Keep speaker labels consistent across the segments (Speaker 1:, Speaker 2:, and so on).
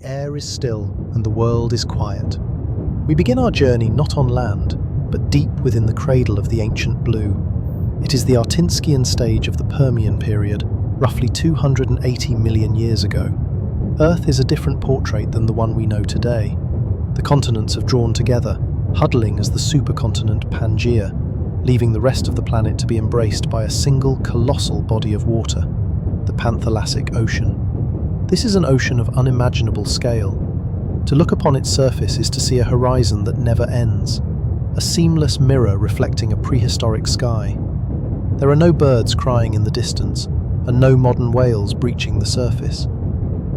Speaker 1: air is still and the world is quiet. We begin our journey not on land, but deep within the cradle of the ancient blue. It is the Artinskian stage of the Permian period, roughly 280 million years ago. Earth is a different portrait than the one we know today. The continents have drawn together, huddling as the supercontinent Pangaea, leaving the rest of the planet to be embraced by a single colossal body of water, the Panthalassic Ocean. This is an ocean of unimaginable scale. To look upon its surface is to see a horizon that never ends, a seamless mirror reflecting a prehistoric sky. There are no birds crying in the distance, and no modern whales breaching the surface.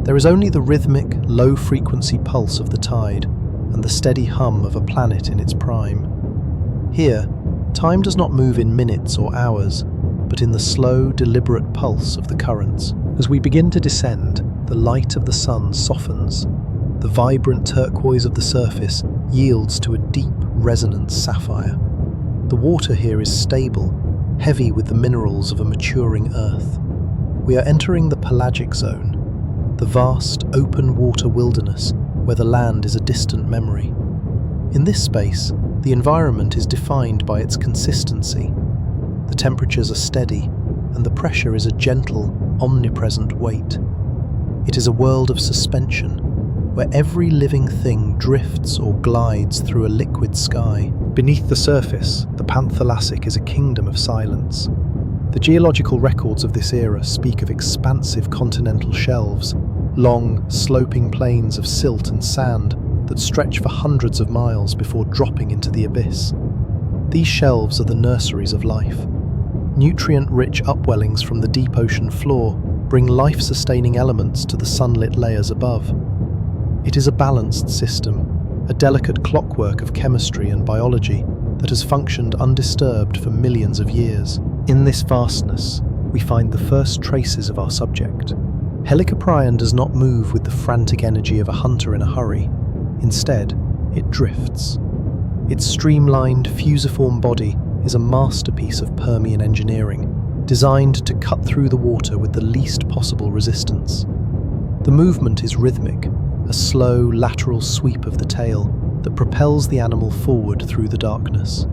Speaker 1: There is only the rhythmic, low-frequency pulse of the tide, and the steady hum of a planet in its prime. Here, time does not move in minutes or hours, but in the slow, deliberate pulse of the currents. As we begin to descend, the light of the sun softens. The vibrant turquoise of the surface yields to a deep, resonant sapphire. The water here is stable, heavy with the minerals of a maturing earth. We are entering the pelagic zone, the vast, open water wilderness where the land is a distant memory. In this space, the environment is defined by its consistency. The temperatures are steady, and the pressure is a gentle, omnipresent weight. It is a world of suspension, where every living thing drifts or glides through a liquid sky. Beneath the surface, the Panthalassic is a kingdom of silence. The geological records of this era speak of expansive continental shelves, long, sloping plains of silt and sand that stretch for hundreds of miles before dropping into the abyss. These shelves are the nurseries of life. Nutrient-rich upwellings from the deep ocean floor bring life-sustaining elements to the sunlit layers above. It is a balanced system, a delicate clockwork of chemistry and biology that has functioned undisturbed for millions of years. In this vastness, we find the first traces of our subject. Helicoprion does not move with the frantic energy of a hunter in a hurry. Instead, it drifts. Its streamlined, fusiform body is a masterpiece of Permian engineering, designed to cut through the water with the least possible resistance. The movement is rhythmic, a slow, lateral sweep of the tail that propels the animal forward through the darkness.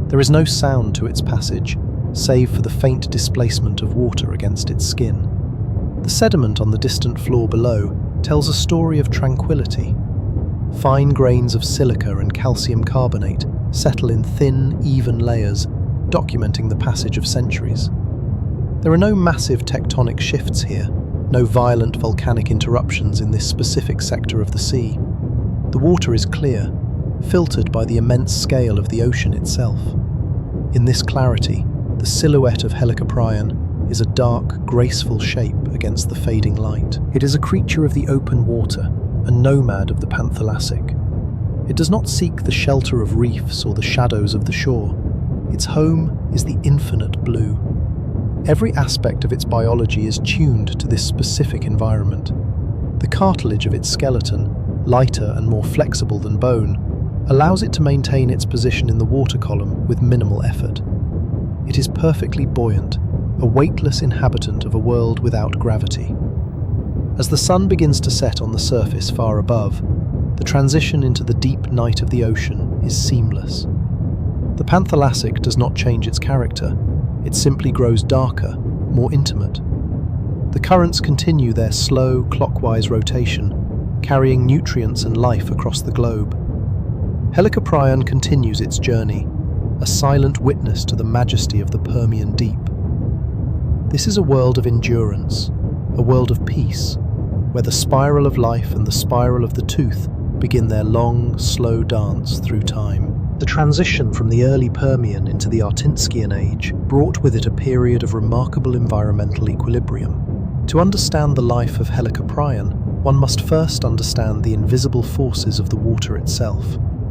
Speaker 1: There is no sound to its passage, save for the faint displacement of water against its skin. The sediment on the distant floor below tells a story of tranquility. Fine grains of silica and calcium carbonate settle in thin, even layers, documenting the passage of centuries. There are no massive tectonic shifts here, no violent volcanic interruptions in this specific sector of the sea. The water is clear, filtered by the immense scale of the ocean itself. In this clarity, the silhouette of Helicoprion is a dark, graceful shape against the fading light. It is a creature of the open water, a nomad of the Panthalassic. It does not seek the shelter of reefs or the shadows of the shore. Its home is the infinite blue. Every aspect of its biology is tuned to this specific environment. The cartilage of its skeleton, lighter and more flexible than bone, allows it to maintain its position in the water column with minimal effort. It is perfectly buoyant, a weightless inhabitant of a world without gravity. As the sun begins to set on the surface far above, the transition into the deep night of the ocean is seamless. The Panthalassic does not change its character, it simply grows darker, more intimate. The currents continue their slow, clockwise rotation, carrying nutrients and life across the globe. Helicoprion continues its journey, a silent witness to the majesty of the Permian deep. This is a world of endurance, a world of peace, where the spiral of life and the spiral of the tooth begin their long, slow dance through time. The transition from the early Permian into the Artinskian age brought with it a period of remarkable environmental equilibrium. To understand the life of Helicoprion, one must first understand the invisible forces of the water itself,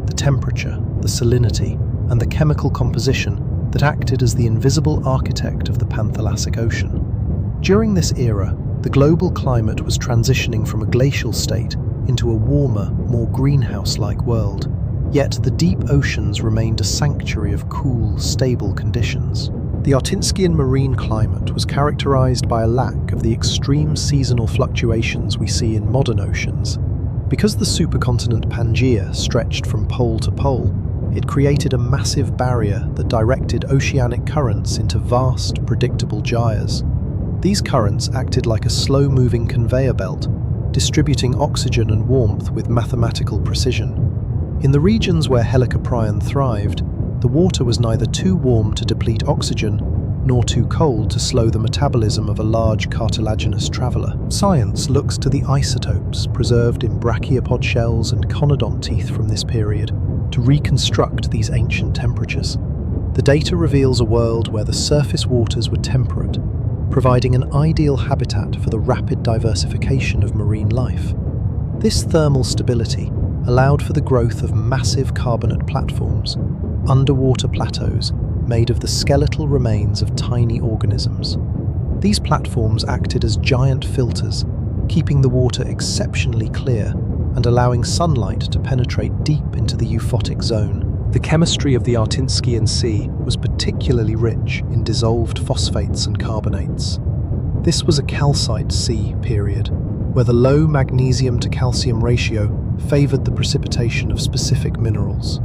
Speaker 1: the temperature, the salinity, and the chemical composition that acted as the invisible architect of the Panthalassic Ocean. During this era, the global climate was transitioning from a glacial state into a warmer, more greenhouse-like world. Yet the deep oceans remained a sanctuary of cool, stable conditions. The Artinskian marine climate was characterized by a lack of the extreme seasonal fluctuations we see in modern oceans, Because the supercontinent Pangaea stretched from pole to pole, it created a massive barrier that directed oceanic currents into vast, predictable gyres. These currents acted like a slow-moving conveyor belt, distributing oxygen and warmth with mathematical precision. In the regions where Helicoprion thrived, the water was neither too warm to deplete oxygen, nor too cold to slow the metabolism of a large cartilaginous traveller. Science looks to the isotopes preserved in brachiopod shells and conodont teeth from this period to reconstruct these ancient temperatures. The data reveals a world where the surface waters were temperate, providing an ideal habitat for the rapid diversification of marine life. This thermal stability allowed for the growth of massive carbonate platforms, underwater plateaus made of the skeletal remains of tiny organisms. These platforms acted as giant filters, keeping the water exceptionally clear and allowing sunlight to penetrate deep into the euphotic zone. The chemistry of the Artinskian Sea was particularly rich in dissolved phosphates and carbonates. This was a calcite sea period, where the low magnesium to calcium ratio favoured the precipitation of specific minerals.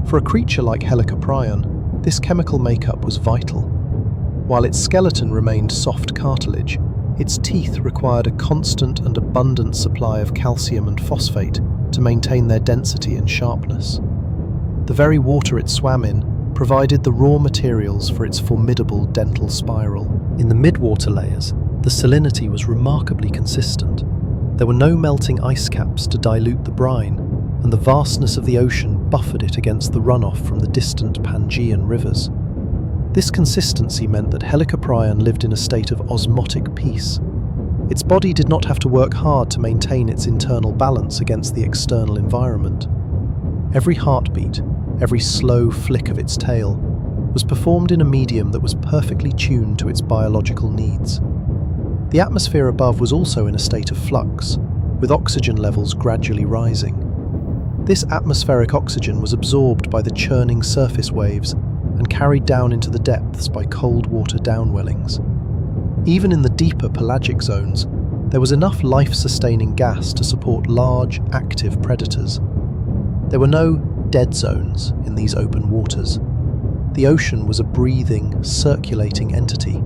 Speaker 1: For a creature like Helicoprion, this chemical makeup was vital. While its skeleton remained soft cartilage, its teeth required a constant and abundant supply of calcium and phosphate to maintain their density and sharpness. The very water it swam in provided the raw materials for its formidable dental spiral. In the midwater layers, the salinity was remarkably consistent. There were no melting ice caps to dilute the brine, and the vastness of the ocean buffered it against the runoff from the distant Pangaean rivers. This consistency meant that Helicoprion lived in a state of osmotic peace. Its body did not have to work hard to maintain its internal balance against the external environment. Every heartbeat, every slow flick of its tail, was performed in a medium that was perfectly tuned to its biological needs. The atmosphere above was also in a state of flux, with oxygen levels gradually rising. This atmospheric oxygen was absorbed by the churning surface waves and carried down into the depths by cold water downwellings. Even in the deeper pelagic zones, there was enough life-sustaining gas to support large, active predators. There were no dead zones in these open waters. The ocean was a breathing, circulating entity,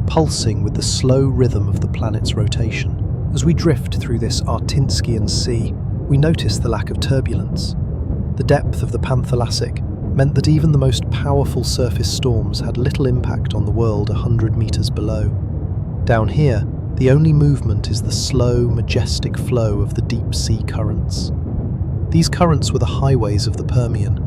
Speaker 1: pulsing with the slow rhythm of the planet's rotation. As we drift through this Artinskian Sea, we notice the lack of turbulence. The depth of the Panthalassic meant that even the most powerful surface storms had little impact on the world 100 meters below. Down here, the only movement is the slow, majestic flow of the deep sea currents. These currents were the highways of the Permian.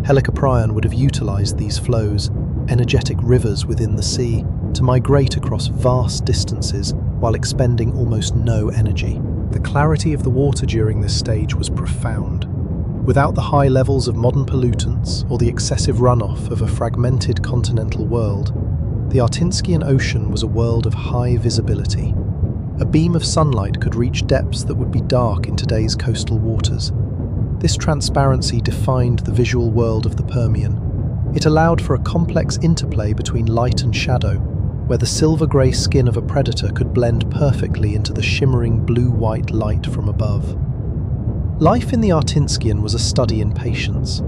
Speaker 1: Helicoprion would have utilized these flows, energetic rivers within the sea, to migrate across vast distances while expending almost no energy. The clarity of the water during this stage was profound. Without the high levels of modern pollutants or the excessive runoff of a fragmented continental world, the Artinskian Ocean was a world of high visibility. A beam of sunlight could reach depths that would be dark in today's coastal waters. This transparency defined the visual world of the Permian. It allowed for a complex interplay between light and shadow, where the silver-grey skin of a predator could blend perfectly into the shimmering blue-white light from above. Life in the Artinskian was a study in patience.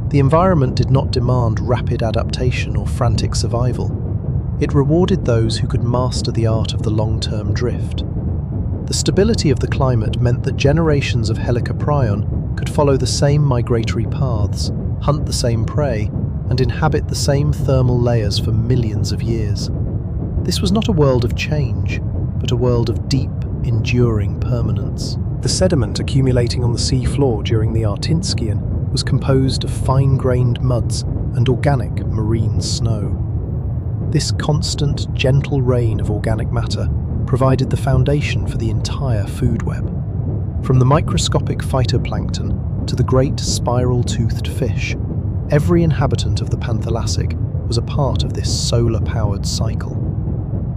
Speaker 1: The environment did not demand rapid adaptation or frantic survival. It rewarded those who could master the art of the long-term drift. The stability of the climate meant that generations of Helicoprion could follow the same migratory paths, hunt the same prey, and inhabit the same thermal layers for millions of years. This was not a world of change, but a world of deep, enduring permanence. The sediment accumulating on the sea floor during the Artinskian was composed of fine-grained muds and organic marine snow. This constant, gentle rain of organic matter provided the foundation for the entire food web. From the microscopic phytoplankton to the great spiral-toothed fish, every inhabitant of the Panthalassic was a part of this solar-powered cycle.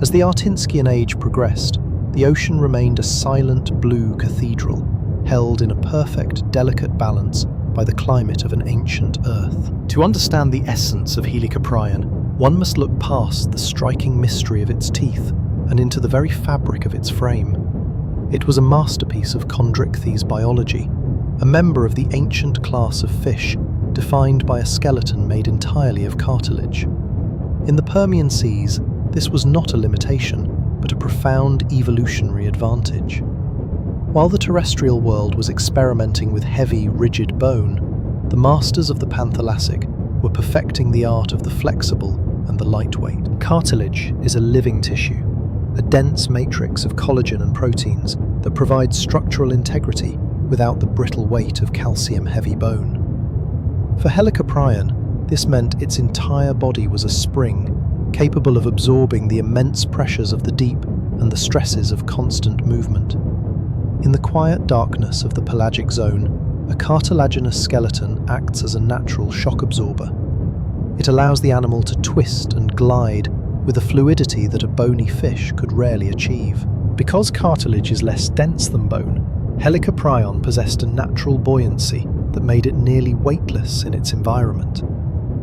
Speaker 1: As the Artinskian age progressed, the ocean remained a silent blue cathedral, held in a perfect, delicate balance by the climate of an ancient Earth. To understand the essence of Helicoprion, one must look past the striking mystery of its teeth and into the very fabric of its frame. It was a masterpiece of chondrichthyes biology, a member of the ancient class of fish defined by a skeleton made entirely of cartilage. In the Permian seas, this was not a limitation, but a profound evolutionary advantage. While the terrestrial world was experimenting with heavy, rigid bone, the masters of the Panthalassic were perfecting the art of the flexible and the lightweight. Cartilage is a living tissue, a dense matrix of collagen and proteins that provides structural integrity without the brittle weight of calcium-heavy bone. For Helicoprion, this meant its entire body was a spring, capable of absorbing the immense pressures of the deep and the stresses of constant movement. In the quiet darkness of the pelagic zone, a cartilaginous skeleton acts as a natural shock absorber. It allows the animal to twist and glide with a fluidity that a bony fish could rarely achieve. Because cartilage is less dense than bone, Helicoprion possessed a natural buoyancy that made it nearly weightless in its environment.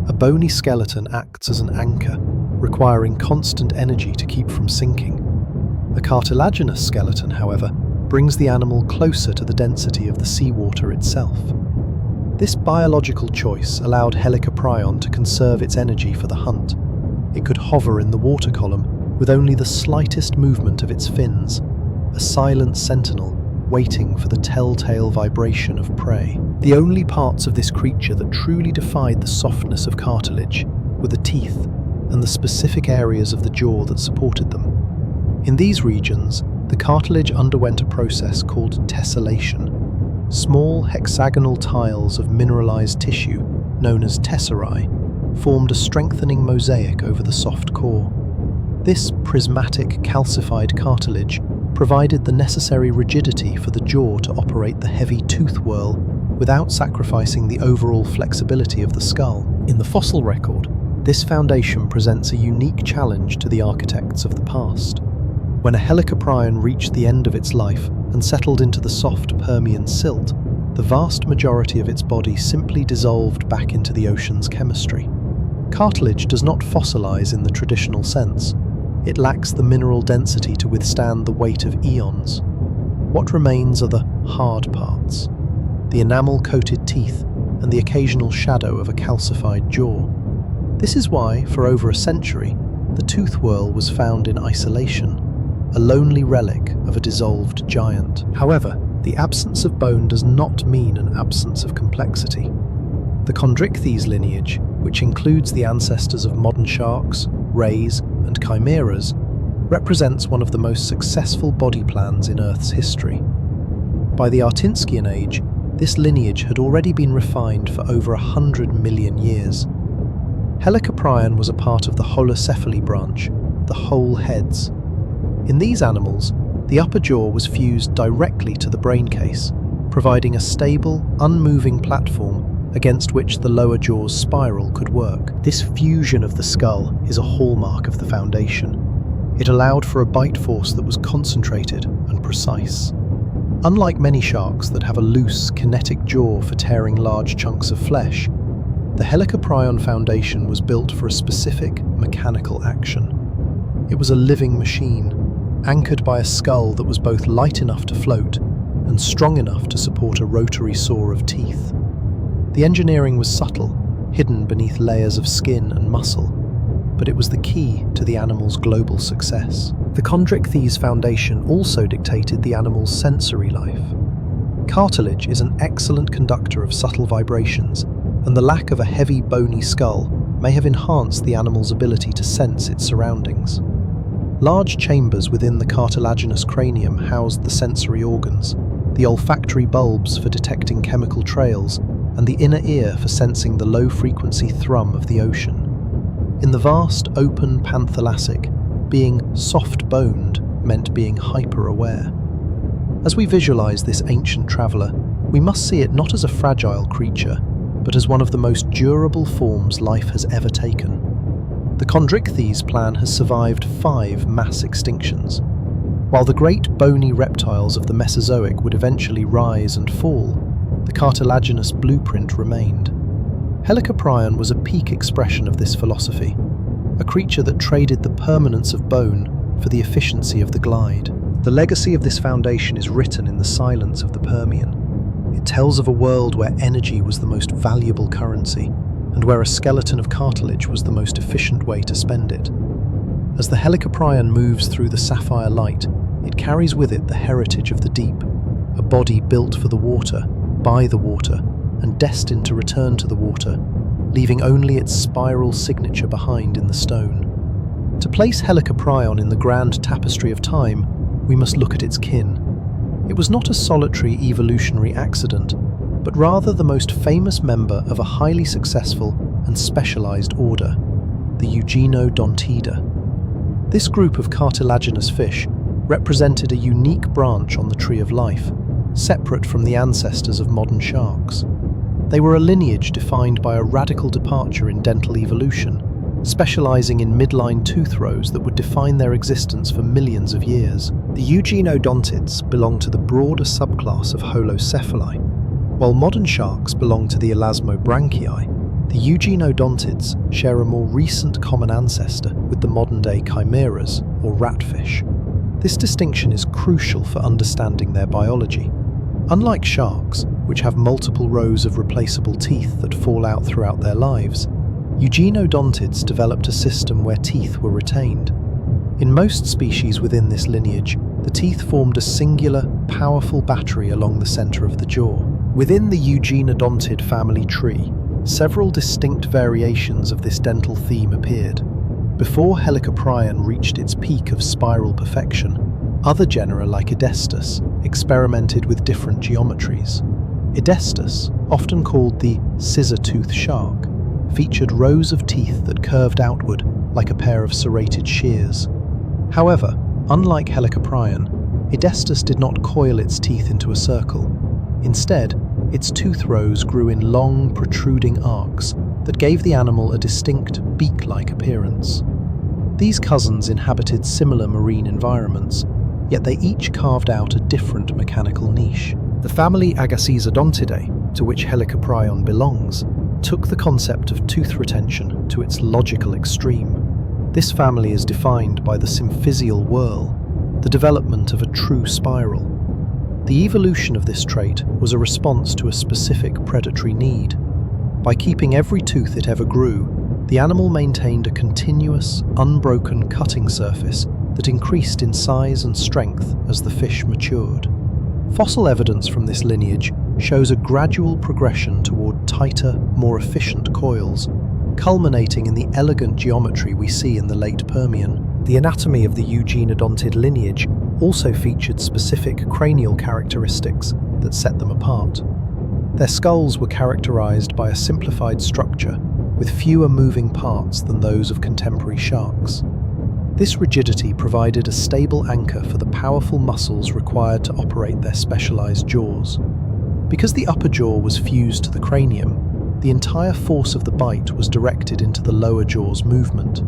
Speaker 1: A bony skeleton acts as an anchor, requiring constant energy to keep from sinking. A cartilaginous skeleton, however, brings the animal closer to the density of the seawater itself. This biological choice allowed Helicoprion to conserve its energy for the hunt. It could hover in the water column with only the slightest movement of its fins, a silent sentinel waiting for the telltale vibration of prey. The only parts of this creature that truly defied the softness of cartilage were the teeth and the specific areas of the jaw that supported them. In these regions, the cartilage underwent a process called tessellation. Small hexagonal tiles of mineralized tissue, known as tesserae, formed a strengthening mosaic over the soft core. This prismatic calcified cartilage provided the necessary rigidity for the jaw to operate the heavy tooth whorl without sacrificing the overall flexibility of the skull. In the fossil record, this foundation presents a unique challenge to the architects of the past. When a Helicoprion reached the end of its life and settled into the soft Permian silt, the vast majority of its body simply dissolved back into the ocean's chemistry. Cartilage does not fossilize in the traditional sense. It lacks the mineral density to withstand the weight of eons. What remains are the hard parts, the enamel-coated teeth and the occasional shadow of a calcified jaw. This is why, for over a century, the tooth whorl was found in isolation, a lonely relic of a dissolved giant. However, the absence of bone does not mean an absence of complexity. The chondrichthyes lineage, which includes the ancestors of modern sharks, rays, and chimeras, represents one of the most successful body plans in Earth's history. By the Artinskian age, this lineage had already been refined for over 100 million years. Helicoprion was a part of the holocephaly branch, the whole heads. In these animals, the upper jaw was fused directly to the brain case, providing a stable, unmoving platform against which the lower jaw's spiral could work. This fusion of the skull is a hallmark of the foundation. It allowed for a bite force that was concentrated and precise. Unlike many sharks that have a loose, kinetic jaw for tearing large chunks of flesh, the Helicoprion foundation was built for a specific mechanical action. It was a living machine, anchored by a skull that was both light enough to float and strong enough to support a rotary saw of teeth. The engineering was subtle, hidden beneath layers of skin and muscle, but it was the key to the animal's global success. The chondrichthyes foundation also dictated the animal's sensory life. Cartilage is an excellent conductor of subtle vibrations, and the lack of a heavy, bony skull may have enhanced the animal's ability to sense its surroundings. Large chambers within the cartilaginous cranium housed the sensory organs, the olfactory bulbs for detecting chemical trails, and the inner ear for sensing the low-frequency thrum of the ocean. In the vast, open Panthalassic, being soft-boned meant being hyper-aware. As we visualize this ancient traveler, we must see it not as a fragile creature, but as one of the most durable forms life has ever taken. The chondrichthyes plan has survived 5 mass extinctions. While the great bony reptiles of the Mesozoic would eventually rise and fall, the cartilaginous blueprint remained. Helicoprion was a peak expression of this philosophy, a creature that traded the permanence of bone for the efficiency of the glide. The legacy of this foundation is written in the silence of the Permian. It tells of a world where energy was the most valuable currency, and where a skeleton of cartilage was the most efficient way to spend it. As the Helicoprion moves through the sapphire light, it carries with it the heritage of the deep, a body built for the water, by the water, and destined to return to the water, leaving only its spiral signature behind in the stone. To place Helicoprion in the grand tapestry of time, we must look at its kin. It was not a solitary evolutionary accident, but rather the most famous member of a highly successful and specialized order, the Eugenodontida. This group of cartilaginous fish represented a unique branch on the tree of life, separate from the ancestors of modern sharks. They were a lineage defined by a radical departure in dental evolution, specializing in midline tooth rows that would define their existence for millions of years. The Eugenodontids belong to the broader subclass of holocephali. While modern sharks belong to the elasmobranchii, the Eugenodontids share a more recent common ancestor with the modern-day chimeras, or ratfish. This distinction is crucial for understanding their biology. Unlike sharks, which have multiple rows of replaceable teeth that fall out throughout their lives, Eugenodontids developed a system where teeth were retained. In most species within this lineage, the teeth formed a singular, powerful battery along the center of the jaw. Within the Eugenodontid family tree, several distinct variations of this dental theme appeared. Before Helicoprion reached its peak of spiral perfection, other genera like Edestus experimented with different geometries. Edestus, often called the scissor-tooth shark, featured rows of teeth that curved outward like a pair of serrated shears. However, unlike Helicoprion, Edestus did not coil its teeth into a circle. Instead, its tooth rows grew in long, protruding arcs that gave the animal a distinct beak-like appearance. These cousins inhabited similar marine environments, yet they each carved out a different mechanical niche. The family Agassizodontidae, to which Helicoprion belongs, took the concept of tooth retention to its logical extreme. This family is defined by the symphysial whorl, the development of a true spiral. The evolution of this trait was a response to a specific predatory need. By keeping every tooth it ever grew, the animal maintained a continuous, unbroken cutting surface that increased in size and strength as the fish matured. Fossil evidence from this lineage shows a gradual progression toward tighter, more efficient coils, culminating in the elegant geometry we see in the late Permian. The anatomy of the Eugenodontid lineage also featured specific cranial characteristics that set them apart. Their skulls were characterized by a simplified structure with fewer moving parts than those of contemporary sharks. This rigidity provided a stable anchor for the powerful muscles required to operate their specialized jaws. Because the upper jaw was fused to the cranium, the entire force of the bite was directed into the lower jaw's movement.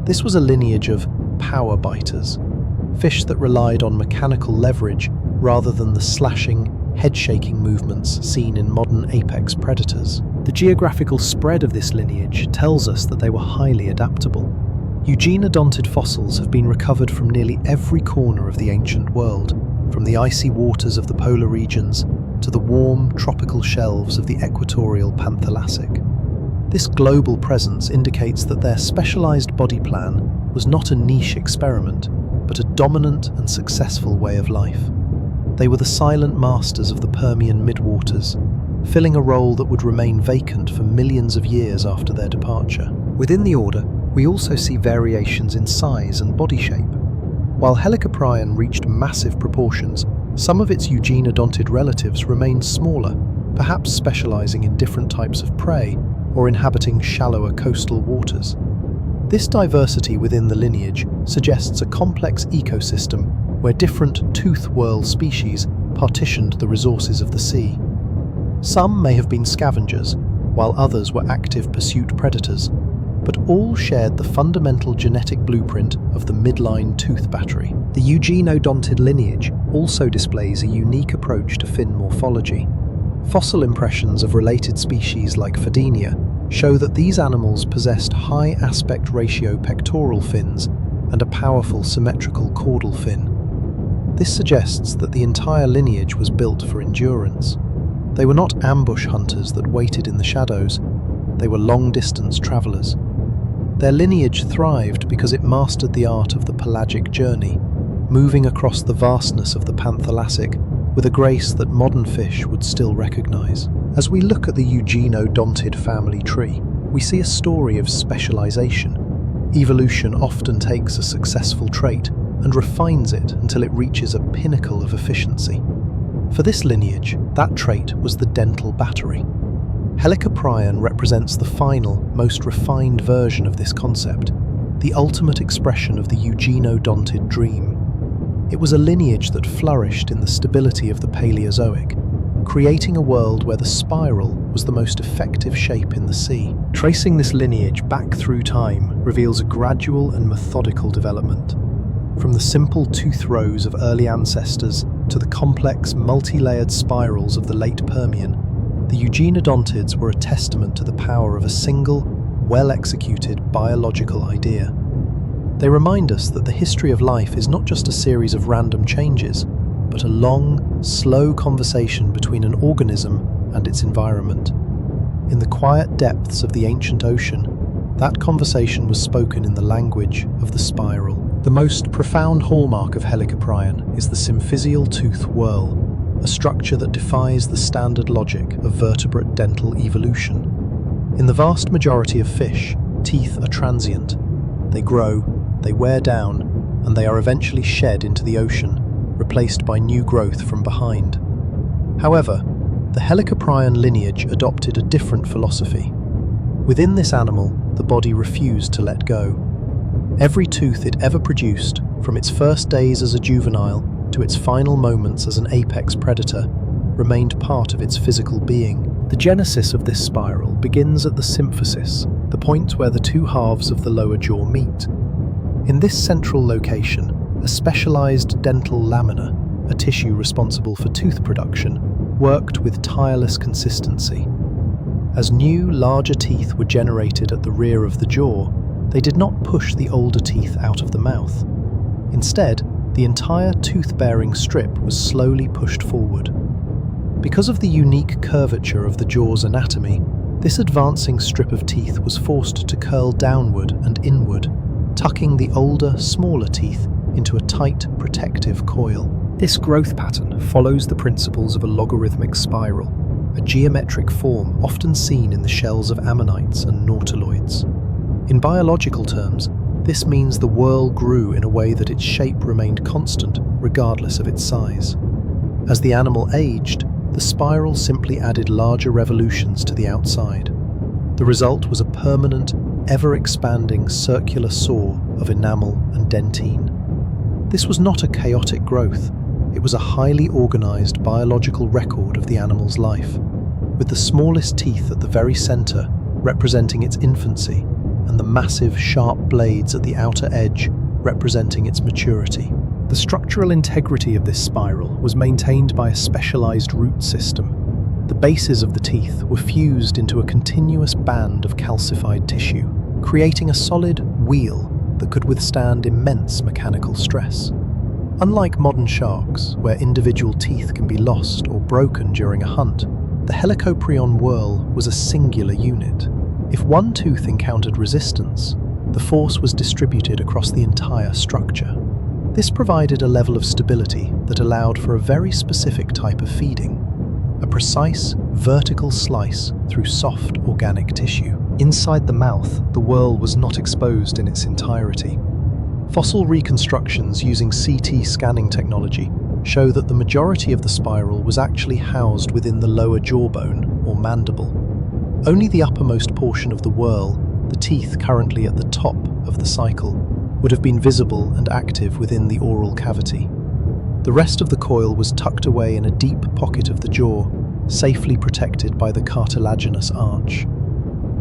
Speaker 1: This was a lineage of power biters, fish that relied on mechanical leverage rather than the slashing, head-shaking movements seen in modern apex predators. The geographical spread of this lineage tells us that they were highly adaptable. Eugenodontid fossils have been recovered from nearly every corner of the ancient world, from the icy waters of the polar regions to the warm, tropical shelves of the equatorial Panthalassic. This global presence indicates that their specialized body plan was not a niche experiment, but a dominant and successful way of life. They were the silent masters of the Permian midwaters, filling a role that would remain vacant for millions of years after their departure. Within the order, we also see variations in size and body shape. While Helicoprion reached massive proportions, some of its Eugenodontid relatives remained smaller, perhaps specializing in different types of prey or inhabiting shallower coastal waters. This diversity within the lineage suggests a complex ecosystem where different tooth whorl species partitioned the resources of the sea. Some may have been scavengers, while others were active pursuit predators, but all shared the fundamental genetic blueprint of the midline tooth battery. The Eugenodontid lineage also displays a unique approach to fin morphology. Fossil impressions of related species like Fadenia show that these animals possessed high aspect ratio pectoral fins and a powerful symmetrical caudal fin. This suggests that the entire lineage was built for endurance. They were not ambush hunters that waited in the shadows. They were long-distance travelers. Their lineage thrived because it mastered the art of the pelagic journey, moving across the vastness of the Panthalassic with a grace that modern fish would still recognize. As we look at the eugenodontid family tree, we see a story of specialization. Evolution often takes a successful trait and refines it until it reaches a pinnacle of efficiency. For this lineage, that trait was the dental battery. Helicoprion represents the final, most refined version of this concept, the ultimate expression of the eugenodontid dream. It was a lineage that flourished in the stability of the Paleozoic, creating a world where the spiral was the most effective shape in the sea. Tracing this lineage back through time reveals a gradual and methodical development. From the simple tooth rows of early ancestors to the complex, multi-layered spirals of the late Permian, the eugenodontids were a testament to the power of a single, well-executed biological idea. They remind us that the history of life is not just a series of random changes, but a long, slow conversation between an organism and its environment. In the quiet depths of the ancient ocean, that conversation was spoken in the language of the spiral. The most profound hallmark of Helicoprion is the symphysial tooth whorl, a structure that defies the standard logic of vertebrate dental evolution. In the vast majority of fish, teeth are transient. They grow, they wear down, and they are eventually shed into the ocean, replaced by new growth from behind. However, the Helicoprion lineage adopted a different philosophy. Within this animal, the body refused to let go. Every tooth it ever produced, from its first days as a juvenile to its final moments as an apex predator, remained part of its physical being. The genesis of this spiral begins at the symphysis, the point where the two halves of the lower jaw meet. In this central location, a specialized dental lamina, a tissue responsible for tooth production, worked with tireless consistency. As new, larger teeth were generated at the rear of the jaw, they did not push the older teeth out of the mouth. Instead, the entire tooth-bearing strip was slowly pushed forward. Because of the unique curvature of the jaw's anatomy, this advancing strip of teeth was forced to curl downward and inward, tucking the older, smaller teeth into a tight, protective coil. This growth pattern follows the principles of a logarithmic spiral, a geometric form often seen in the shells of ammonites and nautiloids. In biological terms, this means the whorl grew in a way that its shape remained constant regardless of its size. As the animal aged, the spiral simply added larger revolutions to the outside. The result was a permanent, ever-expanding circular saw of enamel and dentine. This was not a chaotic growth, it was a highly organized biological record of the animal's life, with the smallest teeth at the very center representing its infancy and the massive, sharp blades at the outer edge representing its maturity. The structural integrity of this spiral was maintained by a specialized root system. The bases of the teeth were fused into a continuous band of calcified tissue, creating a solid wheel that could withstand immense mechanical stress. Unlike modern sharks, where individual teeth can be lost or broken during a hunt, the Helicoprion whorl was a singular unit. If one tooth encountered resistance, the force was distributed across the entire structure. This provided a level of stability that allowed for a very specific type of feeding, a precise, vertical slice through soft, organic tissue. Inside the mouth, the whorl was not exposed in its entirety. Fossil reconstructions using CT scanning technology show that the majority of the spiral was actually housed within the lower jawbone, or mandible. Only the uppermost portion of the whorl, the teeth currently at the top of the cycle, would have been visible and active within the oral cavity. The rest of the coil was tucked away in a deep pocket of the jaw, safely protected by the cartilaginous arch.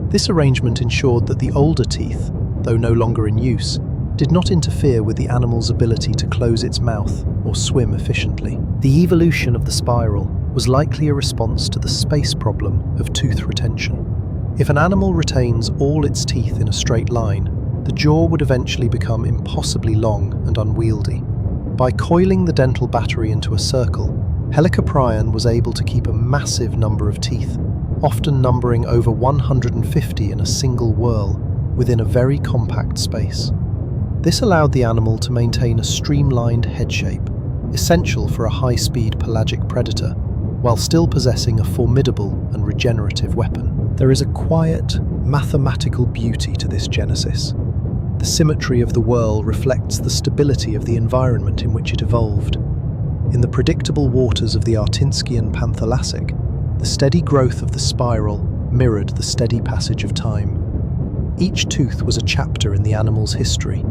Speaker 1: This arrangement ensured that the older teeth, though no longer in use, did not interfere with the animal's ability to close its mouth or swim efficiently. The evolution of the spiral was likely a response to the space problem of tooth retention. If an animal retains all its teeth in a straight line, the jaw would eventually become impossibly long and unwieldy. By coiling the dental battery into a circle, Helicoprion was able to keep a massive number of teeth, often numbering over 150 in a single whorl, within a very compact space. This allowed the animal to maintain a streamlined head shape, essential for a high-speed pelagic predator, while still possessing a formidable and regenerative weapon. There is a quiet, mathematical beauty to this genesis. The symmetry of the whorl reflects the stability of the environment in which it evolved. In the predictable waters of the Artinskian Panthalassic, the steady growth of the spiral mirrored the steady passage of time. Each tooth was a chapter in the animal's history,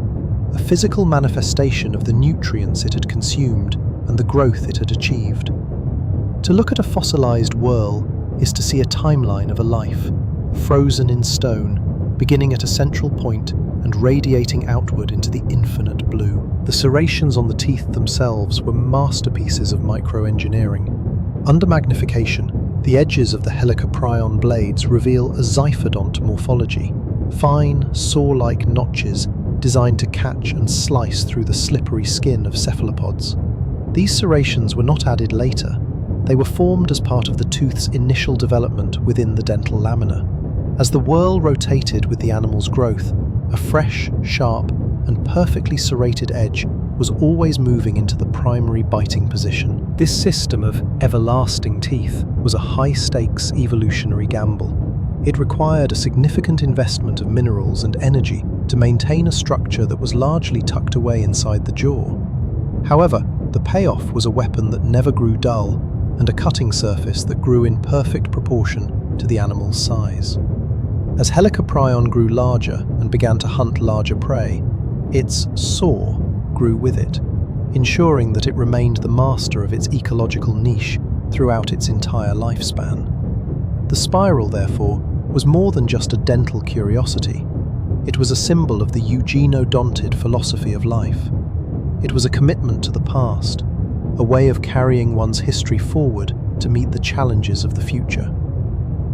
Speaker 1: a physical manifestation of the nutrients it had consumed and the growth it had achieved. To look at a fossilized whorl is to see a timeline of a life, frozen in stone, beginning at a central point and radiating outward into the infinite blue. The serrations on the teeth themselves were masterpieces of microengineering. Under magnification, the edges of the Helicoprion blades reveal a zyphodont morphology, fine, saw-like notches designed to catch and slice through the slippery skin of cephalopods. These serrations were not added later. They were formed as part of the tooth's initial development within the dental lamina. As the whorl rotated with the animal's growth, a fresh, sharp, and perfectly serrated edge was always moving into the primary biting position. This system of everlasting teeth was a high-stakes evolutionary gamble. It required a significant investment of minerals and energy to maintain a structure that was largely tucked away inside the jaw. However, the payoff was a weapon that never grew dull and a cutting surface that grew in perfect proportion to the animal's size. As Helicoprion grew larger and began to hunt larger prey, its saw grew with it, ensuring that it remained the master of its ecological niche throughout its entire lifespan. The spiral, therefore, was more than just a dental curiosity. It was a symbol of the eugenodontid philosophy of life. It was a commitment to the past, a way of carrying one's history forward to meet the challenges of the future.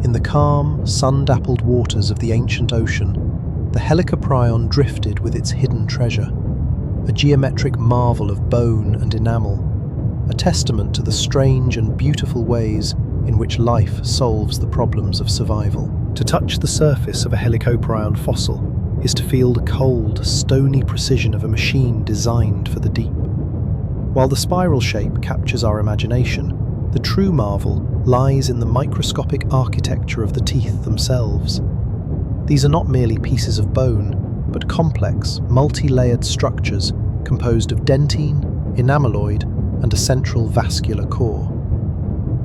Speaker 1: In the calm, sun-dappled waters of the ancient ocean, the Helicoprion drifted with its hidden treasure, a geometric marvel of bone and enamel, a testament to the strange and beautiful ways in which life solves the problems of survival. To touch the surface of a Helicoprion fossil is to feel the cold, stony precision of a machine designed for the deep. While the spiral shape captures our imagination, the true marvel lies in the microscopic architecture of the teeth themselves. These are not merely pieces of bone, but complex, multi-layered structures composed of dentine, enameloid, and a central vascular core.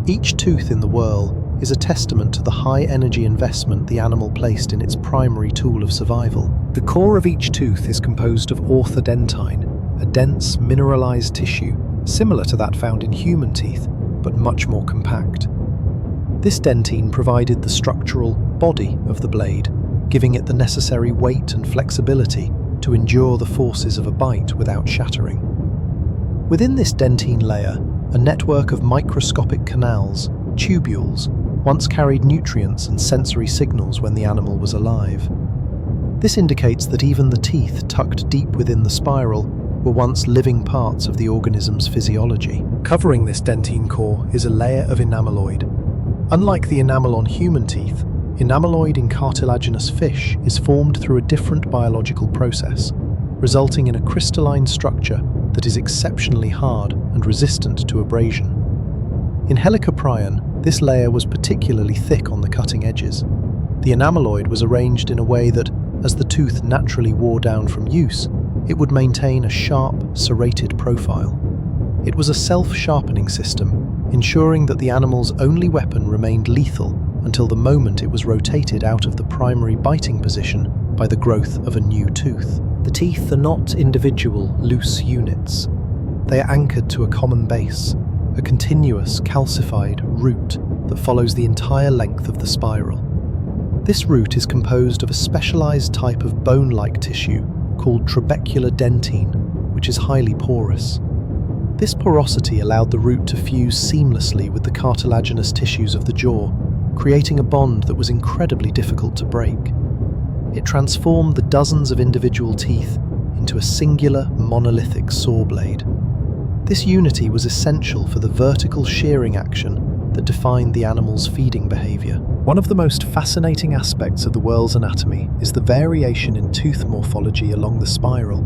Speaker 1: Each tooth in the whorl is a testament to the high-energy investment the animal placed in its primary tool of survival. The core of each tooth is composed of orthodentine, a dense, mineralized tissue similar to that found in human teeth, but much more compact. This dentine provided the structural body of the blade, giving it the necessary weight and flexibility to endure the forces of a bite without shattering. Within this dentine layer, a network of microscopic canals, tubules, once carried nutrients and sensory signals when the animal was alive. This indicates that even the teeth tucked deep within the spiral were once living parts of the organism's physiology. Covering this dentine core is a layer of enameloid. Unlike the enamel on human teeth, enameloid in cartilaginous fish is formed through a different biological process, resulting in a crystalline structure that is exceptionally hard and resistant to abrasion. In Helicoprion, this layer was particularly thick on the cutting edges. The enameloid was arranged in a way that, as the tooth naturally wore down from use, it would maintain a sharp, serrated profile. It was a self-sharpening system, ensuring that the animal's only weapon remained lethal until the moment it was rotated out of the primary biting position by the growth of a new tooth. The teeth are not individual, loose units. They are anchored to a common base, a continuous, calcified root that follows the entire length of the spiral. This root is composed of a specialized type of bone-like tissue called trabecular dentine, which is highly porous. This porosity allowed the root to fuse seamlessly with the cartilaginous tissues of the jaw, creating a bond that was incredibly difficult to break. It transformed the dozens of individual teeth into a singular, monolithic saw blade. This unity was essential for the vertical shearing action that defined the animal's feeding behaviour. One of the most fascinating aspects of the whorl's anatomy is the variation in tooth morphology along the spiral.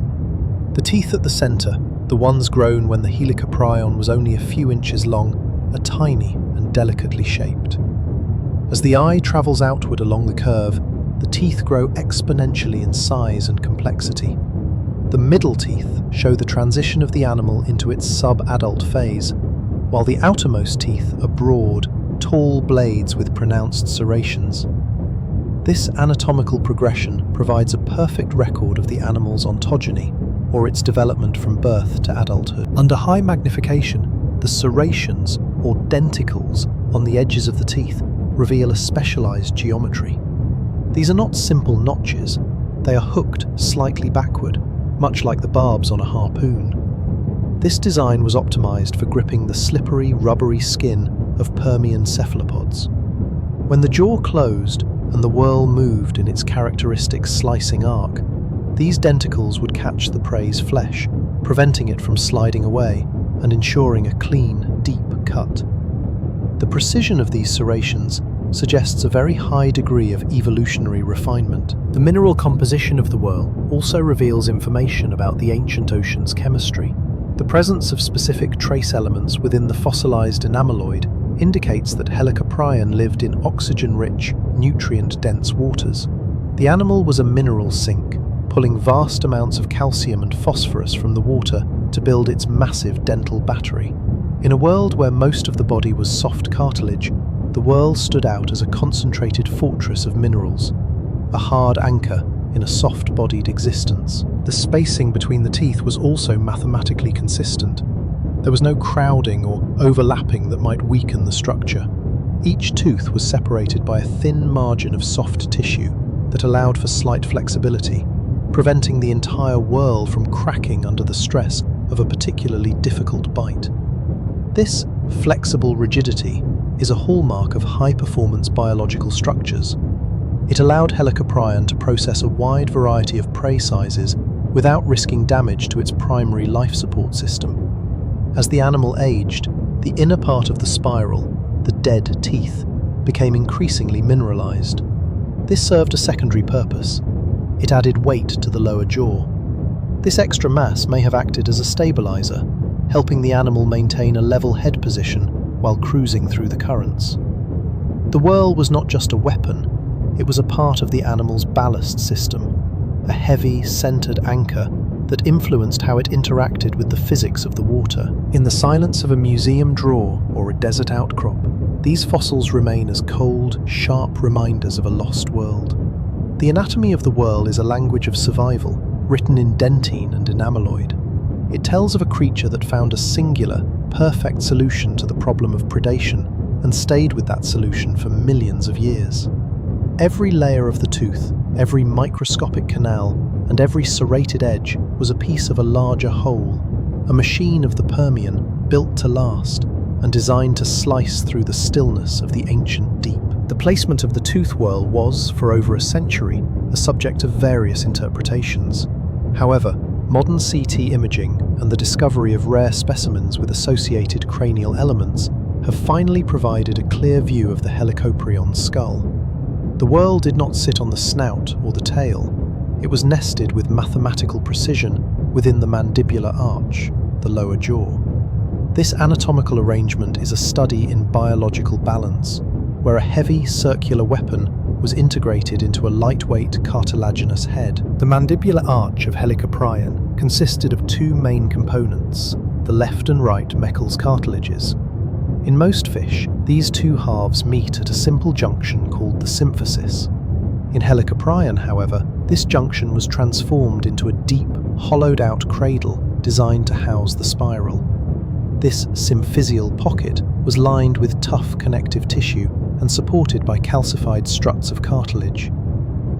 Speaker 1: The teeth at the centre, the ones grown when the Helicoprion was only a few inches long, are tiny and delicately shaped. As the eye travels outward along the curve, the teeth grow exponentially in size and complexity. The middle teeth show the transition of the animal into its sub-adult phase, while the outermost teeth are broad, tall blades with pronounced serrations. This anatomical progression provides a perfect record of the animal's ontogeny, or its development from birth to adulthood. Under high magnification, the serrations, or denticles, on the edges of the teeth reveal a specialized geometry. These are not simple notches, they are hooked slightly backward, much like the barbs on a harpoon. This design was optimized for gripping the slippery, rubbery skin of Permian cephalopods. When the jaw closed and the whorl moved in its characteristic slicing arc, these denticles would catch the prey's flesh, preventing it from sliding away and ensuring a clean, deep cut. The precision of these serrations suggests a very high degree of evolutionary refinement. The mineral composition of the whorl also reveals information about the ancient ocean's chemistry. The presence of specific trace elements within the fossilized enameloid indicates that Helicoprion lived in oxygen-rich, nutrient-dense waters. The animal was a mineral sink, pulling vast amounts of calcium and phosphorus from the water to build its massive dental battery. In a world where most of the body was soft cartilage, the whorl stood out as a concentrated fortress of minerals, a hard anchor in a soft-bodied existence. The spacing between the teeth was also mathematically consistent. There was no crowding or overlapping that might weaken the structure. Each tooth was separated by a thin margin of soft tissue that allowed for slight flexibility, preventing the entire whorl from cracking under the stress of a particularly difficult bite. This flexible rigidity is a hallmark of high-performance biological structures. It allowed Helicoprion to process a wide variety of prey sizes without risking damage to its primary life support system. As the animal aged, the inner part of the spiral, the dead teeth, became increasingly mineralized. This served a secondary purpose. It added weight to the lower jaw. This extra mass may have acted as a stabilizer, helping the animal maintain a level head position while cruising through the currents. The whorl was not just a weapon, it was a part of the animal's ballast system, a heavy, centered anchor that influenced how it interacted with the physics of the water. In the silence of a museum drawer or a desert outcrop, these fossils remain as cold, sharp reminders of a lost world. The anatomy of the whorl is a language of survival, written in dentine and enameloid. It tells of a creature that found a singular, perfect solution to the problem of predation and stayed with that solution for millions of years. Every layer of the tooth, every microscopic canal, and every serrated edge was a piece of a larger whole, a machine of the Permian built to last and designed to slice through the stillness of the ancient deep. The placement of the tooth whorl was, for over a century, a subject of various interpretations. However, modern CT imaging and the discovery of rare specimens with associated cranial elements have finally provided a clear view of the Helicoprion's skull. The whorl did not sit on the snout or the tail. It was nested with mathematical precision within the mandibular arch, the lower jaw. This anatomical arrangement is a study in biological balance, where a heavy circular weapon was integrated into a lightweight cartilaginous head. The mandibular arch of Helicoprion consisted of two main components, the left and right Meckel's cartilages. In most fish, these two halves meet at a simple junction called the symphysis. In Helicoprion, however, this junction was transformed into a deep, hollowed-out cradle designed to house the spiral. This symphysial pocket was lined with tough connective tissue and supported by calcified struts of cartilage.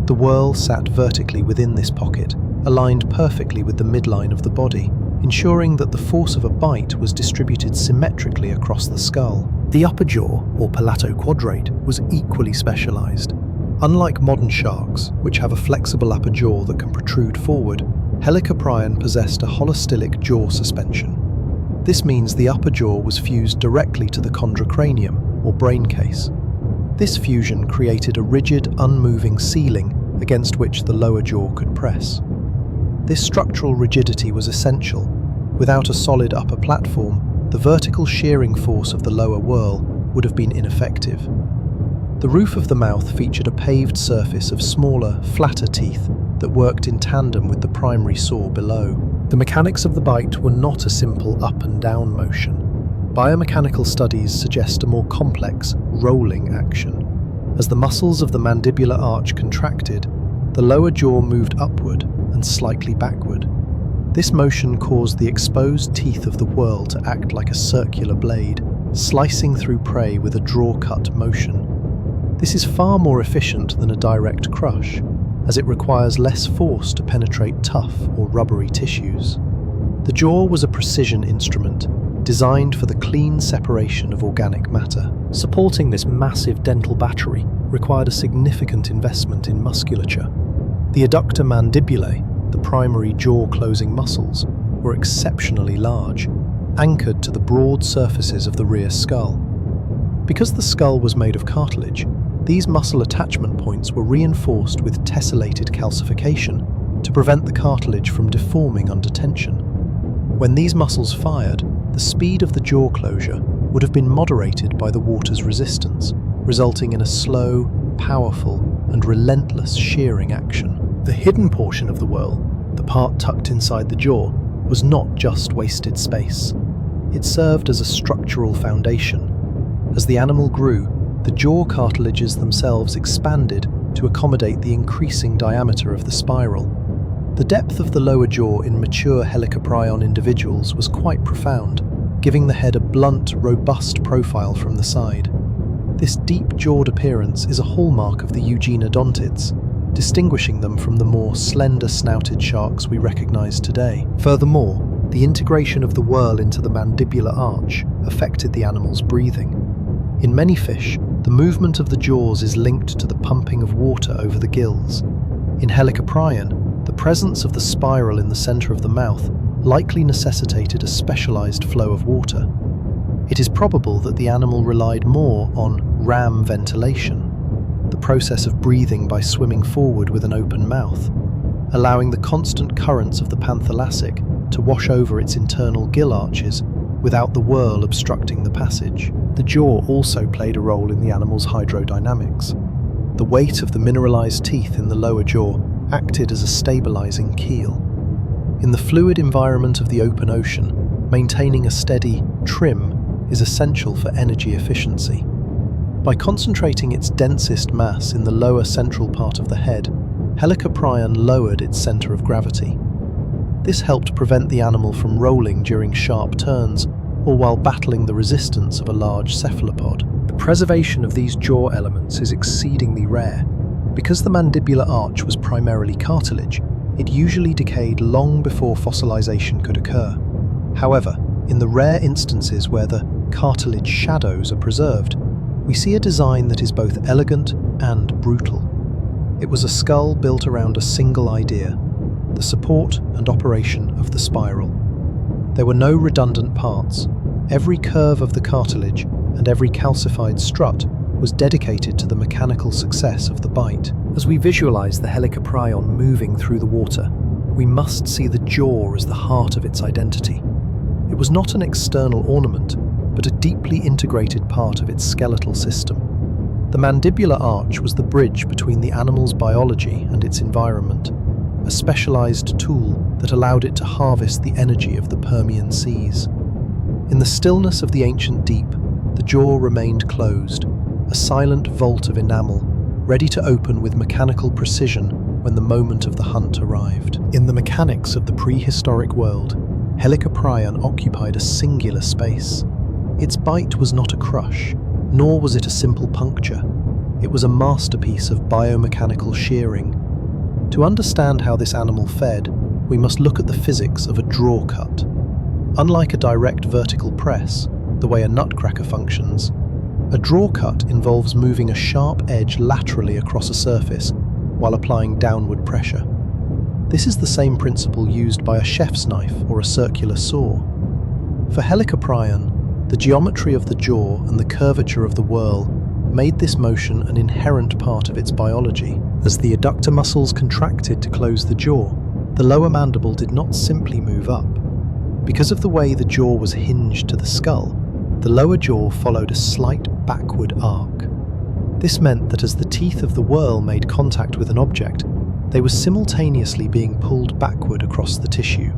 Speaker 1: The whorl sat vertically within this pocket, aligned perfectly with the midline of the body, ensuring that the force of a bite was distributed symmetrically across the skull. The upper jaw, or palatoquadrate, was equally specialized. Unlike modern sharks, which have a flexible upper jaw that can protrude forward, Helicoprion possessed a holostylic jaw suspension. This means the upper jaw was fused directly to the chondrocranium, or brain case. This fusion created a rigid, unmoving ceiling against which the lower jaw could press. This structural rigidity was essential. Without a solid upper platform, the vertical shearing force of the lower whorl would have been ineffective. The roof of the mouth featured a paved surface of smaller, flatter teeth that worked in tandem with the primary saw below. The mechanics of the bite were not a simple up and down motion. Biomechanical studies suggest a more complex, rolling action. As the muscles of the mandibular arch contracted, the lower jaw moved upward and slightly backward. This motion caused the exposed teeth of the whorl to act like a circular blade, slicing through prey with a draw-cut motion. This is far more efficient than a direct crush, as it requires less force to penetrate tough or rubbery tissues. The jaw was a precision instrument, designed for the clean separation of organic matter. Supporting this massive dental battery required a significant investment in musculature. The adductor mandibulae, the primary jaw-closing muscles, were exceptionally large, anchored to the broad surfaces of the rear skull. Because the skull was made of cartilage, these muscle attachment points were reinforced with tessellated calcification to prevent the cartilage from deforming under tension. When these muscles fired, the speed of the jaw closure would have been moderated by the water's resistance, resulting in a slow, powerful, and relentless shearing action. The hidden portion of the whorl, the part tucked inside the jaw, was not just wasted space. It served as a structural foundation. As the animal grew, the jaw cartilages themselves expanded to accommodate the increasing diameter of the spiral. The depth of the lower jaw in mature Helicoprion individuals was quite profound, giving the head a blunt, robust profile from the side. This deep-jawed appearance is a hallmark of the eugenodontids, distinguishing them from the more slender-snouted sharks we recognize today. Furthermore, the integration of the whorl into the mandibular arch affected the animal's breathing. In many fish, the movement of the jaws is linked to the pumping of water over the gills. In Helicoprion, the presence of the spiral in the center of the mouth likely necessitated a specialized flow of water. It is probable that the animal relied more on ram ventilation, the process of breathing by swimming forward with an open mouth, allowing the constant currents of the Panthalassic to wash over its internal gill arches without the whorl obstructing the passage. The jaw also played a role in the animal's hydrodynamics. The weight of the mineralized teeth in the lower jaw acted as a stabilizing keel. In the fluid environment of the open ocean, maintaining a steady trim is essential for energy efficiency. By concentrating its densest mass in the lower central part of the head, Helicoprion lowered its center of gravity. This helped prevent the animal from rolling during sharp turns or while battling the resistance of a large cephalopod. The preservation of these jaw elements is exceedingly rare. Because the mandibular arch was primarily cartilage, it usually decayed long before fossilization could occur. However, in the rare instances where the cartilage shadows are preserved, we see a design that is both elegant and brutal. It was a skull built around a single idea: the support and operation of the spiral. There were no redundant parts. Every curve of the cartilage and every calcified strut was dedicated to the mechanical success of the bite. As we visualize the Helicoprion moving through the water, we must see the jaw as the heart of its identity. It was not an external ornament, but a deeply integrated part of its skeletal system. The mandibular arch was the bridge between the animal's biology and its environment, a specialized tool that allowed it to harvest the energy of the Permian seas. In the stillness of the ancient deep, the jaw remained closed, a silent vault of enamel, ready to open with mechanical precision when the moment of the hunt arrived. In the mechanics of the prehistoric world, Helicoprion occupied a singular space. Its bite was not a crush, nor was it a simple puncture. It was a masterpiece of biomechanical shearing. To understand how this animal fed, we must look at the physics of a draw cut. Unlike a direct vertical press, the way a nutcracker functions, a draw cut involves moving a sharp edge laterally across a surface while applying downward pressure. This is the same principle used by a chef's knife or a circular saw. For Helicoprion, the geometry of the jaw and the curvature of the whorl made this motion an inherent part of its biology. As the adductor muscles contracted to close the jaw, the lower mandible did not simply move up. Because of the way the jaw was hinged to the skull, the lower jaw followed a slight backward arc. This meant that as the teeth of the whorl made contact with an object, they were simultaneously being pulled backward across the tissue.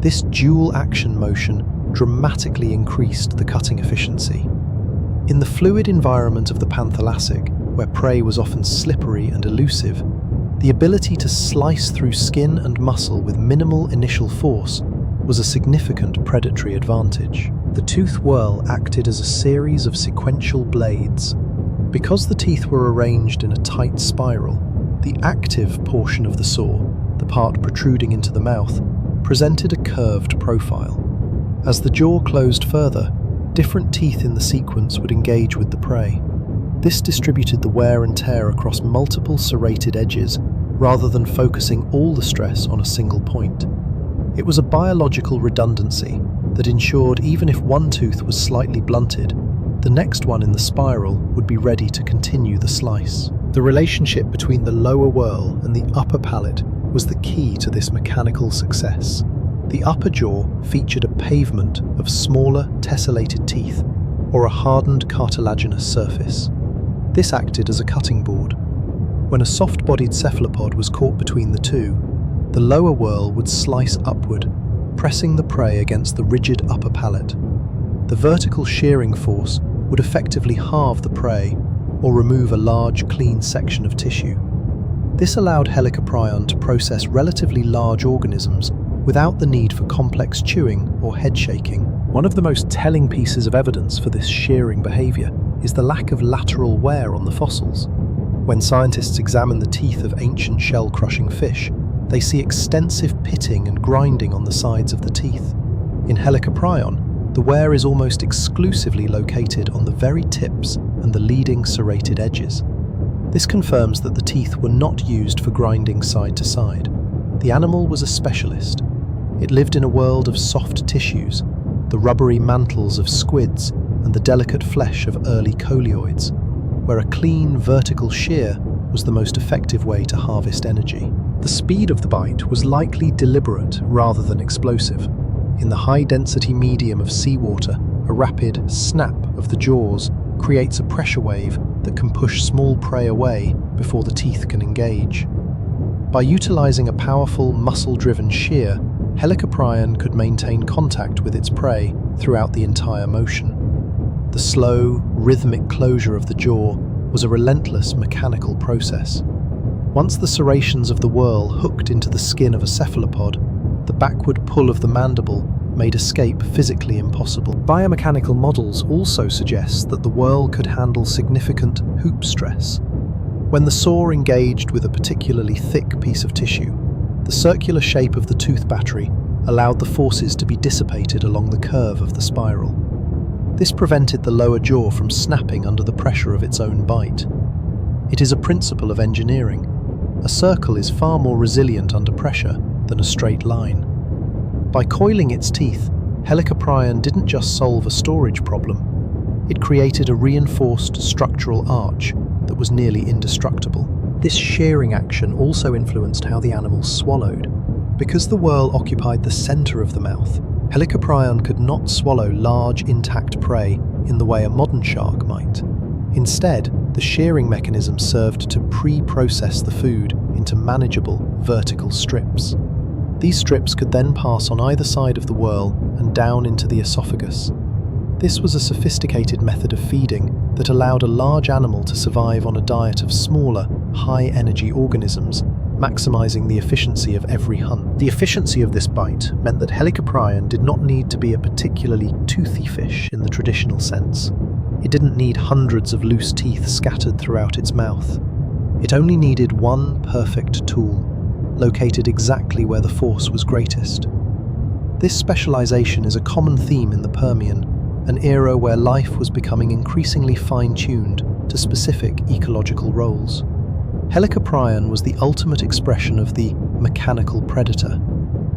Speaker 1: This dual action motion dramatically increased the cutting efficiency. In the fluid environment of the Panthalassic, where prey was often slippery and elusive, the ability to slice through skin and muscle with minimal initial force was a significant predatory advantage. The tooth whorl acted as a series of sequential blades. Because the teeth were arranged in a tight spiral, the active portion of the saw, the part protruding into the mouth, presented a curved profile. As the jaw closed further, different teeth in the sequence would engage with the prey. This distributed the wear and tear across multiple serrated edges rather than focusing all the stress on a single point. It was a biological redundancy that ensured even if one tooth was slightly blunted, the next one in the spiral would be ready to continue the slice. The relationship between the lower whorl and the upper palate was the key to this mechanical success. The upper jaw featured a pavement of smaller tessellated teeth or a hardened cartilaginous surface. This acted as a cutting board. When a soft-bodied cephalopod was caught between the two, the lower whorl would slice upward, pressing the prey against the rigid upper palate. The vertical shearing force would effectively halve the prey or remove a large, clean section of tissue. This allowed Helicoprion to process relatively large organisms without the need for complex chewing or head shaking. One of the most telling pieces of evidence for this shearing behavior is the lack of lateral wear on the fossils. When scientists examine the teeth of ancient shell-crushing fish, they see extensive pitting and grinding on the sides of the teeth. In Helicoprion, the wear is almost exclusively located on the very tips and the leading serrated edges. This confirms that the teeth were not used for grinding side to side. The animal was a specialist. It lived in a world of soft tissues, the rubbery mantles of squids and the delicate flesh of early coleoids, where a clean vertical shear was the most effective way to harvest energy. The speed of the bite was likely deliberate rather than explosive. In the high-density medium of seawater, a rapid snap of the jaws creates a pressure wave that can push small prey away before the teeth can engage. By utilizing a powerful, muscle-driven shear, Helicoprion could maintain contact with its prey throughout the entire motion. The slow, rhythmic closure of the jaw was a relentless mechanical process. Once the serrations of the whorl hooked into the skin of a cephalopod, the backward pull of the mandible made escape physically impossible. Biomechanical models also suggest that the whorl could handle significant hoop stress. When the saw engaged with a particularly thick piece of tissue, the circular shape of the tooth battery allowed the forces to be dissipated along the curve of the spiral. This prevented the lower jaw from snapping under the pressure of its own bite. It is a principle of engineering. A circle is far more resilient under pressure than a straight line. By coiling its teeth, Helicoprion didn't just solve a storage problem. It created a reinforced structural arch that was nearly indestructible. This shearing action also influenced how the animal swallowed. Because the whorl occupied the center of the mouth, Helicoprion could not swallow large, intact prey in the way a modern shark might. Instead, the shearing mechanism served to pre-process the food into manageable, vertical strips. These strips could then pass on either side of the whorl and down into the esophagus. This was a sophisticated method of feeding that allowed a large animal to survive on a diet of smaller, high-energy organisms, maximizing the efficiency of every hunt. The efficiency of this bite meant that Helicoprion did not need to be a particularly toothy fish in the traditional sense. It didn't need hundreds of loose teeth scattered throughout its mouth. It only needed one perfect tool, located exactly where the force was greatest. This specialization is a common theme in the Permian, an era where life was becoming increasingly fine-tuned to specific ecological roles. Helicoprion was the ultimate expression of the mechanical predator,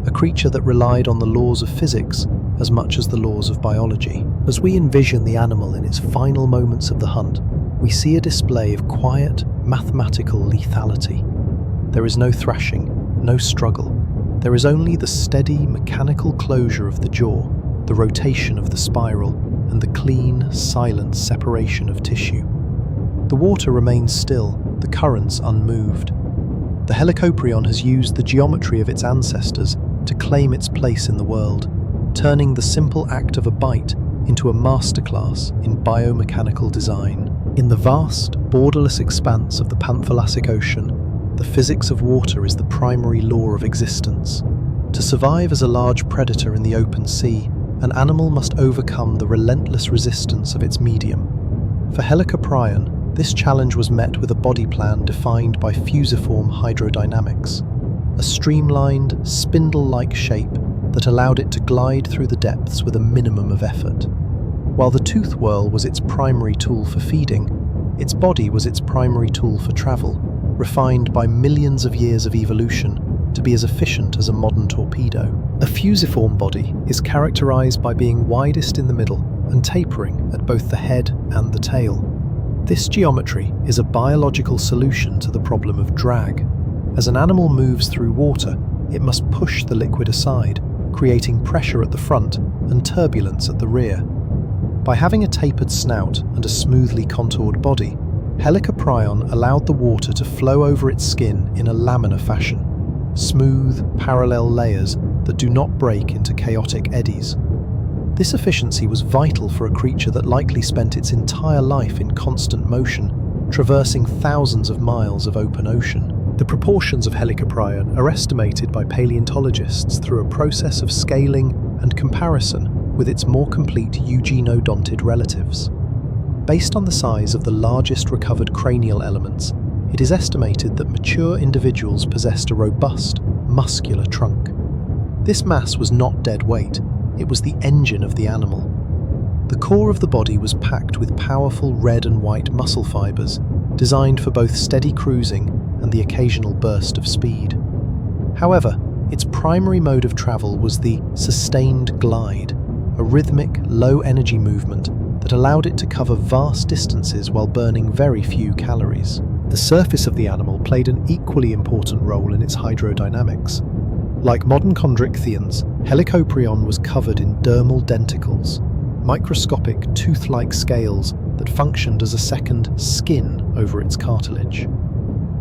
Speaker 1: a creature that relied on the laws of physics as much as the laws of biology. As we envision the animal in its final moments of the hunt, we see a display of quiet, mathematical lethality. There is no thrashing, no struggle. There is only the steady, mechanical closure of the jaw, the rotation of the spiral, and the clean, silent separation of tissue. The water remains still, the currents unmoved. The Helicoprion has used the geometry of its ancestors to claim its place in the world, turning the simple act of a bite into a masterclass in biomechanical design. In the vast, borderless expanse of the Panthalassic Ocean, the physics of water is the primary law of existence. To survive as a large predator in the open sea, an animal must overcome the relentless resistance of its medium. For Helicoprion, this challenge was met with a body plan defined by fusiform hydrodynamics, a streamlined, spindle-like shape that allowed it to glide through the depths with a minimum of effort. While the tooth whorl was its primary tool for feeding, its body was its primary tool for travel, refined by millions of years of evolution to be as efficient as a modern torpedo. A fusiform body is characterized by being widest in the middle and tapering at both the head and the tail. This geometry is a biological solution to the problem of drag. As an animal moves through water, it must push the liquid aside, creating pressure at the front and turbulence at the rear. By having a tapered snout and a smoothly contoured body, Helicoprion allowed the water to flow over its skin in a laminar fashion, smooth, parallel layers that do not break into chaotic eddies. This efficiency was vital for a creature that likely spent its entire life in constant motion, traversing thousands of miles of open ocean. The proportions of Helicoprion are estimated by paleontologists through a process of scaling and comparison with its more complete eugenodontid relatives. Based on the size of the largest recovered cranial elements, it is estimated that mature individuals possessed a robust, muscular trunk. This mass was not dead weight, it was the engine of the animal. The core of the body was packed with powerful red and white muscle fibers, designed for both steady cruising and the occasional burst of speed. However, its primary mode of travel was the sustained glide, a rhythmic, low-energy movement that allowed it to cover vast distances while burning very few calories. The surface of the animal played an equally important role in its hydrodynamics. Like modern chondrichthyans, Helicoprion was covered in dermal denticles, microscopic tooth-like scales that functioned as a second skin over its cartilage.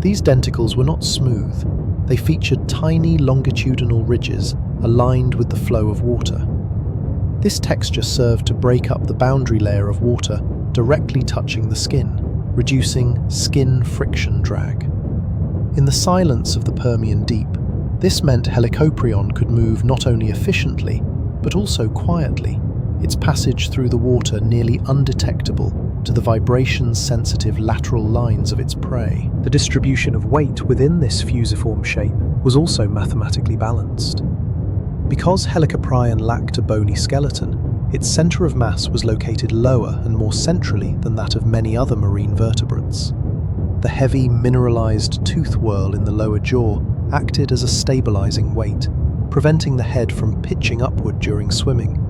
Speaker 1: These denticles were not smooth. They featured tiny longitudinal ridges aligned with the flow of water. This texture served to break up the boundary layer of water directly touching the skin, reducing skin friction drag. In the silence of the Permian deep, this meant Helicoprion could move not only efficiently, but also quietly, its passage through the water nearly undetectable to the vibration-sensitive lateral lines of its prey. The distribution of weight within this fusiform shape was also mathematically balanced. Because Helicoprion lacked a bony skeleton, its center of mass was located lower and more centrally than that of many other marine vertebrates. The heavy, mineralized tooth whorl in the lower jaw acted as a stabilizing weight, preventing the head from pitching upward during swimming.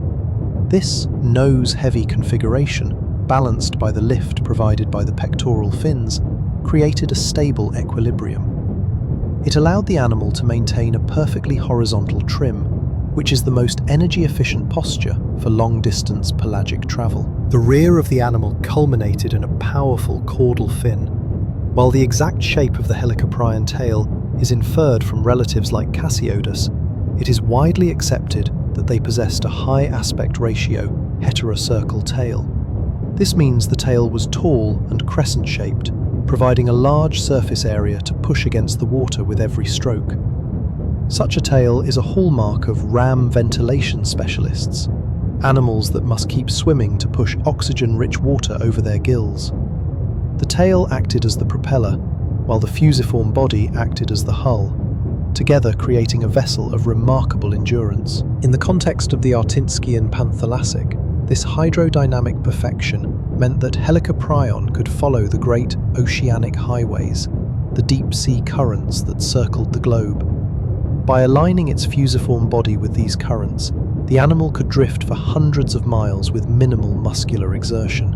Speaker 1: This nose-heavy configuration, balanced by the lift provided by the pectoral fins, created a stable equilibrium. It allowed the animal to maintain a perfectly horizontal trim, which is the most energy-efficient posture for long-distance pelagic travel. The rear of the animal culminated in a powerful caudal fin. While the exact shape of the Helicoprion tail is inferred from relatives like Cassiodus, it is widely accepted that they possessed a high aspect ratio heterocircle tail. This means the tail was tall and crescent-shaped, providing a large surface area to push against the water with every stroke. Such a tail is a hallmark of ram ventilation specialists, animals that must keep swimming to push oxygen-rich water over their gills. The tail acted as the propeller, while the fusiform body acted as the hull, together creating a vessel of remarkable endurance. In the context of the Artinskian Panthalassic, this hydrodynamic perfection meant that Helicoprion could follow the great oceanic highways, the deep-sea currents that circled the globe. By aligning its fusiform body with these currents, the animal could drift for hundreds of miles with minimal muscular exertion.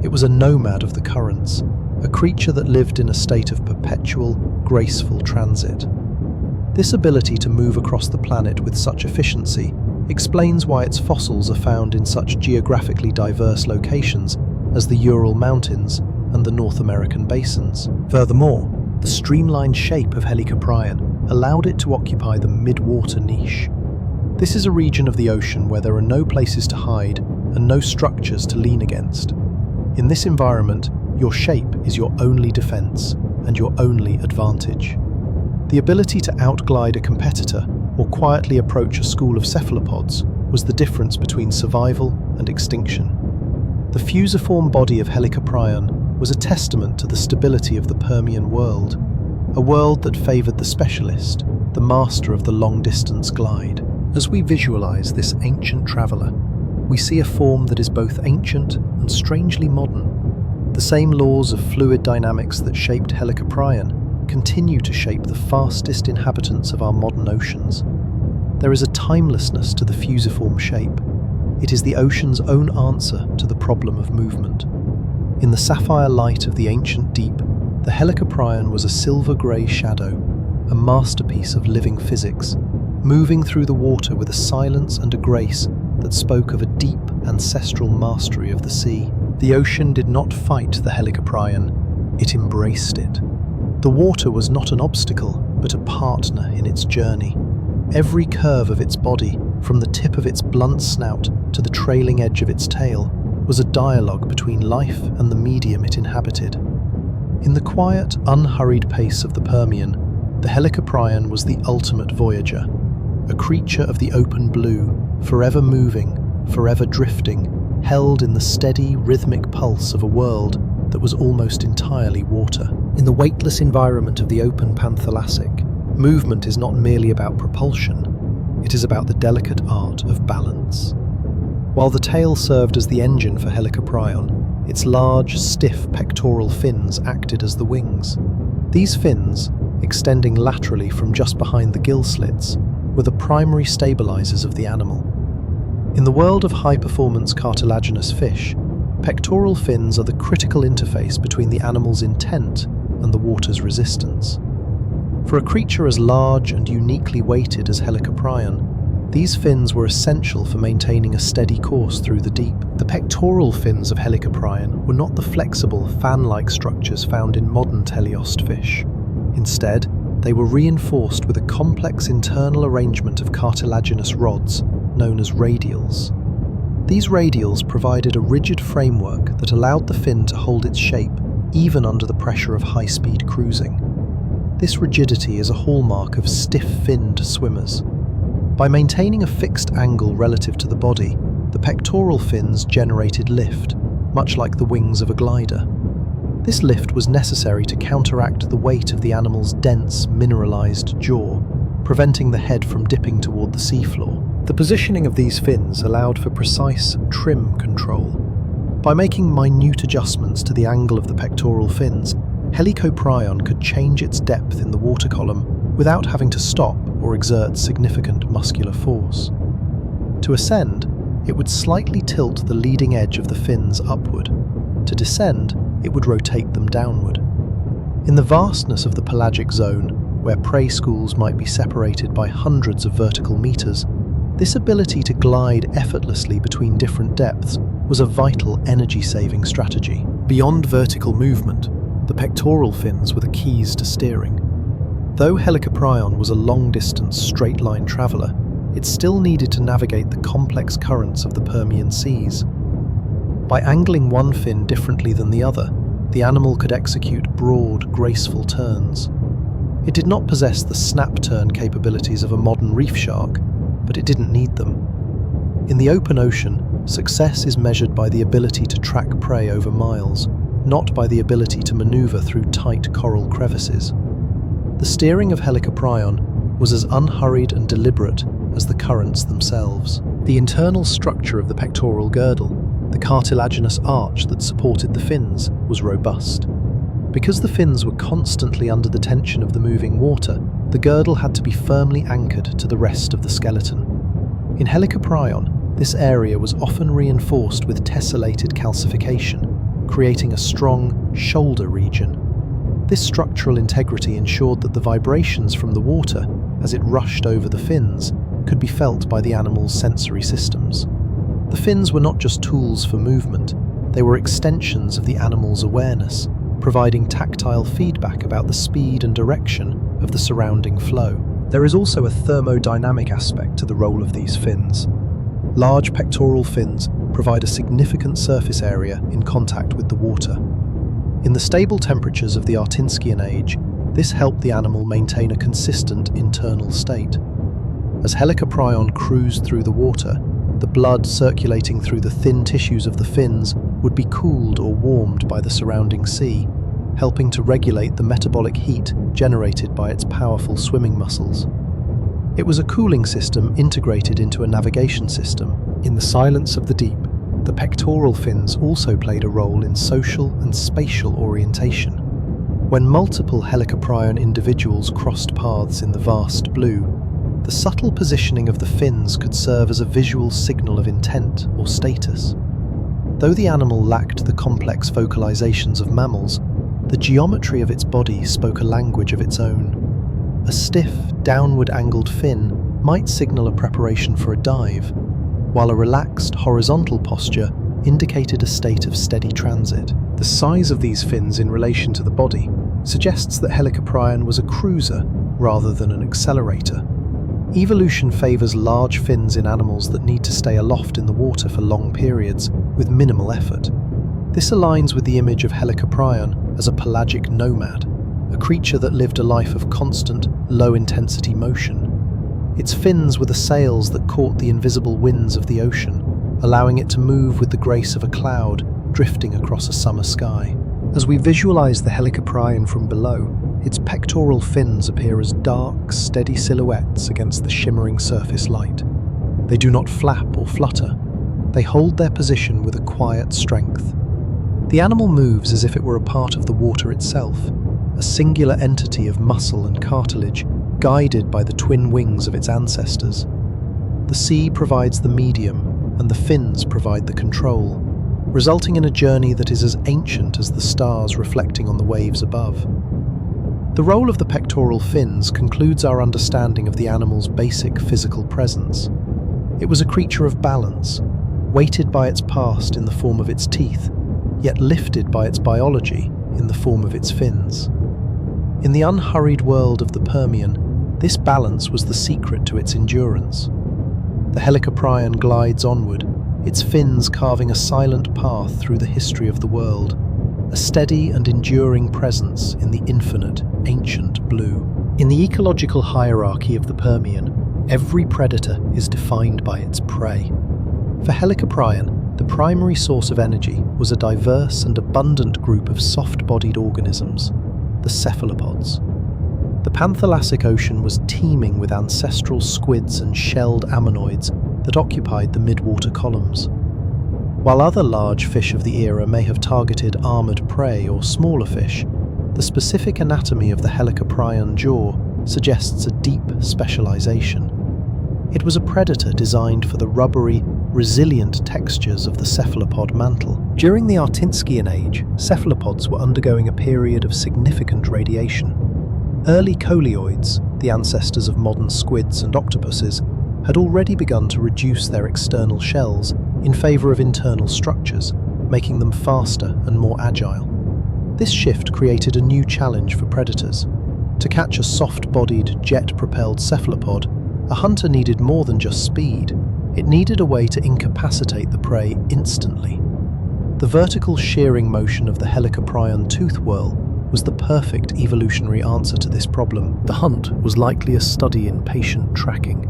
Speaker 1: It was a nomad of the currents, a creature that lived in a state of perpetual, graceful transit. This ability to move across the planet with such efficiency explains why its fossils are found in such geographically diverse locations as the Ural Mountains and the North American basins. Furthermore, the streamlined shape of Helicoprion allowed it to occupy the mid-water niche. This is a region of the ocean where there are no places to hide and no structures to lean against. In this environment, your shape is your only defense and your only advantage. The ability to outglide a competitor or quietly approach a school of cephalopods was the difference between survival and extinction. The fusiform body of Helicoprion was a testament to the stability of the Permian world, a world that favoured the specialist, the master of the long-distance glide. As we visualise this ancient traveller, we see a form that is both ancient and strangely modern. The same laws of fluid dynamics that shaped Helicoprion continue to shape the fastest inhabitants of our modern oceans. There is a timelessness to the fusiform shape. It is the ocean's own answer to the problem of movement. In the sapphire light of the ancient deep, the Helicoprion was a silver-grey shadow, a masterpiece of living physics, moving through the water with a silence and a grace that spoke of a deep ancestral mastery of the sea. The ocean did not fight the Helicoprion, it embraced it. The water was not an obstacle, but a partner in its journey. Every curve of its body, from the tip of its blunt snout to the trailing edge of its tail, was a dialogue between life and the medium it inhabited. In the quiet, unhurried pace of the Permian, the Helicoprion was the ultimate voyager, a creature of the open blue, forever moving, forever drifting, held in the steady, rhythmic pulse of a world that was almost entirely water. In the weightless environment of the open Panthalassic, movement is not merely about propulsion, it is about the delicate art of balance. While the tail served as the engine for Helicoprion, its large, stiff pectoral fins acted as the wings. These fins, extending laterally from just behind the gill slits, were the primary stabilizers of the animal. In the world of high-performance cartilaginous fish, pectoral fins are the critical interface between the animal's intent and the water's resistance. For a creature as large and uniquely weighted as Helicoprion, these fins were essential for maintaining a steady course through the deep. The pectoral fins of Helicoprion were not the flexible, fan-like structures found in modern teleost fish. Instead, they were reinforced with a complex internal arrangement of cartilaginous rods, known as radials. These radials provided a rigid framework that allowed the fin to hold its shape even under the pressure of high-speed cruising. This rigidity is a hallmark of stiff-finned swimmers. By maintaining a fixed angle relative to the body, the pectoral fins generated lift, much like the wings of a glider. This lift was necessary to counteract the weight of the animal's dense, mineralized jaw, preventing the head from dipping toward the seafloor. The positioning of these fins allowed for precise trim control. By making minute adjustments to the angle of the pectoral fins, Helicoprion could change its depth in the water column without having to stop or exert significant muscular force. To ascend, it would slightly tilt the leading edge of the fins upward. To descend, it would rotate them downward. In the vastness of the pelagic zone, where prey schools might be separated by hundreds of vertical meters, this ability to glide effortlessly between different depths was a vital energy-saving strategy. Beyond vertical movement, the pectoral fins were the keys to steering. Though Helicoprion was a long-distance, straight-line traveller, it still needed to navigate the complex currents of the Permian seas. By angling one fin differently than the other, the animal could execute broad, graceful turns. It did not possess the snap-turn capabilities of a modern reef shark, but it didn't need them. In the open ocean, success is measured by the ability to track prey over miles, not by the ability to maneuver through tight coral crevices. The steering of Helicoprion was as unhurried and deliberate as the currents themselves. The internal structure of the pectoral girdle, the cartilaginous arch that supported the fins, was robust. Because the fins were constantly under the tension of the moving water, the girdle had to be firmly anchored to the rest of the skeleton. In Helicoprion, this area was often reinforced with tessellated calcification, creating a strong shoulder region. This structural integrity ensured that the vibrations from the water, as it rushed over the fins, could be felt by the animal's sensory systems. The fins were not just tools for movement, they were extensions of the animal's awareness, providing tactile feedback about the speed and direction of the surrounding flow. There is also a thermodynamic aspect to the role of these fins. Large pectoral fins provide a significant surface area in contact with the water. In the stable temperatures of the Artinskian age, this helped the animal maintain a consistent internal state. As Helicoprion cruised through the water, the blood circulating through the thin tissues of the fins would be cooled or warmed by the surrounding sea, helping to regulate the metabolic heat generated by its powerful swimming muscles. It was a cooling system integrated into a navigation system. In the silence of the deep, the pectoral fins also played a role in social and spatial orientation. When multiple Helicoprion individuals crossed paths in the vast blue, the subtle positioning of the fins could serve as a visual signal of intent or status. Though the animal lacked the complex vocalizations of mammals, the geometry of its body spoke a language of its own. A stiff, downward-angled fin might signal a preparation for a dive, while a relaxed, horizontal posture indicated a state of steady transit. The size of these fins in relation to the body suggests that Helicoprion was a cruiser rather than an accelerator. Evolution favours large fins in animals that need to stay aloft in the water for long periods with minimal effort. This aligns with the image of Helicoprion as a pelagic nomad, a creature that lived a life of constant, low-intensity motion. Its fins were the sails that caught the invisible winds of the ocean, allowing it to move with the grace of a cloud drifting across a summer sky. As we visualize the Helicoprion from below, its pectoral fins appear as dark, steady silhouettes against the shimmering surface light. They do not flap or flutter. They hold their position with a quiet strength. The animal moves as if it were a part of the water itself, a singular entity of muscle and cartilage, guided by the twin wings of its ancestors. The sea provides the medium, and the fins provide the control, resulting in a journey that is as ancient as the stars reflecting on the waves above. The role of the pectoral fins concludes our understanding of the animal's basic physical presence. It was a creature of balance, weighted by its past in the form of its teeth, yet lifted by its biology in the form of its fins. In the unhurried world of the Permian, this balance was the secret to its endurance. The Helicoprion glides onward, its fins carving a silent path through the history of the world, a steady and enduring presence in the infinite, ancient blue. In the ecological hierarchy of the Permian, every predator is defined by its prey. For Helicoprion, the primary source of energy was a diverse and abundant group of soft-bodied organisms, the cephalopods. The Panthalassic Ocean was teeming with ancestral squids and shelled ammonoids that occupied the midwater columns. While other large fish of the era may have targeted armoured prey or smaller fish, the specific anatomy of the Helicoprion jaw suggests a deep specialisation. It was a predator designed for the rubbery, resilient textures of the cephalopod mantle. During the Artinskian age, cephalopods were undergoing a period of significant radiation. Early coleoids, the ancestors of modern squids and octopuses, had already begun to reduce their external shells in favour of internal structures, making them faster and more agile. This shift created a new challenge for predators. To catch a soft-bodied, jet-propelled cephalopod, a hunter needed more than just speed. It needed a way to incapacitate the prey instantly. The vertical shearing motion of the Helicoprion tooth whorl was the perfect evolutionary answer to this problem. The hunt was likely a study in patient tracking.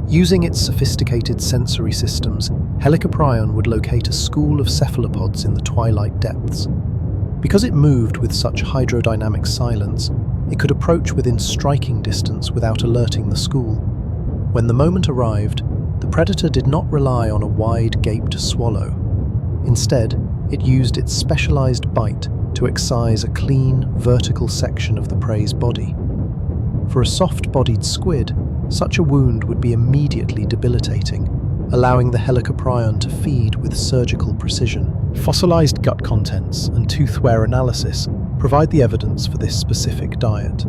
Speaker 1: Using its sophisticated sensory systems, Helicoprion would locate a school of cephalopods in the twilight depths. Because it moved with such hydrodynamic silence, it could approach within striking distance without alerting the school. When the moment arrived, the predator did not rely on a wide-gaped swallow. Instead, it used its specialized bite to excise a clean, vertical section of the prey's body. For a soft-bodied squid, such a wound would be immediately debilitating, allowing the Helicoprion to feed with surgical precision. Fossilized gut contents and tooth wear analysis provide the evidence for this specific diet.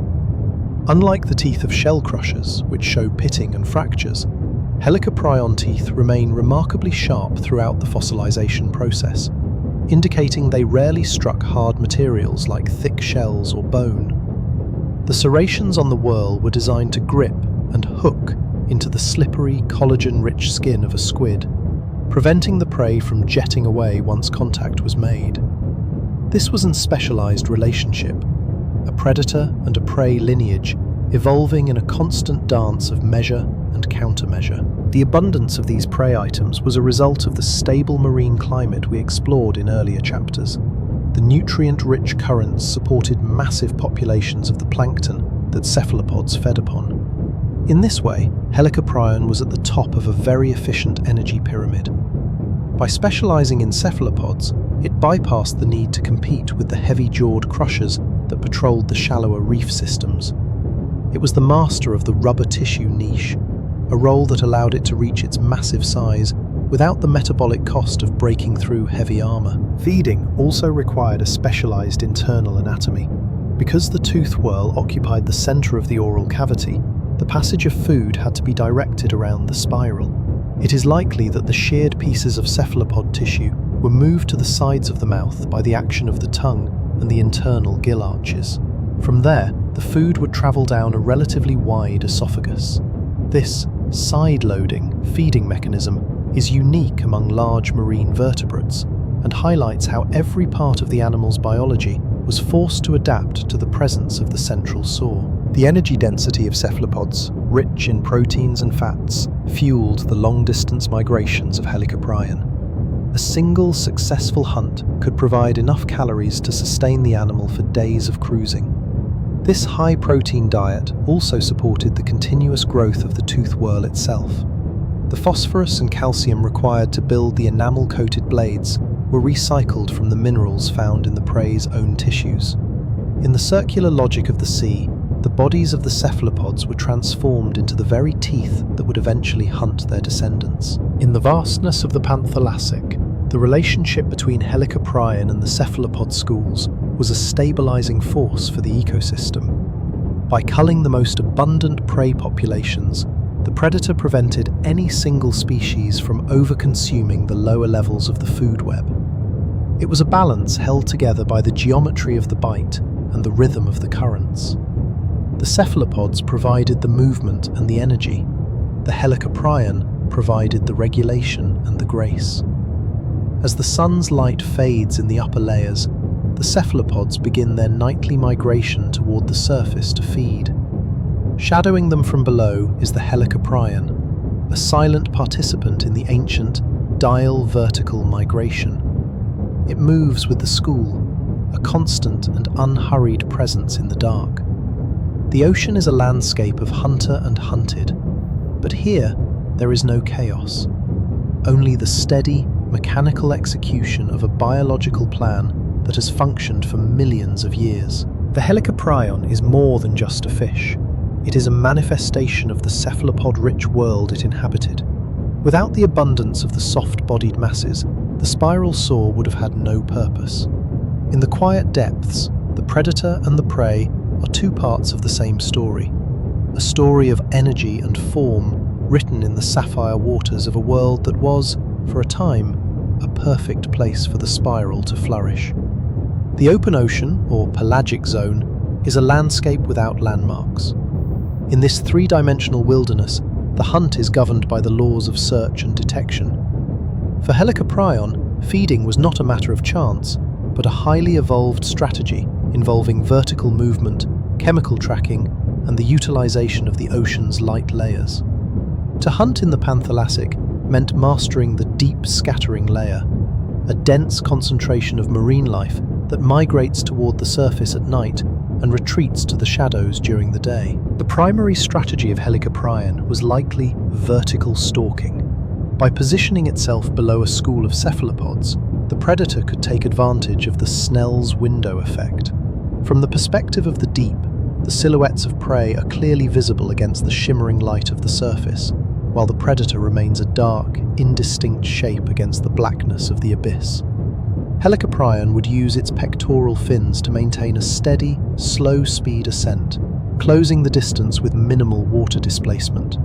Speaker 1: Unlike the teeth of shell crushers, which show pitting and fractures, Helicoprion teeth remain remarkably sharp throughout the fossilization process, indicating they rarely struck hard materials like thick shells or bone. The serrations on the whorl were designed to grip and hook into the slippery, collagen-rich skin of a squid, preventing the prey from jetting away once contact was made. This was a specialized relationship, a predator and a prey lineage evolving in a constant dance of measure and countermeasure. The abundance of these prey items was a result of the stable marine climate we explored in earlier chapters. The nutrient-rich currents supported massive populations of the plankton that cephalopods fed upon. In this way, Helicoprion was at the top of a very efficient energy pyramid. By specializing in cephalopods, it bypassed the need to compete with the heavy-jawed crushers that patrolled the shallower reef systems. It was the master of the rubber tissue niche, a role that allowed it to reach its massive size without the metabolic cost of breaking through heavy armor. Feeding also required a specialized internal anatomy. Because the tooth whorl occupied the center of the oral cavity, the passage of food had to be directed around the spiral. It is likely that the sheared pieces of cephalopod tissue were moved to the sides of the mouth by the action of the tongue and the internal gill arches. From there, the food would travel down a relatively wide esophagus. This side-loading feeding mechanism is unique among large marine vertebrates and highlights how every part of the animal's biology was forced to adapt to the presence of the central saw. The energy density of cephalopods, rich in proteins and fats, fueled the long-distance migrations of Helicoprion. A single successful hunt could provide enough calories to sustain the animal for days of cruising. This high-protein diet also supported the continuous growth of the tooth whorl itself. The phosphorus and calcium required to build the enamel-coated blades were recycled from the minerals found in the prey's own tissues. In the circular logic of the sea, the bodies of the cephalopods were transformed into the very teeth that would eventually hunt their descendants. In the vastness of the Panthalassic, the relationship between Helicoprion and the cephalopod schools was a stabilizing force for the ecosystem. By culling the most abundant prey populations, the predator prevented any single species from over-consuming the lower levels of the food web. It was a balance held together by the geometry of the bite and the rhythm of the currents. The cephalopods provided the movement and the energy. The Helicoprion provided the regulation and the grace. As the sun's light fades in the upper layers, the cephalopods begin their nightly migration toward the surface to feed. Shadowing them from below is the Helicoprion, a silent participant in the ancient diel vertical migration. It moves with the school, a constant and unhurried presence in the dark. The ocean is a landscape of hunter and hunted, but here there is no chaos, only the steady, mechanical execution of a biological plan that has functioned for millions of years. The Helicoprion is more than just a fish. It is a manifestation of the cephalopod-rich world it inhabited. Without the abundance of the soft-bodied masses, the spiral saw would have had no purpose. In the quiet depths, the predator and the prey are two parts of the same story. A story of energy and form written in the sapphire waters of a world that was, for a time, a perfect place for the spiral to flourish. The open ocean, or pelagic zone, is a landscape without landmarks. In this three-dimensional wilderness, the hunt is governed by the laws of search and detection. For Helicoprion, feeding was not a matter of chance, but a highly evolved strategy involving vertical movement, chemical tracking, and the utilization of the ocean's light layers. To hunt in the Panthalassic meant mastering the deep scattering layer, a dense concentration of marine life that migrates toward the surface at night and retreats to the shadows during the day. The primary strategy of Helicoprion was likely vertical stalking. By positioning itself below a school of cephalopods, the predator could take advantage of the Snell's window effect. From the perspective of the deep, the silhouettes of prey are clearly visible against the shimmering light of the surface, while the predator remains a dark, indistinct shape against the blackness of the abyss. Helicoprion would use its pectoral fins to maintain a steady, slow-speed ascent, closing the distance with minimal water displacement.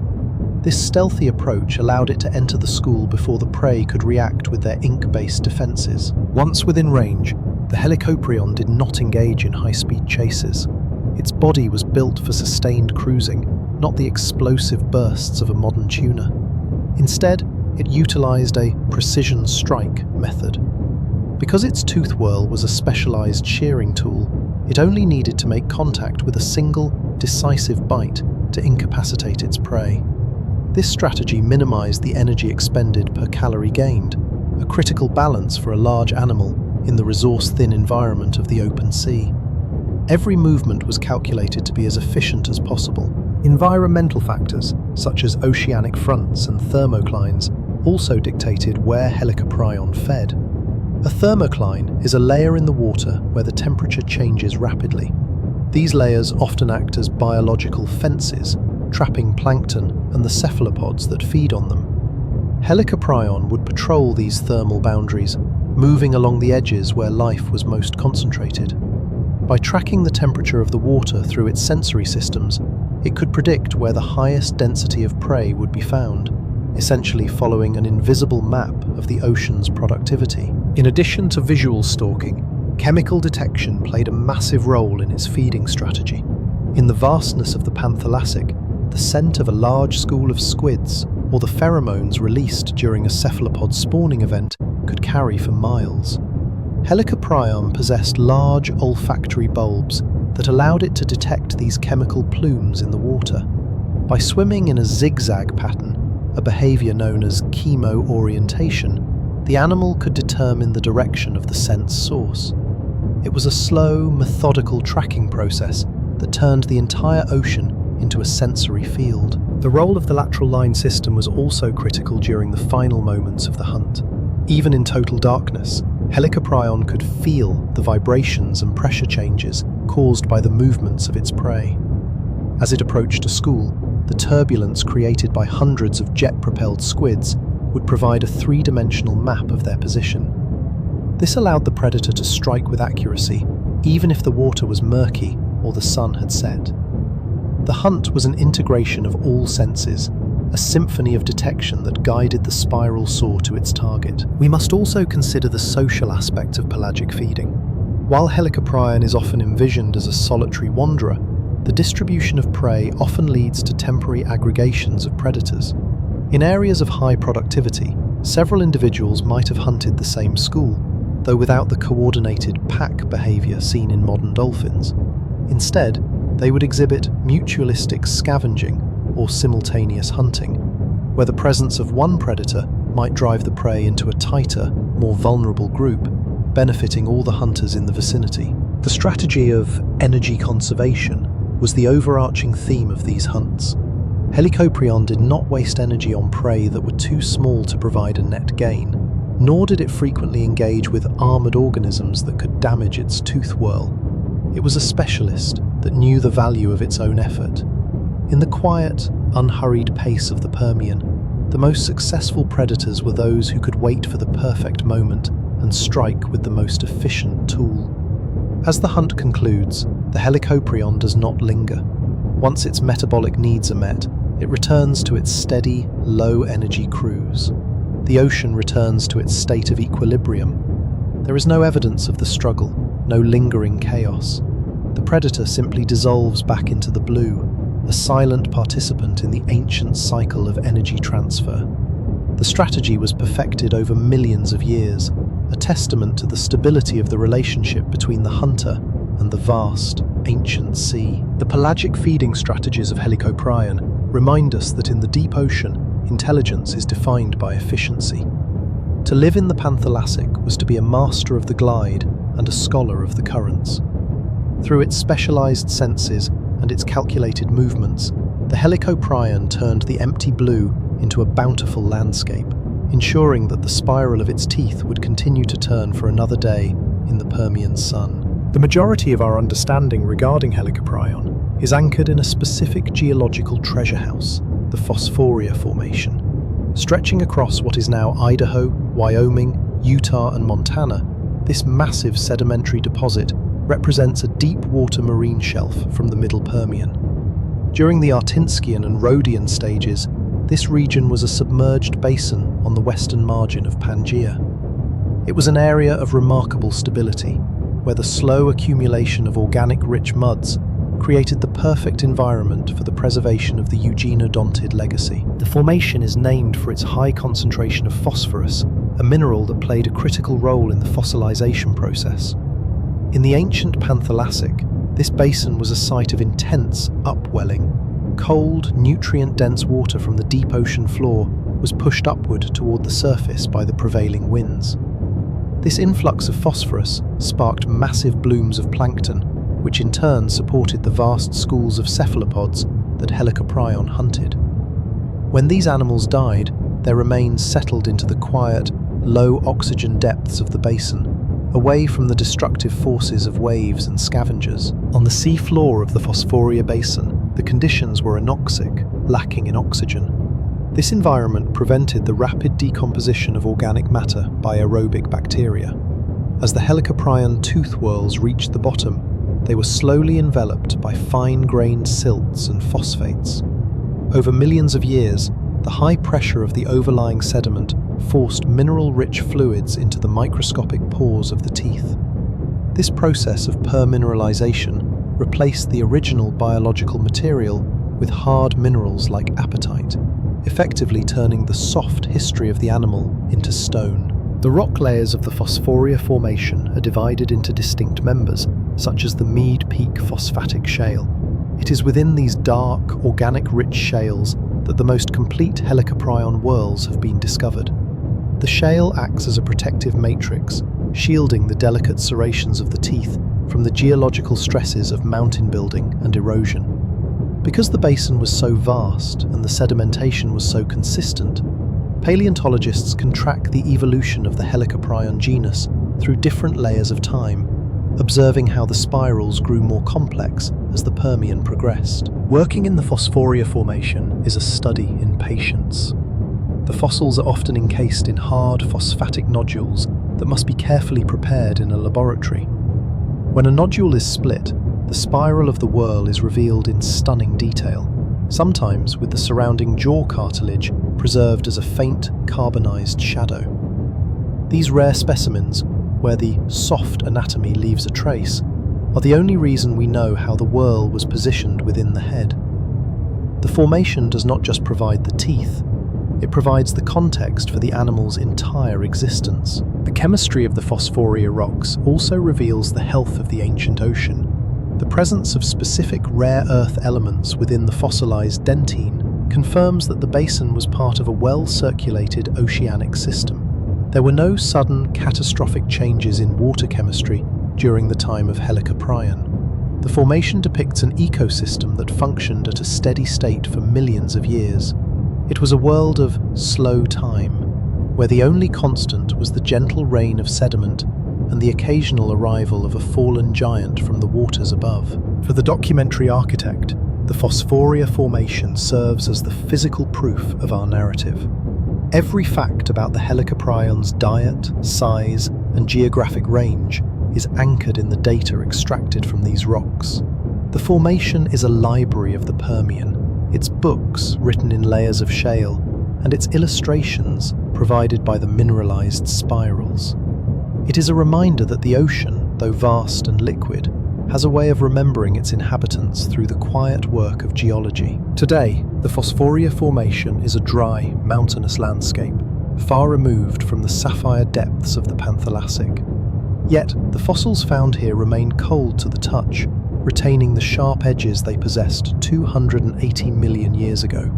Speaker 1: This stealthy approach allowed it to enter the school before the prey could react with their ink-based defenses. Once within range, the Helicoprion did not engage in high-speed chases. Its body was built for sustained cruising, not the explosive bursts of a modern tuna. Instead, it utilized a precision strike method. Because its tooth whorl was a specialized shearing tool, it only needed to make contact with a single, decisive bite to incapacitate its prey. This strategy minimized the energy expended per calorie gained, a critical balance for a large animal in the resource-thin environment of the open sea. Every movement was calculated to be as efficient as possible. Environmental factors, such as oceanic fronts and thermoclines, also dictated where Helicoprion fed. A thermocline is a layer in the water where the temperature changes rapidly. These layers often act as biological fences, trapping plankton and the cephalopods that feed on them. Helicoprion would patrol these thermal boundaries, moving along the edges where life was most concentrated. By tracking the temperature of the water through its sensory systems, it could predict where the highest density of prey would be found, essentially following an invisible map of the ocean's productivity. In addition to visual stalking, chemical detection played a massive role in its feeding strategy. In the vastness of the Panthalassic, the scent of a large school of squids, or the pheromones released during a cephalopod spawning event, could carry for miles. Helicoprion possessed large olfactory bulbs that allowed it to detect these chemical plumes in the water. By swimming in a zigzag pattern, a behavior known as chemo-orientation, the animal could determine the direction of the scent's source. It was a slow, methodical tracking process that turned the entire ocean into a sensory field. The role of the lateral line system was also critical during the final moments of the hunt. Even in total darkness, Helicoprion could feel the vibrations and pressure changes caused by the movements of its prey. As it approached a school, the turbulence created by hundreds of jet-propelled squids would provide a three-dimensional map of their position. This allowed the predator to strike with accuracy, even if the water was murky or the sun had set. The hunt was an integration of all senses, a symphony of detection that guided the spiral saw to its target. We must also consider the social aspect of pelagic feeding. While Helicoprion is often envisioned as a solitary wanderer, the distribution of prey often leads to temporary aggregations of predators. In areas of high productivity, several individuals might have hunted the same school, though without the coordinated pack behavior seen in modern dolphins. Instead, they would exhibit mutualistic scavenging or simultaneous hunting, where the presence of one predator might drive the prey into a tighter, more vulnerable group, benefiting all the hunters in the vicinity. The strategy of energy conservation was the overarching theme of these hunts. Helicoprion did not waste energy on prey that were too small to provide a net gain, nor did it frequently engage with armoured organisms that could damage its tooth whorl. It was a specialist that knew the value of its own effort. In the quiet, unhurried pace of the Permian, the most successful predators were those who could wait for the perfect moment and strike with the most efficient tool. As the hunt concludes, the Helicoprion does not linger. Once its metabolic needs are met, it returns to its steady, low-energy cruise. The ocean returns to its state of equilibrium. There is no evidence of the struggle, no lingering chaos. The predator simply dissolves back into the blue, a silent participant in the ancient cycle of energy transfer. The strategy was perfected over millions of years, a testament to the stability of the relationship between the hunter and the vast, ancient sea. The pelagic feeding strategies of Helicoprion remind us that in the deep ocean, intelligence is defined by efficiency. To live in the Panthalassic was to be a master of the glide and a scholar of the currents. Through its specialized senses and its calculated movements, the Helicoprion turned the empty blue into a bountiful landscape, ensuring that the spiral of its teeth would continue to turn for another day in the Permian sun. The majority of our understanding regarding Helicoprion is anchored in a specific geological treasure house, the Phosphoria Formation. Stretching across what is now Idaho, Wyoming, Utah and Montana, this massive sedimentary deposit represents a deep-water marine shelf from the Middle Permian. During the Artinskian and Rhodian stages, this region was a submerged basin on the western margin of Pangaea. It was an area of remarkable stability, where the slow accumulation of organic-rich muds created the perfect environment for the preservation of the eugenodontid legacy. The formation is named for its high concentration of phosphorus, a mineral that played a critical role in the fossilization process. In the ancient Panthalassic, this basin was a site of intense upwelling. Cold, nutrient-dense water from the deep ocean floor was pushed upward toward the surface by the prevailing winds. This influx of phosphorus sparked massive blooms of plankton, which in turn supported the vast schools of cephalopods that Helicoprion hunted. When these animals died, their remains settled into the quiet, low-oxygen depths of the basin, away from the destructive forces of waves and scavengers. On the sea floor of the Phosphoria Basin, the conditions were anoxic, lacking in oxygen. This environment prevented the rapid decomposition of organic matter by aerobic bacteria. As the Helicoprion tooth whorls reached the bottom, they were slowly enveloped by fine-grained silts and phosphates. Over millions of years, the high pressure of the overlying sediment forced mineral-rich fluids into the microscopic pores of the teeth. This process of permineralization replaced the original biological material with hard minerals like apatite, effectively turning the soft history of the animal into stone. The rock layers of the Phosphoria Formation are divided into distinct members, such as the Mead Peak Phosphatic Shale. It is within these dark, organic-rich shales that the most complete Helicoprion whorls have been discovered. The shale acts as a protective matrix, shielding the delicate serrations of the teeth from the geological stresses of mountain building and erosion. Because the basin was so vast and the sedimentation was so consistent, paleontologists can track the evolution of the Helicoprion genus through different layers of time, observing how the spirals grew more complex as the Permian progressed. Working in the Phosphoria Formation is a study in patience. The fossils are often encased in hard phosphatic nodules that must be carefully prepared in a laboratory. When a nodule is split, the spiral of the whorl is revealed in stunning detail, sometimes with the surrounding jaw cartilage preserved as a faint, carbonized shadow. These rare specimens, where the soft anatomy leaves a trace, are the only reason we know how the whorl was positioned within the head. The formation does not just provide the teeth, it provides the context for the animal's entire existence. The chemistry of the Phosphoria rocks also reveals the health of the ancient ocean. The presence of specific rare earth elements within the fossilized dentine confirms that the basin was part of a well-circulated oceanic system. There were no sudden, catastrophic changes in water chemistry during the time of Helicoprion. The formation depicts an ecosystem that functioned at a steady state for millions of years. It was a world of slow time, where the only constant was the gentle rain of sediment and the occasional arrival of a fallen giant from the waters above. For the documentary architect, the Phosphoria Formation serves as the physical proof of our narrative. Every fact about the Helicoprion's diet, size, and geographic range is anchored in the data extracted from these rocks. The formation is a library of the Permian, its books written in layers of shale, and its illustrations provided by the mineralized spirals. It is a reminder that the ocean, though vast and liquid, has a way of remembering its inhabitants through the quiet work of geology. Today, the Phosphoria Formation is a dry, mountainous landscape, far removed from the sapphire depths of the Panthalassic. Yet, the fossils found here remain cold to the touch, retaining the sharp edges they possessed 280 million years ago.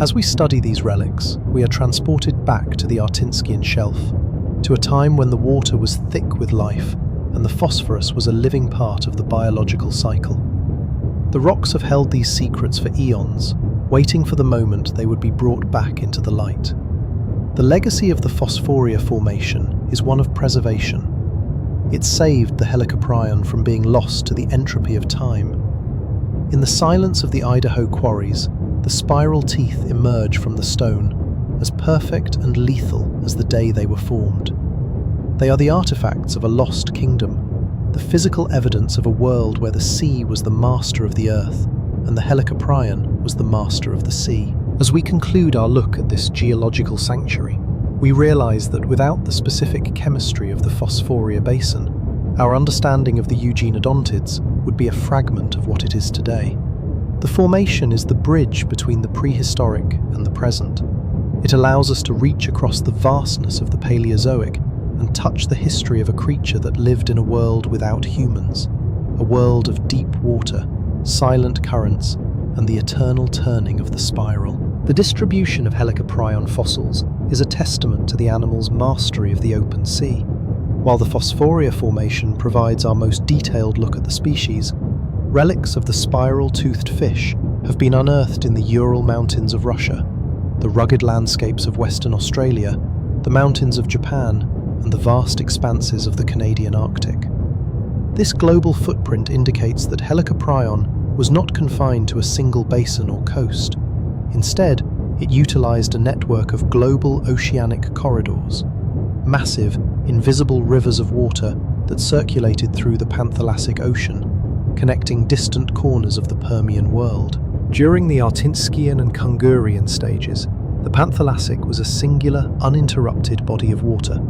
Speaker 1: As we study these relics, we are transported back to the Artinskian shelf, to a time when the water was thick with life and the phosphorus was a living part of the biological cycle. The rocks have held these secrets for eons, waiting for the moment they would be brought back into the light. The legacy of the Phosphoria Formation is one of preservation. It saved the Helicoprion from being lost to the entropy of time. In the silence of the Idaho quarries, the spiral teeth emerge from the stone, as perfect and lethal as the day they were formed. They are the artifacts of a lost kingdom, the physical evidence of a world where the sea was the master of the earth, and the Helicoprion was the master of the sea. As we conclude our look at this geological sanctuary, we realise that without the specific chemistry of the Phosphoria Basin, our understanding of the eugenodontids would be a fragment of what it is today. The formation is the bridge between the prehistoric and the present. It allows us to reach across the vastness of the Paleozoic and touch the history of a creature that lived in a world without humans, a world of deep water, silent currents, and the eternal turning of the spiral. The distribution of Helicoprion fossils is a testament to the animal's mastery of the open sea. While the Phosphoria formation provides our most detailed look at the species, relics of the spiral-toothed fish have been unearthed in the Ural Mountains of Russia, the rugged landscapes of Western Australia, the mountains of Japan, and the vast expanses of the Canadian Arctic. This global footprint indicates that Helicoprion was not confined to a single basin or coast. Instead, it utilized a network of global oceanic corridors, massive, invisible rivers of water that circulated through the Panthalassic Ocean, connecting distant corners of the Permian world. During the Artinskian and Kungurian stages, the Panthalassic was a singular, uninterrupted body of water.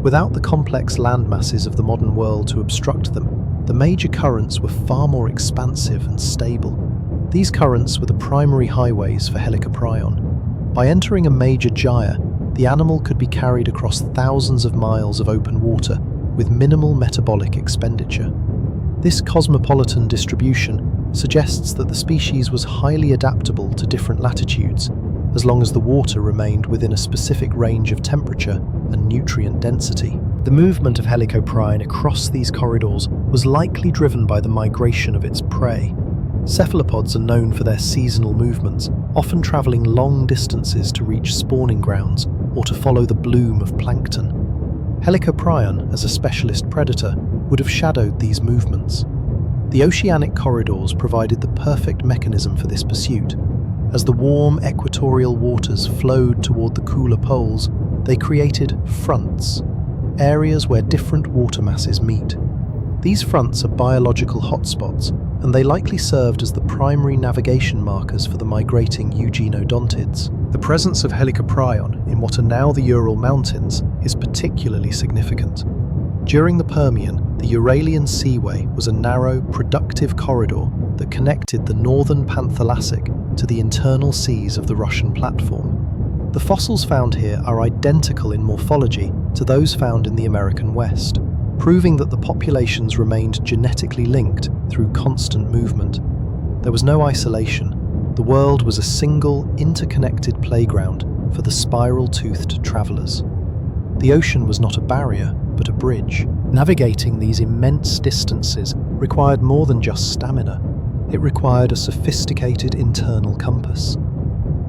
Speaker 1: Without the complex landmasses of the modern world to obstruct them, the major currents were far more expansive and stable. These currents were the primary highways for Helicoprion. By entering a major gyre, the animal could be carried across thousands of miles of open water with minimal metabolic expenditure. This cosmopolitan distribution suggests that the species was highly adaptable to different latitudes, as long as the water remained within a specific range of temperature and nutrient density. The movement of Helicoprion across these corridors was likely driven by the migration of its prey. Cephalopods are known for their seasonal movements, often travelling long distances to reach spawning grounds or to follow the bloom of plankton. Helicoprion, as a specialist predator, would have shadowed these movements. The oceanic corridors provided the perfect mechanism for this pursuit. As the warm equatorial waters flowed toward the cooler poles, they created fronts, areas where different water masses meet. These fronts are biological hotspots, and they likely served as the primary navigation markers for the migrating eugenodontids. The presence of Helicoprion in what are now the Ural Mountains is particularly significant. During the Permian, the Uralian Seaway was a narrow, productive corridor that connected the northern Panthalassic to the internal seas of the Russian platform. The fossils found here are identical in morphology to those found in the American West, proving that the populations remained genetically linked through constant movement. There was no isolation. The world was a single, interconnected playground for the spiral-toothed travelers. The ocean was not a barrier, but a bridge. Navigating these immense distances required more than just stamina. It required a sophisticated internal compass.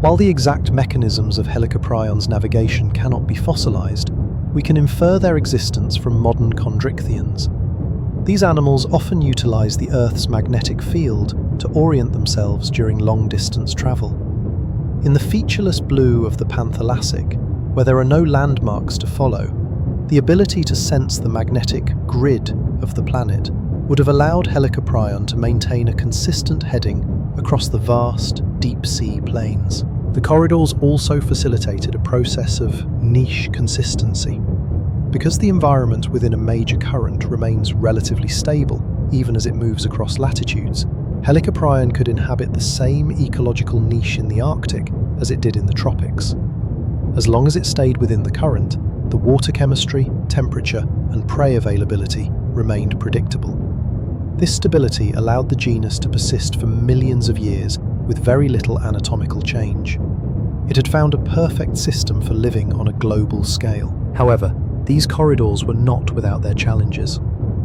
Speaker 1: While the exact mechanisms of Helicoprion's navigation cannot be fossilized, we can infer their existence from modern chondrichthyans. These animals often utilize the Earth's magnetic field to orient themselves during long-distance travel. In the featureless blue of the Panthalassic, where there are no landmarks to follow, the ability to sense the magnetic grid of the planet would have allowed Helicoprion to maintain a consistent heading across the vast, deep-sea plains. The corridors also facilitated a process of niche consistency. Because the environment within a major current remains relatively stable, even as it moves across latitudes, Helicoprion could inhabit the same ecological niche in the Arctic as it did in the tropics. As long as it stayed within the current, the water chemistry, temperature, and prey availability remained predictable. This stability allowed the genus to persist for millions of years with very little anatomical change. It had found a perfect system for living on a global scale. However, these corridors were not without their challenges.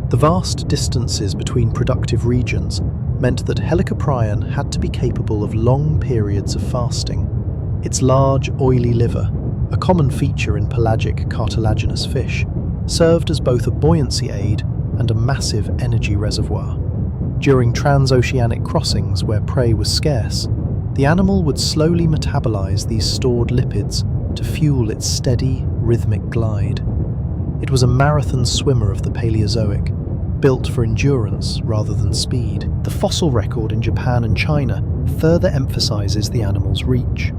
Speaker 1: The vast distances between productive regions meant that Helicoprion had to be capable of long periods of fasting. Its large, oily liver, a common feature in pelagic cartilaginous fish, served as both a buoyancy aid and a massive energy reservoir. During transoceanic crossings where prey was scarce, the animal would slowly metabolize these stored lipids to fuel its steady, rhythmic glide. It was a marathon swimmer of the Paleozoic, built for endurance rather than speed. The fossil record in Japan and China further emphasizes the animal's reach.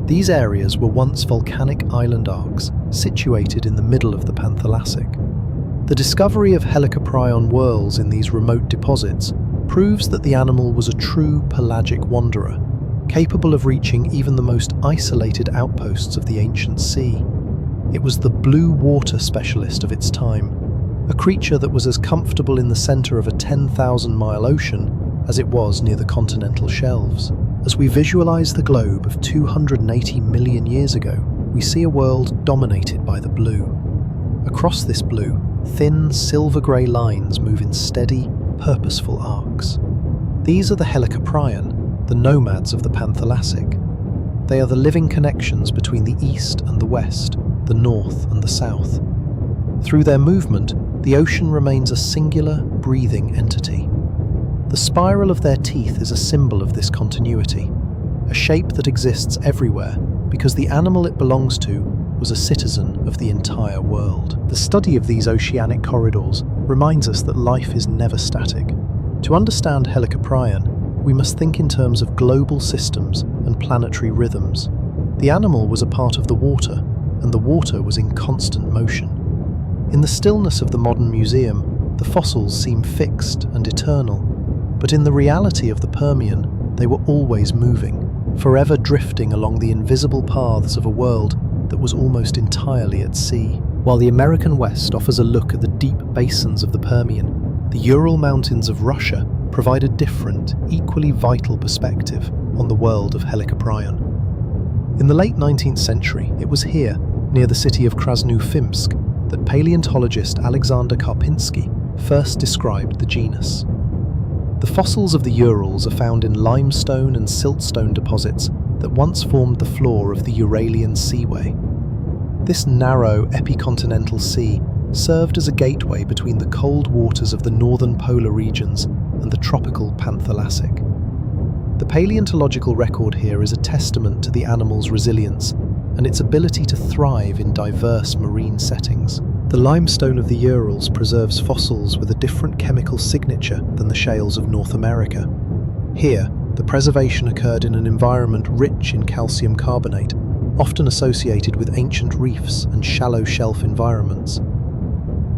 Speaker 1: These areas were once volcanic island arcs situated in the middle of the Panthalassic. The discovery of Helicoprion whorls in these remote deposits proves that the animal was a true pelagic wanderer, capable of reaching even the most isolated outposts of the ancient sea. It was the blue water specialist of its time, a creature that was as comfortable in the centre of a 10,000-mile ocean as it was near the continental shelves. As we visualise the globe of 280 million years ago, we see a world dominated by the blue. Across this blue, thin silver-grey lines move in steady, purposeful arcs. These are the Helicoprion, the nomads of the Panthalassic. They are the living connections between the east and the west, the north and the south. Through their movement, the ocean remains a singular, breathing entity. The spiral of their teeth is a symbol of this continuity, a shape that exists everywhere because the animal it belongs to was a citizen of the entire world. The study of these oceanic corridors reminds us that life is never static. To understand Helicoprion, we must think in terms of global systems and planetary rhythms. The animal was a part of the water, and the water was in constant motion. In the stillness of the modern museum, the fossils seem fixed and eternal, but in the reality of the Permian, they were always moving, forever drifting along the invisible paths of a world that was almost entirely at sea. While the American West offers a look at the deep basins of the Permian, the Ural Mountains of Russia provide a different, equally vital perspective on the world of Helicoprion. In the late 19th century, it was here, near the city of Krasnoufimsk, that paleontologist Alexander Karpinski first described the genus. The fossils of the Urals are found in limestone and siltstone deposits that once formed the floor of the Uralian Seaway. This narrow epicontinental sea served as a gateway between the cold waters of the northern polar regions and the tropical Panthalassic. The paleontological record here is a testament to the animal's resilience and its ability to thrive in diverse marine settings. The limestone of the Urals preserves fossils with a different chemical signature than the shales of North America. Here, the preservation occurred in an environment rich in calcium carbonate, often associated with ancient reefs and shallow shelf environments.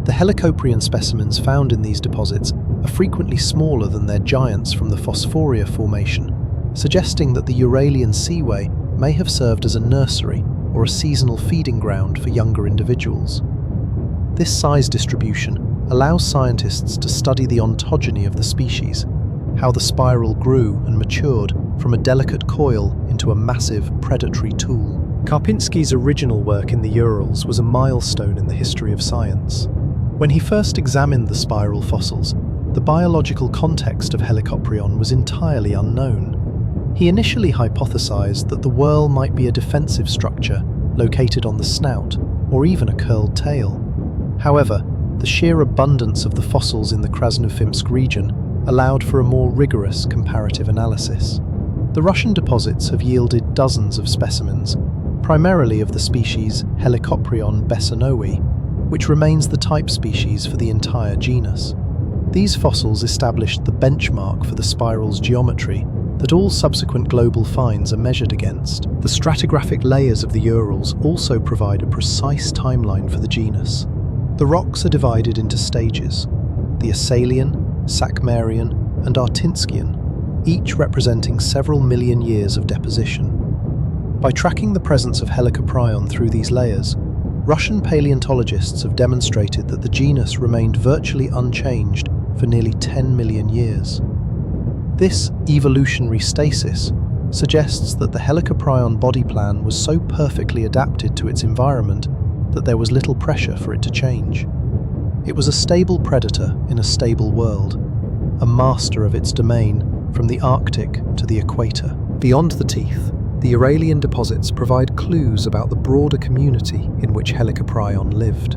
Speaker 1: The Helicoprion specimens found in these deposits are frequently smaller than their giants from the Phosphoria Formation, suggesting that the Uralian Seaway may have served as a nursery or a seasonal feeding ground for younger individuals. This size distribution allows scientists to study the ontogeny of the species, how the spiral grew and matured from a delicate coil into a massive predatory tool. Karpinski's original work in the Urals was a milestone in the history of science. When he first examined the spiral fossils, the biological context of Helicoprion was entirely unknown. He initially hypothesized that the whorl might be a defensive structure located on the snout, or even a curled tail. However, the sheer abundance of the fossils in the Krasnoufimsk region allowed for a more rigorous comparative analysis. The Russian deposits have yielded dozens of specimens, primarily of the species Helicoprion bessonowi, which remains the type species for the entire genus. These fossils established the benchmark for the spiral's geometry that all subsequent global finds are measured against. The stratigraphic layers of the Urals also provide a precise timeline for the genus. The rocks are divided into stages: the Assalian, Sakmarian, and Artinskian, each representing several million years of deposition. By tracking the presence of Helicoprion through these layers, Russian paleontologists have demonstrated that the genus remained virtually unchanged for nearly 10 million years. This evolutionary stasis suggests that the Helicoprion body plan was so perfectly adapted to its environment that there was little pressure for it to change. It was a stable predator in a stable world, a master of its domain from the Arctic to the equator. Beyond the teeth, the Uralian deposits provide clues about the broader community in which Helicoprion lived.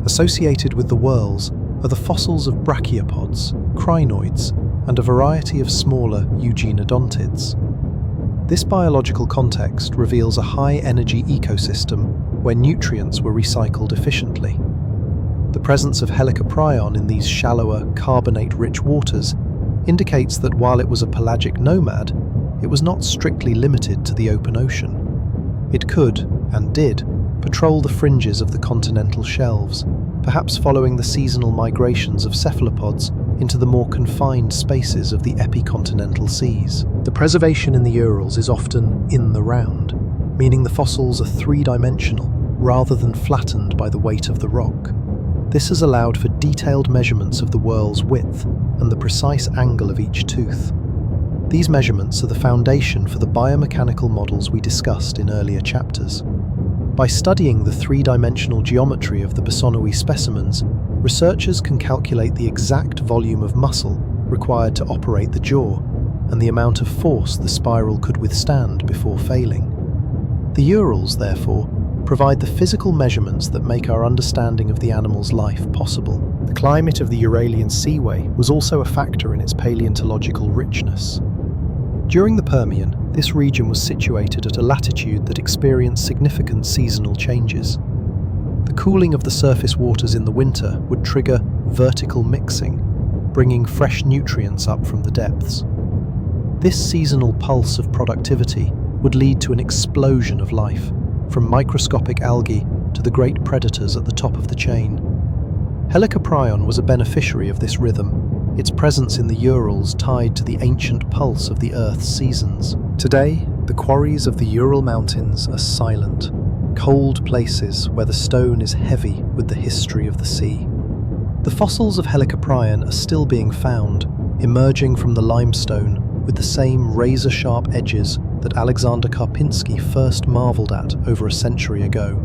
Speaker 1: Associated with the whorls are the fossils of brachiopods, crinoids, and a variety of smaller eugenodontids. This biological context reveals a high-energy ecosystem where nutrients were recycled efficiently. The presence of Helicoprion in these shallower, carbonate-rich waters indicates that while it was a pelagic nomad, it was not strictly limited to the open ocean. It could, and did, patrol the fringes of the continental shelves, perhaps following the seasonal migrations of cephalopods into the more confined spaces of the epicontinental seas. The preservation in the Urals is often in the round, meaning the fossils are three-dimensional rather than flattened by the weight of the rock. This has allowed for detailed measurements of the whorl's width and the precise angle of each tooth. These measurements are the foundation for the biomechanical models we discussed in earlier chapters. By studying the three-dimensional geometry of the Bisonnois specimens, researchers can calculate the exact volume of muscle required to operate the jaw and the amount of force the spiral could withstand before failing. The Urals, therefore, provide the physical measurements that make our understanding of the animal's life possible. The climate of the Uralian seaway was also a factor in its paleontological richness. During the Permian, this region was situated at a latitude that experienced significant seasonal changes. The cooling of the surface waters in the winter would trigger vertical mixing, bringing fresh nutrients up from the depths. This seasonal pulse of productivity would lead to an explosion of life, from microscopic algae to the great predators at the top of the chain. Helicoprion was a beneficiary of this rhythm, its presence in the Urals tied to the ancient pulse of the Earth's seasons. Today, the quarries of the Ural Mountains are silent, cold places where the stone is heavy with the history of the sea. The fossils of Helicoprion are still being found, emerging from the limestone with the same razor-sharp edges that Alexander Karpinski first marveled at over a century ago.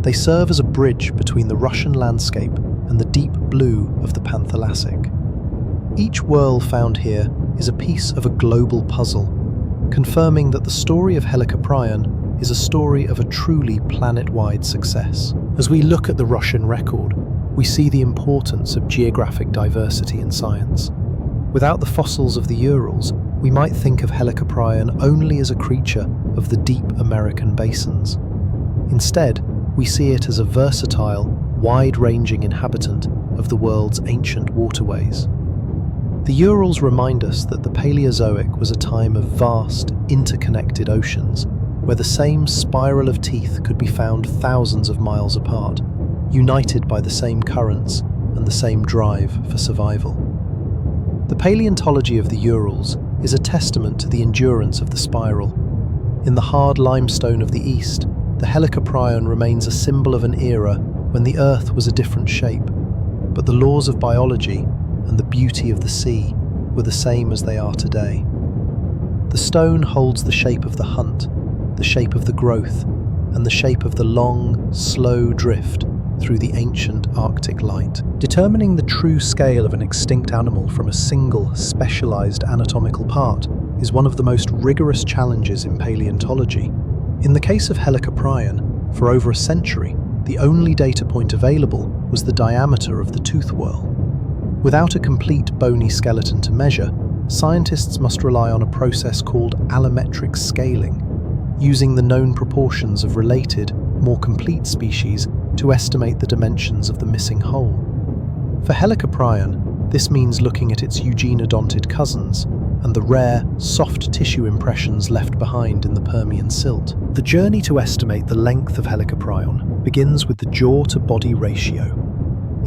Speaker 1: They serve as a bridge between the Russian landscape and the deep blue of the Panthalassic. Each whorl found here is a piece of a global puzzle, confirming that the story of Helicoprion is a story of a truly planet-wide success. As we look at the Russian record, we see the importance of geographic diversity in science. Without the fossils of the Urals, we might think of Helicoprion only as a creature of the deep American basins. Instead, we see it as a versatile, wide-ranging inhabitant of the world's ancient waterways. The Urals remind us that the Paleozoic was a time of vast, interconnected oceans, where the same spiral of teeth could be found thousands of miles apart, united by the same currents and the same drive for survival. The paleontology of the Urals is a testament to the endurance of the spiral. In the hard limestone of the east, the Helicoprion remains a symbol of an era when the Earth was a different shape, but the laws of biology and the beauty of the sea were the same as they are today. The stone holds the shape of the hunt, the shape of the growth, and the shape of the long, slow drift through the ancient Arctic light. Determining the true scale of an extinct animal from a single, specialized anatomical part is one of the most rigorous challenges in paleontology. In the case of Helicoprion, for over a century, the only data point available was the diameter of the tooth whorl. Without a complete bony skeleton to measure, scientists must rely on a process called allometric scaling, using the known proportions of related, more complete species to estimate the dimensions of the missing whole. For Helicoprion, this means looking at its eugenodontid cousins and the rare, soft tissue impressions left behind in the Permian silt. The journey to estimate the length of Helicoprion begins with the jaw-to-body ratio.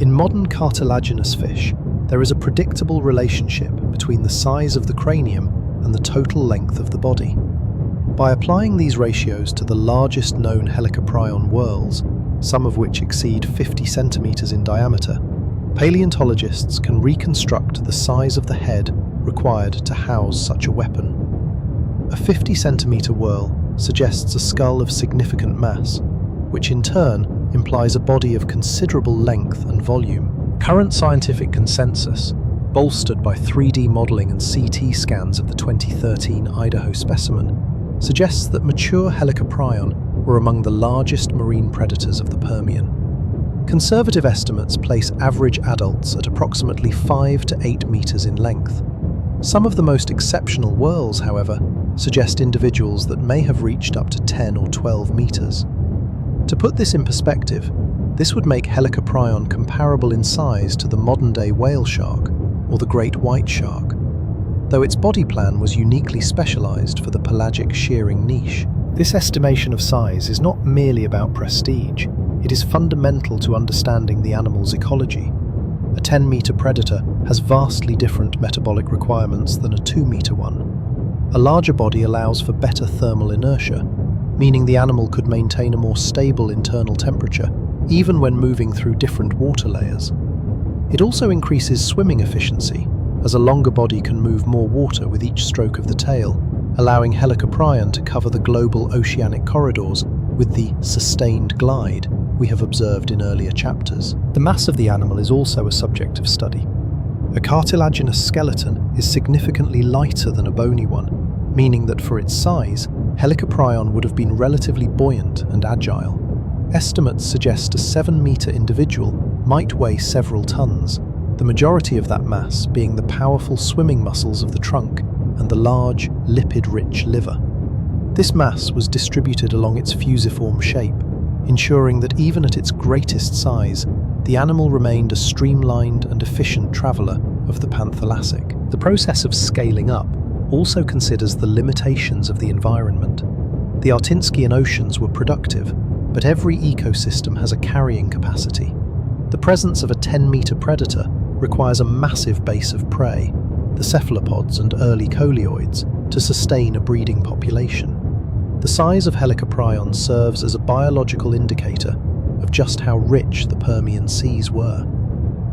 Speaker 1: In modern cartilaginous fish, there is a predictable relationship between the size of the cranium and the total length of the body. By applying these ratios to the largest known Helicoprion whorls, some of which exceed 50 centimeters in diameter, paleontologists can reconstruct the size of the head required to house such a weapon. A 50-centimeter whorl suggests a skull of significant mass, which in turn implies a body of considerable length and volume. Current scientific consensus, bolstered by 3D modeling and CT scans of the 2013 Idaho specimen, suggests that mature Helicoprion were among the largest marine predators of the Permian. Conservative estimates place average adults at approximately 5 to 8 meters in length. Some of the most exceptional whorls, however, suggest individuals that may have reached up to 10 or 12 meters. To put this in perspective, this would make Helicoprion comparable in size to the modern-day whale shark or the great white shark, though its body plan was uniquely specialized for the pelagic shearing niche. This estimation of size is not merely about prestige, it is fundamental to understanding the animal's ecology. A 10-meter predator has vastly different metabolic requirements than a 2-meter one. A larger body allows for better thermal inertia, meaning the animal could maintain a more stable internal temperature, even when moving through different water layers. It also increases swimming efficiency, as a longer body can move more water with each stroke of the tail, allowing Helicoprion to cover the global oceanic corridors with the sustained glide we have observed in earlier chapters. The mass of the animal is also a subject of study. A cartilaginous skeleton is significantly lighter than a bony one, meaning that for its size, Helicoprion would have been relatively buoyant and agile. Estimates suggest a 7-meter individual might weigh several tons, the majority of that mass being the powerful swimming muscles of the trunk and the large, lipid-rich liver. This mass was distributed along its fusiform shape, ensuring that even at its greatest size, the animal remained a streamlined and efficient traveller of the Panthalassic. The process of scaling up also considers the limitations of the environment. The Artinskian oceans were productive, but every ecosystem has a carrying capacity. The presence of a 10-meter predator requires a massive base of prey, the cephalopods and early coleoids, to sustain a breeding population. The size of Helicoprion serves as a biological indicator of just how rich the Permian seas were.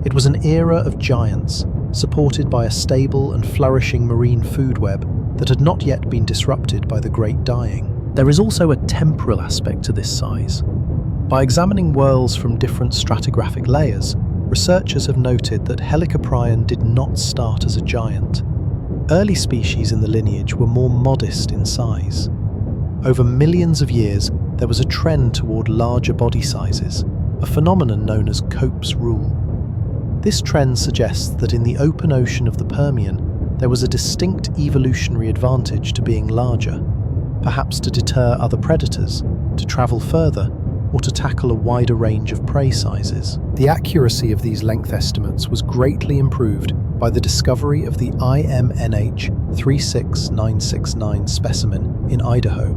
Speaker 1: It was an era of giants, supported by a stable and flourishing marine food web that had not yet been disrupted by the Great Dying. There is also a temporal aspect to this size. By examining whorls from different stratigraphic layers, researchers have noted that Helicoprion did not start as a giant. Early species in the lineage were more modest in size. Over millions of years, there was a trend toward larger body sizes, a phenomenon known as Cope's rule. This trend suggests that in the open ocean of the Permian, there was a distinct evolutionary advantage to being larger, perhaps to deter other predators, to travel further, or to tackle a wider range of prey sizes. The accuracy of these length estimates was greatly improved by the discovery of the IMNH 36969 specimen in Idaho,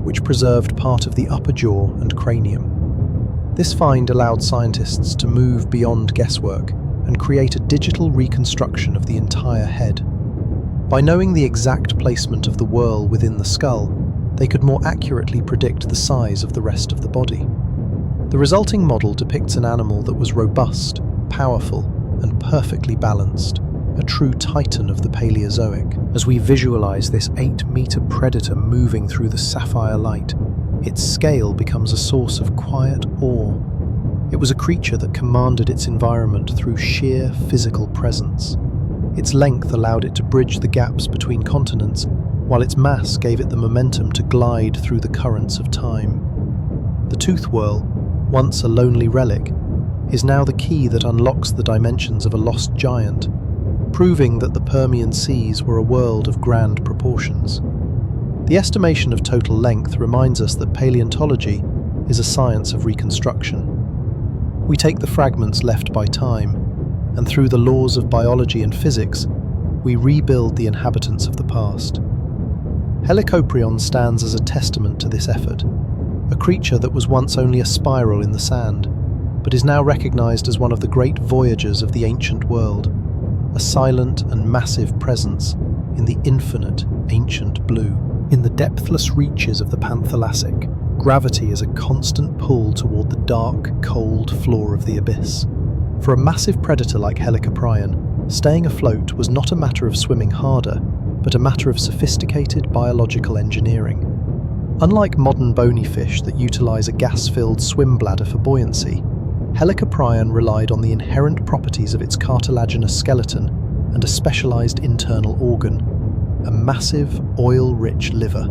Speaker 1: which preserved part of the upper jaw and cranium. This find allowed scientists to move beyond guesswork and create a digital reconstruction of the entire head. By knowing the exact placement of the whorl within the skull, they could more accurately predict the size of the rest of the body. The resulting model depicts an animal that was robust, powerful, and perfectly balanced, a true titan of the Paleozoic. As we visualize this 8-meter predator moving through the sapphire light, its scale becomes a source of quiet awe. It was a creature that commanded its environment through sheer physical presence. Its length allowed it to bridge the gaps between continents, while its mass gave it the momentum to glide through the currents of time. The tooth whorl, once a lonely relic, is now the key that unlocks the dimensions of a lost giant, proving that the Permian seas were a world of grand proportions. The estimation of total length reminds us that paleontology is a science of reconstruction. We take the fragments left by time, and through the laws of biology and physics, we rebuild the inhabitants of the past. Helicoprion stands as a testament to this effort, a creature that was once only a spiral in the sand, but is now recognized as one of the great voyagers of the ancient world, a silent and massive presence in the infinite ancient blue. In the depthless reaches of the Panthalassic, gravity is a constant pull toward the dark, cold floor of the abyss. For a massive predator like Helicoprion, staying afloat was not a matter of swimming harder, but a matter of sophisticated biological engineering. Unlike modern bony fish that utilize a gas-filled swim bladder for buoyancy, Helicoprion relied on the inherent properties of its cartilaginous skeleton and a specialized internal organ, a massive, oil-rich liver.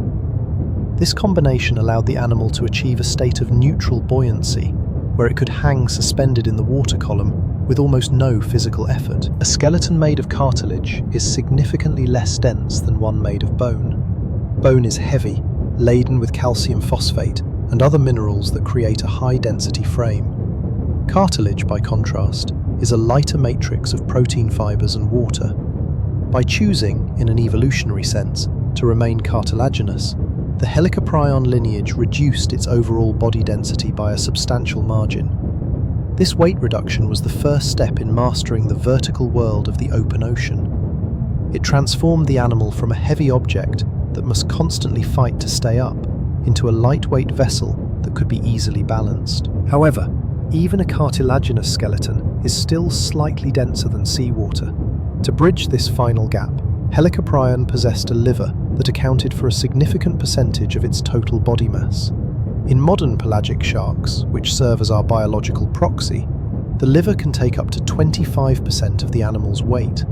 Speaker 1: This combination allowed the animal to achieve a state of neutral buoyancy, where it could hang suspended in the water column with almost no physical effort. A skeleton made of cartilage is significantly less dense than one made of bone. Bone is heavy, laden with calcium phosphate and other minerals that create a high-density frame. Cartilage, by contrast, is a lighter matrix of protein fibers and water. By choosing, in an evolutionary sense, to remain cartilaginous, the Helicoprion lineage reduced its overall body density by a substantial margin. This weight reduction was the first step in mastering the vertical world of the open ocean. It transformed the animal from a heavy object that must constantly fight to stay up into a lightweight vessel that could be easily balanced. However, even a cartilaginous skeleton is still slightly denser than seawater. To bridge this final gap, Helicoprion possessed a liver that accounted for a significant percentage of its total body mass. In modern pelagic sharks, which serve as our biological proxy, the liver can take up to 25% of the animal's weight.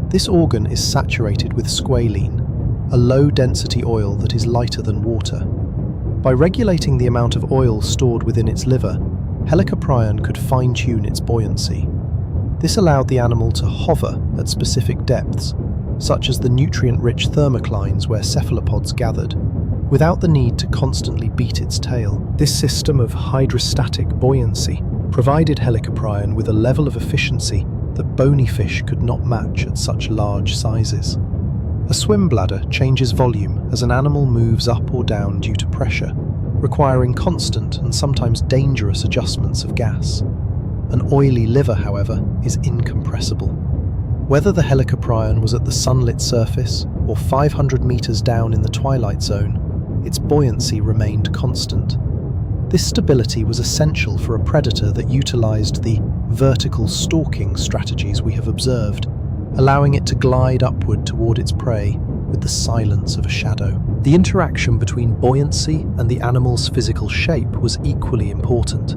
Speaker 1: This organ is saturated with squalene, a low-density oil that is lighter than water. By regulating the amount of oil stored within its liver, Helicoprion could fine-tune its buoyancy. This allowed the animal to hover at specific depths, such as the nutrient-rich thermoclines where cephalopods gathered, without the need to constantly beat its tail. This system of hydrostatic buoyancy provided Helicoprion with a level of efficiency that bony fish could not match at such large sizes. A swim bladder changes volume as an animal moves up or down due to pressure, requiring constant and sometimes dangerous adjustments of gas. An oily liver, however, is incompressible. Whether the Helicoprion was at the sunlit surface or 500 meters down in the twilight zone, its buoyancy remained constant. This stability was essential for a predator that utilized the vertical stalking strategies we have observed, allowing it to glide upward toward its prey with the silence of a shadow. The interaction between buoyancy and the animal's physical shape was equally important.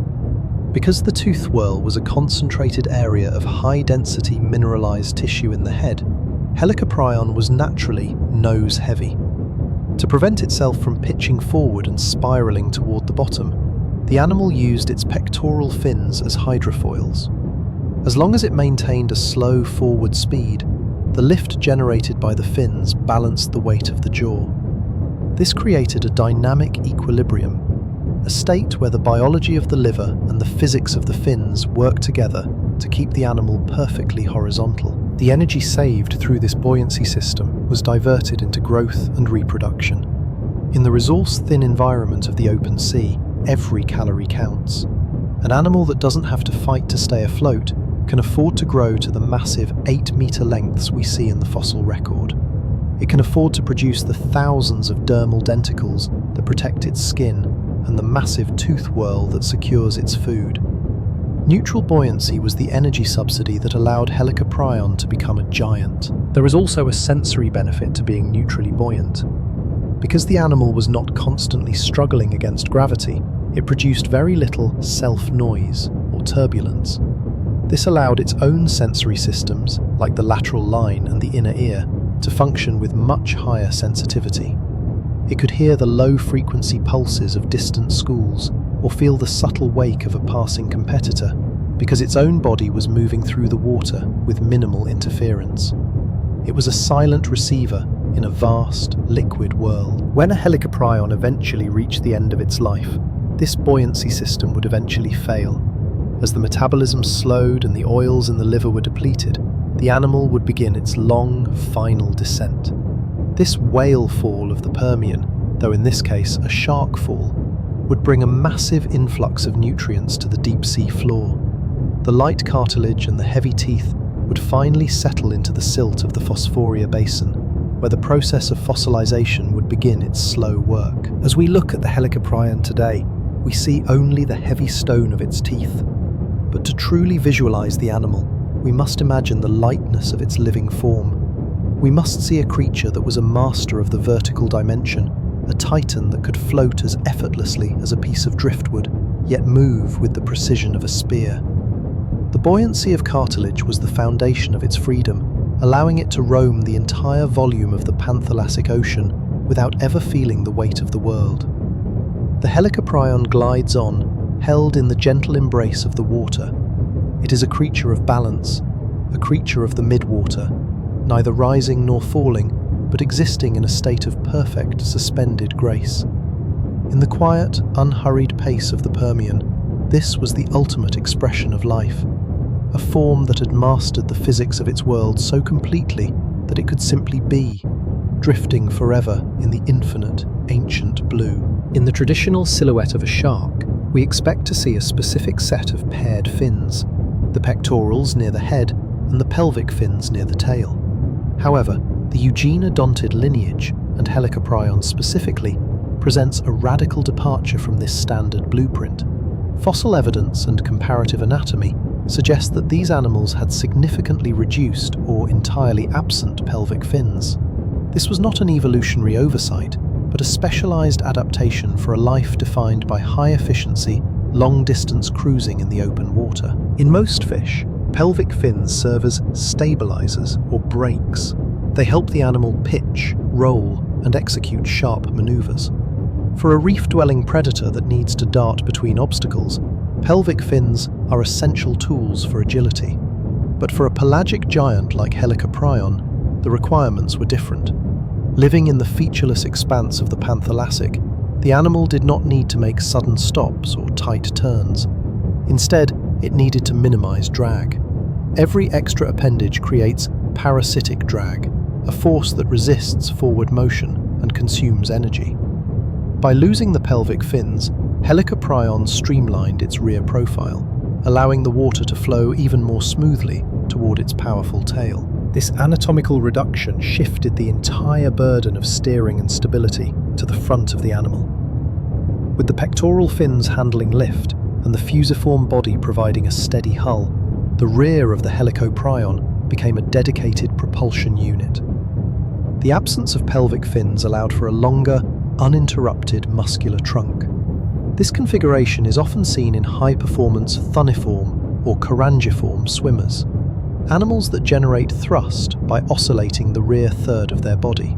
Speaker 1: Because the tooth whorl was a concentrated area of high-density mineralized tissue in the head, Helicoprion was naturally nose-heavy. To prevent itself from pitching forward and spiraling toward the bottom, the animal used its pectoral fins as hydrofoils. As long as it maintained a slow forward speed, the lift generated by the fins balanced the weight of the jaw. This created a dynamic equilibrium, a state where the biology of the liver and the physics of the fins work together to keep the animal perfectly horizontal. The energy saved through this buoyancy system was diverted into growth and reproduction. In the resource-thin environment of the open sea, every calorie counts. An animal that doesn't have to fight to stay afloat can afford to grow to the massive 8-meter lengths we see in the fossil record. It can afford to produce the thousands of dermal denticles that protect its skin and the massive tooth whorl that secures its food. Neutral buoyancy was the energy subsidy that allowed Helicoprion to become a giant. There is also a sensory benefit to being neutrally buoyant. Because the animal was not constantly struggling against gravity, it produced very little self-noise or turbulence. This allowed its own sensory systems, like the lateral line and the inner ear, to function with much higher sensitivity. It could hear the low-frequency pulses of distant schools or feel the subtle wake of a passing competitor, because its own body was moving through the water with minimal interference. It was a silent receiver in a vast, liquid world. When a Helicoprion eventually reached the end of its life, this buoyancy system would eventually fail. As the metabolism slowed and the oils in the liver were depleted, the animal would begin its long, final descent. This whale fall of the Permian, though in this case a shark fall, would bring a massive influx of nutrients to the deep sea floor. The light cartilage and the heavy teeth would finally settle into the silt of the Phosphoria basin, where the process of fossilization would begin its slow work. As we look at the Helicoprion today, we see only the heavy stone of its teeth. But to truly visualize the animal, we must imagine the lightness of its living form. We must see a creature that was a master of the vertical dimension, a titan that could float as effortlessly as a piece of driftwood, yet move with the precision of a spear. The buoyancy of cartilage was the foundation of its freedom, allowing it to roam the entire volume of the Panthalassic Ocean without ever feeling the weight of the world. The Helicoprion glides on, held in the gentle embrace of the water. It is a creature of balance, a creature of the midwater, neither rising nor falling, but existing in a state of perfect, suspended grace. In the quiet, unhurried pace of the Permian, this was the ultimate expression of life, a form that had mastered the physics of its world so completely that it could simply be, drifting forever in the infinite, ancient blue. In the traditional silhouette of a shark, we expect to see a specific set of paired fins, the pectorals near the head and the pelvic fins near the tail. However, the eugenodontid lineage, and Helicoprion specifically, presents a radical departure from this standard blueprint. Fossil evidence and comparative anatomy suggest that these animals had significantly reduced or entirely absent pelvic fins. This was not an evolutionary oversight, but a specialized adaptation for a life defined by high efficiency, long-distance cruising in the open water. In most fish, pelvic fins serve as stabilizers or brakes. They help the animal pitch, roll, and execute sharp maneuvers. For a reef-dwelling predator that needs to dart between obstacles, pelvic fins are essential tools for agility. But for a pelagic giant like Helicoprion, the requirements were different. Living in the featureless expanse of the Panthalassic, the animal did not need to make sudden stops or tight turns. Instead, it needed to minimize drag. Every extra appendage creates parasitic drag, a force that resists forward motion and consumes energy. By losing the pelvic fins, Helicoprion streamlined its rear profile, allowing the water to flow even more smoothly toward its powerful tail. This anatomical reduction shifted the entire burden of steering and stability to the front of the animal. With the pectoral fins handling lift and the fusiform body providing a steady hull, the rear of the Helicoprion became a dedicated propulsion unit. The absence of pelvic fins allowed for a longer, uninterrupted muscular trunk. This configuration is often seen in high-performance thunniform or chorangiform swimmers, animals that generate thrust by oscillating the rear third of their body.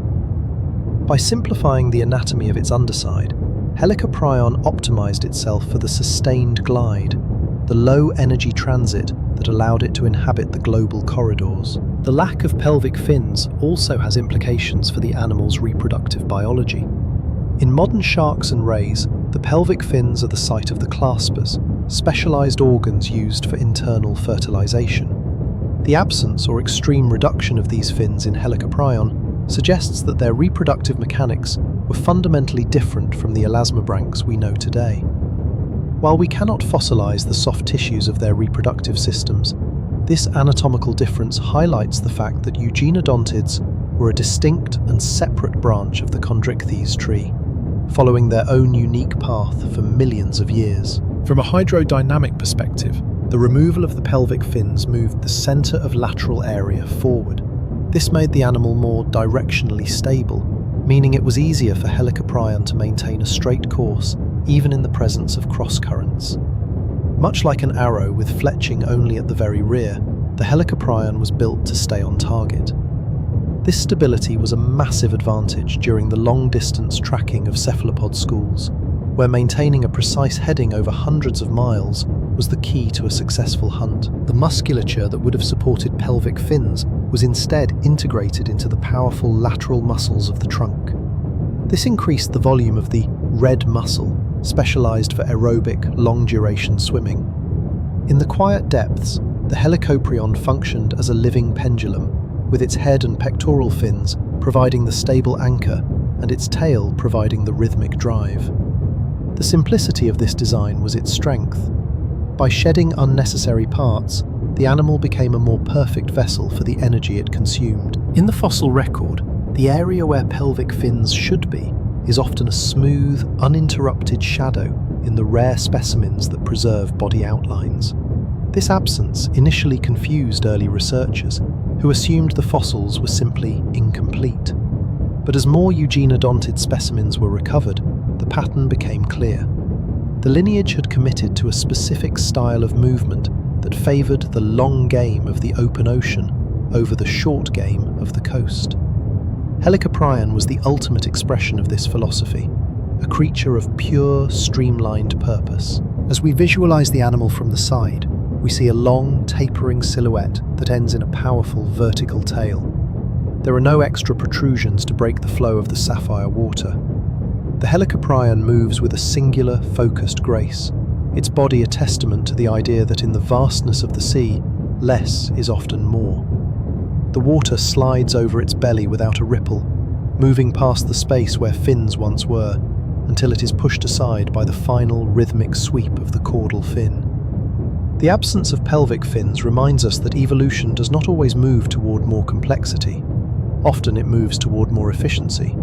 Speaker 1: By simplifying the anatomy of its underside, Helicoprion optimized itself for the sustained glide, the low-energy transit that allowed it to inhabit the global corridors. The lack of pelvic fins also has implications for the animal's reproductive biology. In modern sharks and rays, the pelvic fins are the site of the claspers, specialized organs used for internal fertilization. The absence or extreme reduction of these fins in Helicoprion suggests that their reproductive mechanics were fundamentally different from the elasmobranchs we know today. While we cannot fossilize the soft tissues of their reproductive systems, this anatomical difference highlights the fact that eugenodontids were a distinct and separate branch of the chondrichthyes tree, following their own unique path for millions of years. From a hydrodynamic perspective, the removal of the pelvic fins moved the center of lateral area forward. This made the animal more directionally stable, meaning it was easier for Helicoprion to maintain a straight course even in the presence of cross-currents. Much like an arrow with fletching only at the very rear, the Helicoprion was built to stay on target. This stability was a massive advantage during the long-distance tracking of cephalopod schools, where maintaining a precise heading over hundreds of miles was the key to a successful hunt. The musculature that would have supported pelvic fins was instead integrated into the powerful lateral muscles of the trunk. This increased the volume of the red muscle, specialized for aerobic, long-duration swimming. In the quiet depths, the Helicoprion functioned as a living pendulum, with its head and pectoral fins providing the stable anchor and its tail providing the rhythmic drive. The simplicity of this design was its strength. By shedding unnecessary parts, the animal became a more perfect vessel for the energy it consumed. In the fossil record, the area where pelvic fins should be is often a smooth, uninterrupted shadow in the rare specimens that preserve body outlines. This absence initially confused early researchers, who assumed the fossils were simply incomplete. But as more eugenodontid specimens were recovered, the pattern became clear. The lineage had committed to a specific style of movement that favoured the long game of the open ocean over the short game of the coast. Helicoprion was the ultimate expression of this philosophy, a creature of pure, streamlined purpose. As we visualize the animal from the side, we see a long, tapering silhouette that ends in a powerful vertical tail. There are no extra protrusions to break the flow of the sapphire water. The Helicoprion moves with a singular, focused grace, its body a testament to the idea that in the vastness of the sea, less is often more. The water slides over its belly without a ripple, moving past the space where fins once were, until it is pushed aside by the final rhythmic sweep of the caudal fin. The absence of pelvic fins reminds us that evolution does not always move toward more complexity. Often it moves toward more efficiency.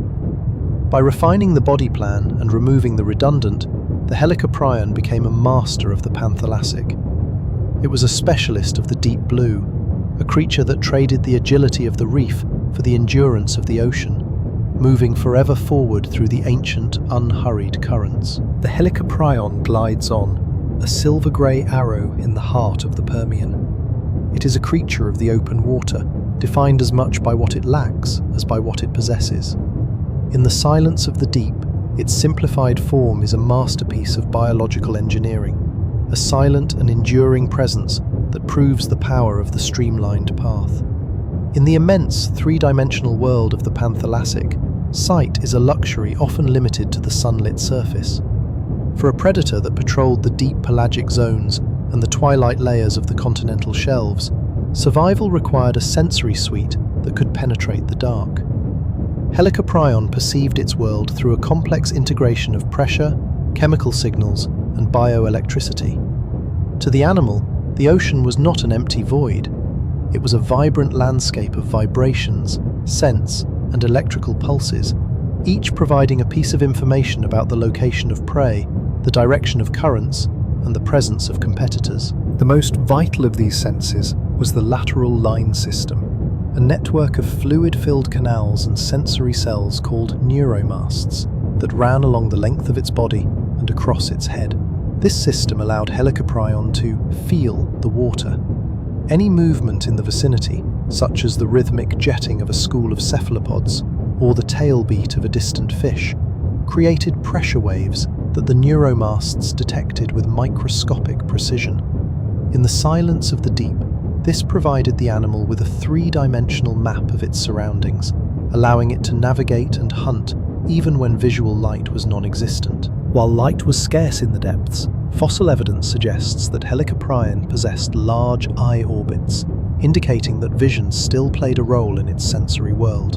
Speaker 1: By refining the body plan and removing the redundant, the Helicoprion became a master of the Panthalassic. It was a specialist of the deep blue, a creature that traded the agility of the reef for the endurance of the ocean, moving forever forward through the ancient, unhurried currents. The Helicoprion glides on, a silver-grey arrow in the heart of the Permian. It is a creature of the open water, defined as much by what it lacks as by what it possesses. In the silence of the deep, its simplified form is a masterpiece of biological engineering, a silent and enduring presence that proves the power of the streamlined path. In the immense three-dimensional world of the Panthalassic, sight is a luxury often limited to the sunlit surface. For a predator that patrolled the deep pelagic zones and the twilight layers of the continental shelves, survival required a sensory suite that could penetrate the dark. Helicoprion perceived its world through a complex integration of pressure, chemical signals, and bioelectricity. To the animal, the ocean was not an empty void. It was a vibrant landscape of vibrations, scents, and electrical pulses, each providing a piece of information about the location of prey, the direction of currents, and the presence of competitors. The most vital of these senses was the lateral line system, a network of fluid-filled canals and sensory cells called neuromasts that ran along the length of its body and across its head. This system allowed Helicoprion to feel the water. Any movement in the vicinity, such as the rhythmic jetting of a school of cephalopods or the tail beat of a distant fish, created pressure waves that the neuromasts detected with microscopic precision. In the silence of the deep, this provided the animal with a three-dimensional map of its surroundings, allowing it to navigate and hunt even when visual light was non-existent. While light was scarce in the depths, fossil evidence suggests that Helicoprion possessed large eye orbits, indicating that vision still played a role in its sensory world.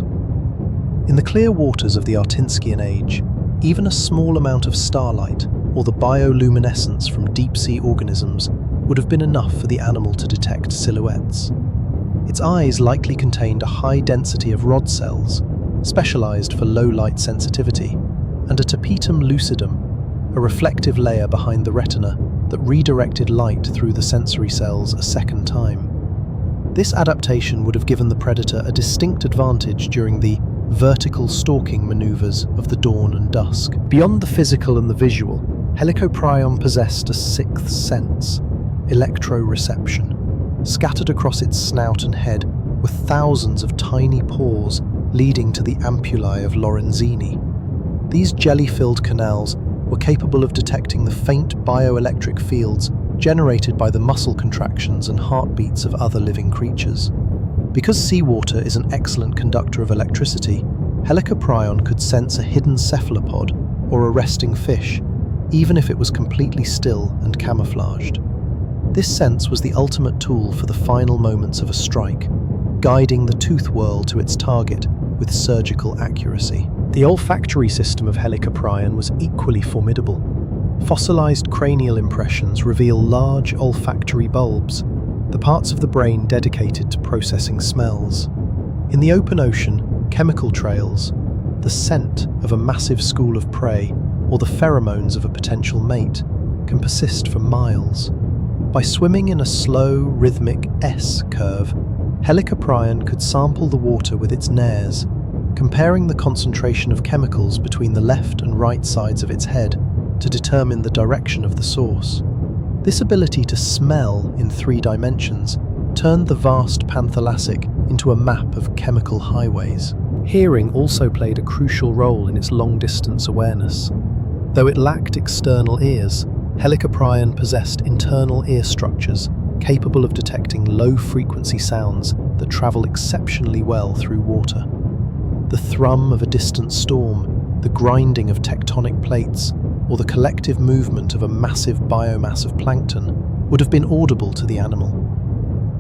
Speaker 1: In the clear waters of the Artinskian age, even a small amount of starlight or the bioluminescence from deep-sea organisms would have been enough for the animal to detect silhouettes. Its eyes likely contained a high density of rod cells, specialized for low-light sensitivity, and a tapetum lucidum, a reflective layer behind the retina that redirected light through the sensory cells a second time. This adaptation would have given the predator a distinct advantage during the vertical stalking maneuvers of the dawn and dusk. Beyond the physical and the visual, Helicoprion possessed a sixth sense, electroreception. Scattered across its snout and head were thousands of tiny pores leading to the ampullae of Lorenzini. These jelly-filled canals were capable of detecting the faint bioelectric fields generated by the muscle contractions and heartbeats of other living creatures. Because seawater is an excellent conductor of electricity, Helicoprion could sense a hidden cephalopod or a resting fish, even if it was completely still and camouflaged. This sense was the ultimate tool for the final moments of a strike, guiding the tooth whorl to its target with surgical accuracy. The olfactory system of Helicoprion was equally formidable. Fossilized cranial impressions reveal large olfactory bulbs, the parts of the brain dedicated to processing smells. In the open ocean, chemical trails, the scent of a massive school of prey, or the pheromones of a potential mate, can persist for miles. By swimming in a slow, rhythmic S-curve, Helicoprion could sample the water with its nares, comparing the concentration of chemicals between the left and right sides of its head to determine the direction of the source. This ability to smell in 3 dimensions turned the vast Panthalassic into a map of chemical highways. Hearing also played a crucial role in its long-distance awareness. Though it lacked external ears, Helicoprion possessed internal ear structures capable of detecting low-frequency sounds that travel exceptionally well through water. The thrum of a distant storm, the grinding of tectonic plates, or the collective movement of a massive biomass of plankton would have been audible to the animal.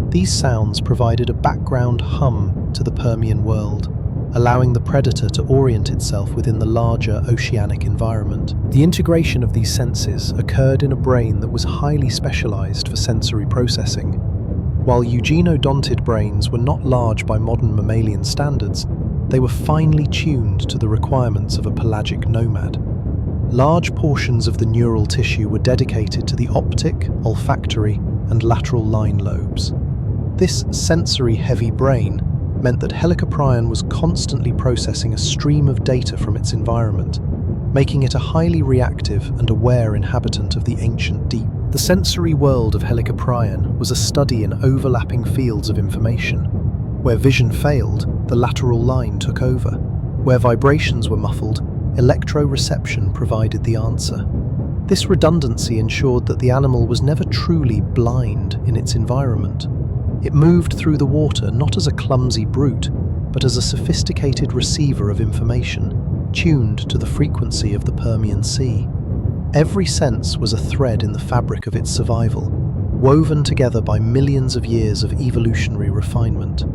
Speaker 1: These sounds provided a background hum to the Permian world, allowing the predator to orient itself within the larger oceanic environment. The integration of these senses occurred in a brain that was highly specialized for sensory processing. While eugenodontid brains were not large by modern mammalian standards, they were finely tuned to the requirements of a pelagic nomad. Large portions of the neural tissue were dedicated to the optic, olfactory, and lateral line lobes. This sensory-heavy brain meant that Helicoprion was constantly processing a stream of data from its environment, making it a highly reactive and aware inhabitant of the ancient deep. The sensory world of Helicoprion was a study in overlapping fields of information. Where vision failed, the lateral line took over. Where vibrations were muffled, electroreception provided the answer. This redundancy ensured that the animal was never truly blind in its environment. It moved through the water not as a clumsy brute, but as a sophisticated receiver of information, tuned to the frequency of the Permian Sea. Every sense was a thread in the fabric of its survival, woven together by millions of years of evolutionary refinement.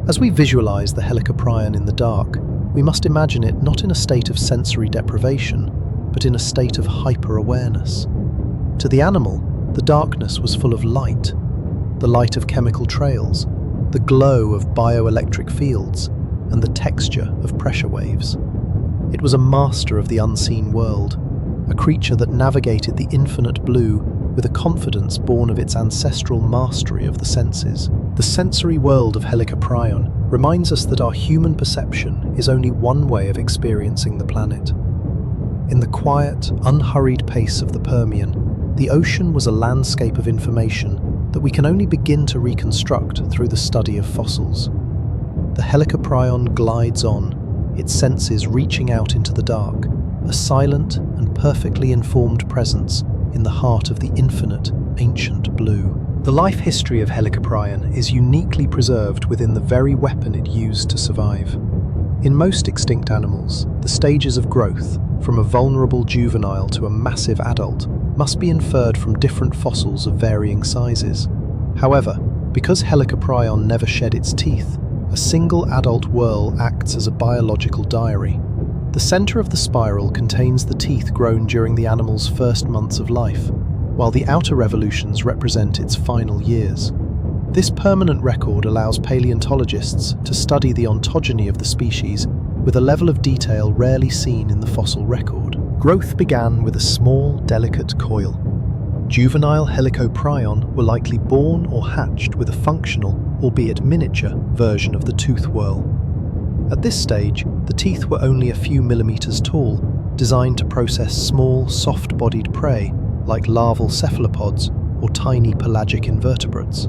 Speaker 1: As we visualize the Helicoprion in the dark, we must imagine it not in a state of sensory deprivation, but in a state of hyper-awareness. To the animal, the darkness was full of light, the light of chemical trails, the glow of bioelectric fields, and the texture of pressure waves. It was a master of the unseen world, a creature that navigated the infinite blue with a confidence born of its ancestral mastery of the senses. The sensory world of Helicoprion reminds us that our human perception is only one way of experiencing the planet. In the quiet, unhurried pace of the Permian, the ocean was a landscape of information that we can only begin to reconstruct through the study of fossils. The Helicoprion glides on, its senses reaching out into the dark, a silent and perfectly informed presence in the heart of the infinite, ancient blue. The life history of Helicoprion is uniquely preserved within the very weapon it used to survive. In most extinct animals, the stages of growth, from a vulnerable juvenile to a massive adult, must be inferred from different fossils of varying sizes. However, because Helicoprion never shed its teeth, a single adult whorl acts as a biological diary. The center of the spiral contains the teeth grown during the animal's first months of life, while the outer revolutions represent its final years. This permanent record allows paleontologists to study the ontogeny of the species with a level of detail rarely seen in the fossil record. Growth began with a small, delicate coil. Juvenile Helicoprion were likely born or hatched with a functional, albeit miniature, version of the tooth whorl. At this stage, the teeth were only a few millimeters tall, designed to process small, soft-bodied prey like larval cephalopods or tiny pelagic invertebrates.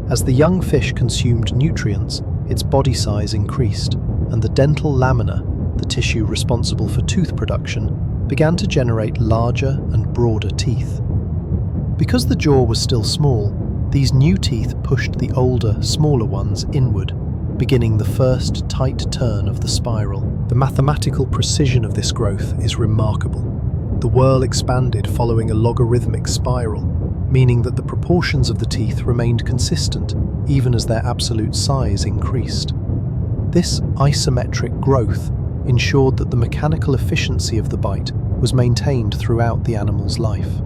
Speaker 1: As the young fish consumed nutrients, its body size increased, and the dental lamina, the tissue responsible for tooth production, began to generate larger and broader teeth. Because the jaw was still small, these new teeth pushed the older, smaller ones inward, beginning the first tight turn of the spiral. The mathematical precision of this growth is remarkable. The whorl expanded following a logarithmic spiral, meaning that the proportions of the teeth remained consistent even as their absolute size increased. This isometric growth ensured that the mechanical efficiency of the bite was maintained throughout the animal's life.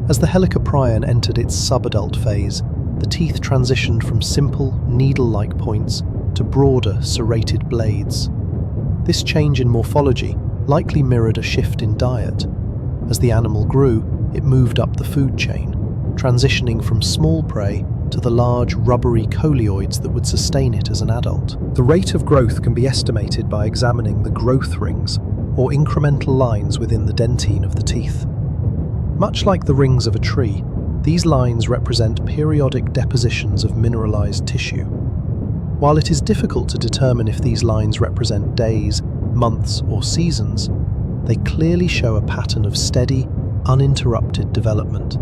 Speaker 1: As the Helicoprion entered its subadult phase, the teeth transitioned from simple, needle-like points to broader, serrated blades. This change in morphology likely mirrored a shift in diet. As the animal grew, it moved up the food chain, transitioning from small prey to the large, rubbery coleoids that would sustain it as an adult. The rate of growth can be estimated by examining the growth rings, or incremental lines within the dentine of the teeth. Much like the rings of a tree, these lines represent periodic depositions of mineralized tissue. While it is difficult to determine if these lines represent days, months, or seasons, they clearly show a pattern of steady, uninterrupted development.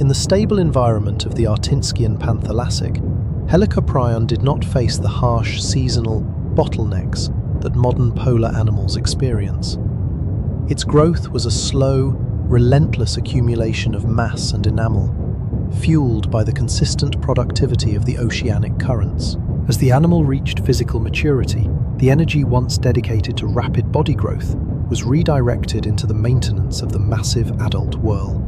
Speaker 1: In the stable environment of the Artinskian Panthalassic, Helicoprion did not face the harsh seasonal bottlenecks that modern polar animals experience. Its growth was a slow, relentless accumulation of mass and enamel, fueled by the consistent productivity of the oceanic currents. As the animal reached physical maturity, the energy once dedicated to rapid body growth was redirected into the maintenance of the massive adult whorl.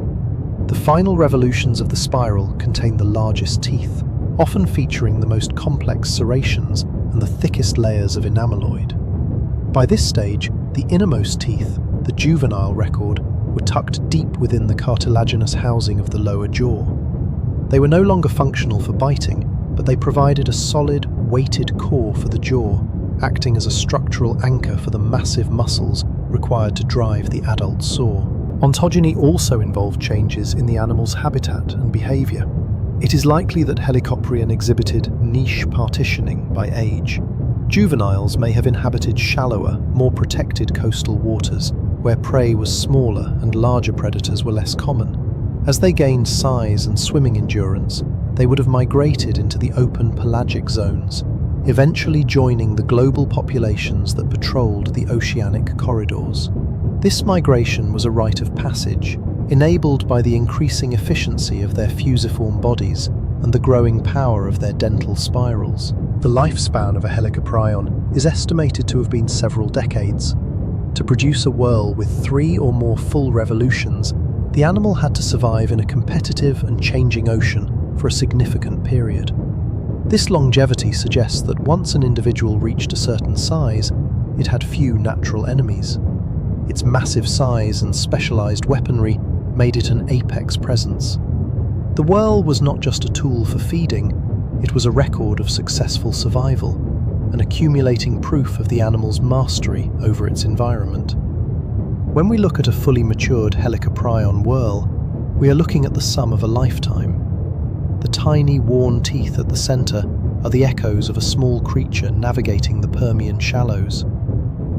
Speaker 1: The final revolutions of the spiral contain the largest teeth, often featuring the most complex serrations and the thickest layers of enameloid. By this stage, the innermost teeth, the juvenile record, were tucked deep within the cartilaginous housing of the lower jaw. They were no longer functional for biting, but they provided a solid, weighted core for the jaw, acting as a structural anchor for the massive muscles required to drive the adult saw. Ontogeny also involved changes in the animal's habitat and behavior. It is likely that Helicoprion exhibited niche partitioning by age. Juveniles may have inhabited shallower, more protected coastal waters, where prey was smaller and larger predators were less common. As they gained size and swimming endurance, they would have migrated into the open pelagic zones, eventually joining the global populations that patrolled the oceanic corridors. This migration was a rite of passage, enabled by the increasing efficiency of their fusiform bodies and the growing power of their dental spirals. The lifespan of a Helicoprion is estimated to have been several decades. To produce a whorl with 3 or more full revolutions, the animal had to survive in a competitive and changing ocean for a significant period. This longevity suggests that once an individual reached a certain size, it had few natural enemies. Its massive size and specialized weaponry made it an apex presence. The whorl was not just a tool for feeding, it was a record of successful survival, an accumulating proof of the animal's mastery over its environment. When we look at a fully matured Helicoprion whorl, we are looking at the sum of a lifetime. The tiny, worn teeth at the center are the echoes of a small creature navigating the Permian shallows.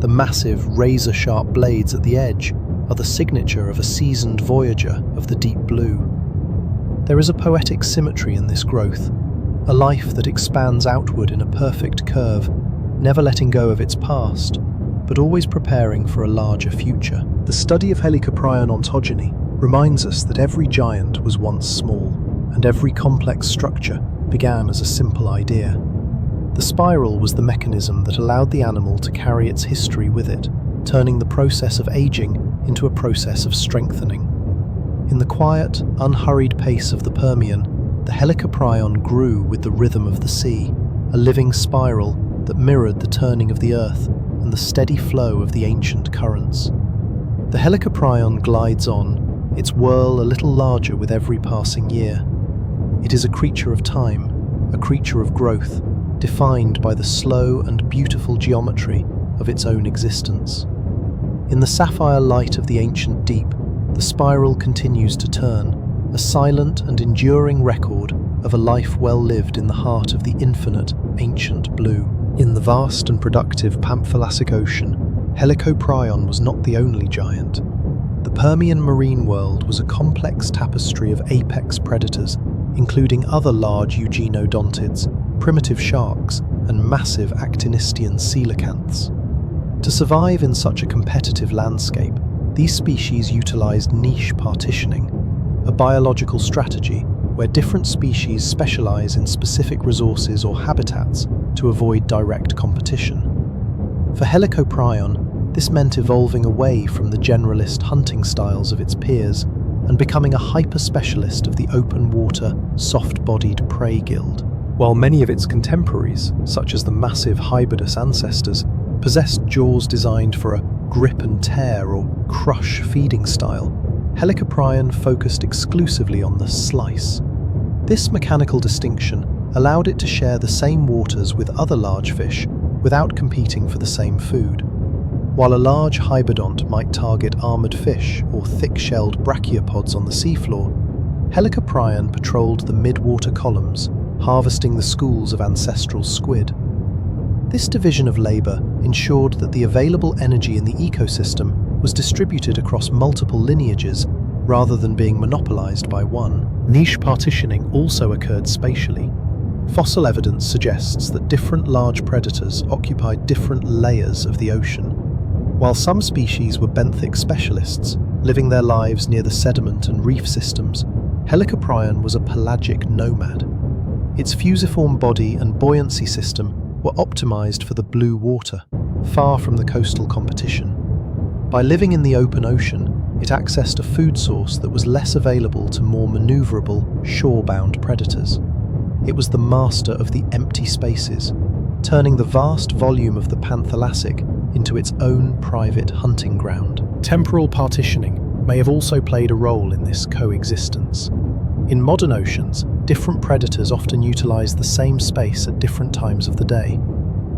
Speaker 1: The massive, razor-sharp blades at the edge are the signature of a seasoned voyager of the deep blue. There is a poetic symmetry in this growth, a life that expands outward in a perfect curve, never letting go of its past, but always preparing for a larger future. The study of Helicoprion ontogeny reminds us that every giant was once small, and every complex structure began as a simple idea. The spiral was the mechanism that allowed the animal to carry its history with it, turning the process of aging into a process of strengthening. In the quiet, unhurried pace of the Permian, the Helicoprion grew with the rhythm of the sea, a living spiral that mirrored the turning of the earth and the steady flow of the ancient currents. The Helicoprion glides on, its whorl a little larger with every passing year. It is a creature of time, a creature of growth, defined by the slow and beautiful geometry of its own existence. In the sapphire light of the ancient deep, the spiral continues to turn, a silent and enduring record of a life well lived in the heart of the infinite, ancient blue. In the vast and productive Panthalassic Ocean, Helicoprion was not the only giant. The Permian marine world was a complex tapestry of apex predators, including other large eugenodontids, primitive sharks, and massive actinistian coelacanths. To survive in such a competitive landscape, these species utilized niche partitioning, a biological strategy where different species specialize in specific resources or habitats to avoid direct competition. For Helicoprion, this meant evolving away from the generalist hunting styles of its peers and becoming a hyper-specialist of the open-water, soft-bodied prey guild. While many of its contemporaries, such as the massive hybridous ancestors, possessed jaws designed for a grip and tear or crush feeding style, Helicoprion focused exclusively on the slice. This mechanical distinction allowed it to share the same waters with other large fish without competing for the same food. While a large hybridont might target armored fish or thick-shelled brachiopods on the seafloor, Helicoprion patrolled the mid-water columns, harvesting the schools of ancestral squid. This division of labor ensured that the available energy in the ecosystem was distributed across multiple lineages rather than being monopolized by one. Niche partitioning also occurred spatially. Fossil evidence suggests that different large predators occupied different layers of the ocean. While some species were benthic specialists, living their lives near the sediment and reef systems, Helicoprion was a pelagic nomad. Its fusiform body and buoyancy system were optimized for the blue water, far from the coastal competition. By living in the open ocean, it accessed a food source that was less available to more maneuverable, shore-bound predators. It was the master of the empty spaces, turning the vast volume of the Panthalassic into its own private hunting ground. Temporal partitioning may have also played a role in this coexistence. In modern oceans, different predators often utilize the same space at different times of the day.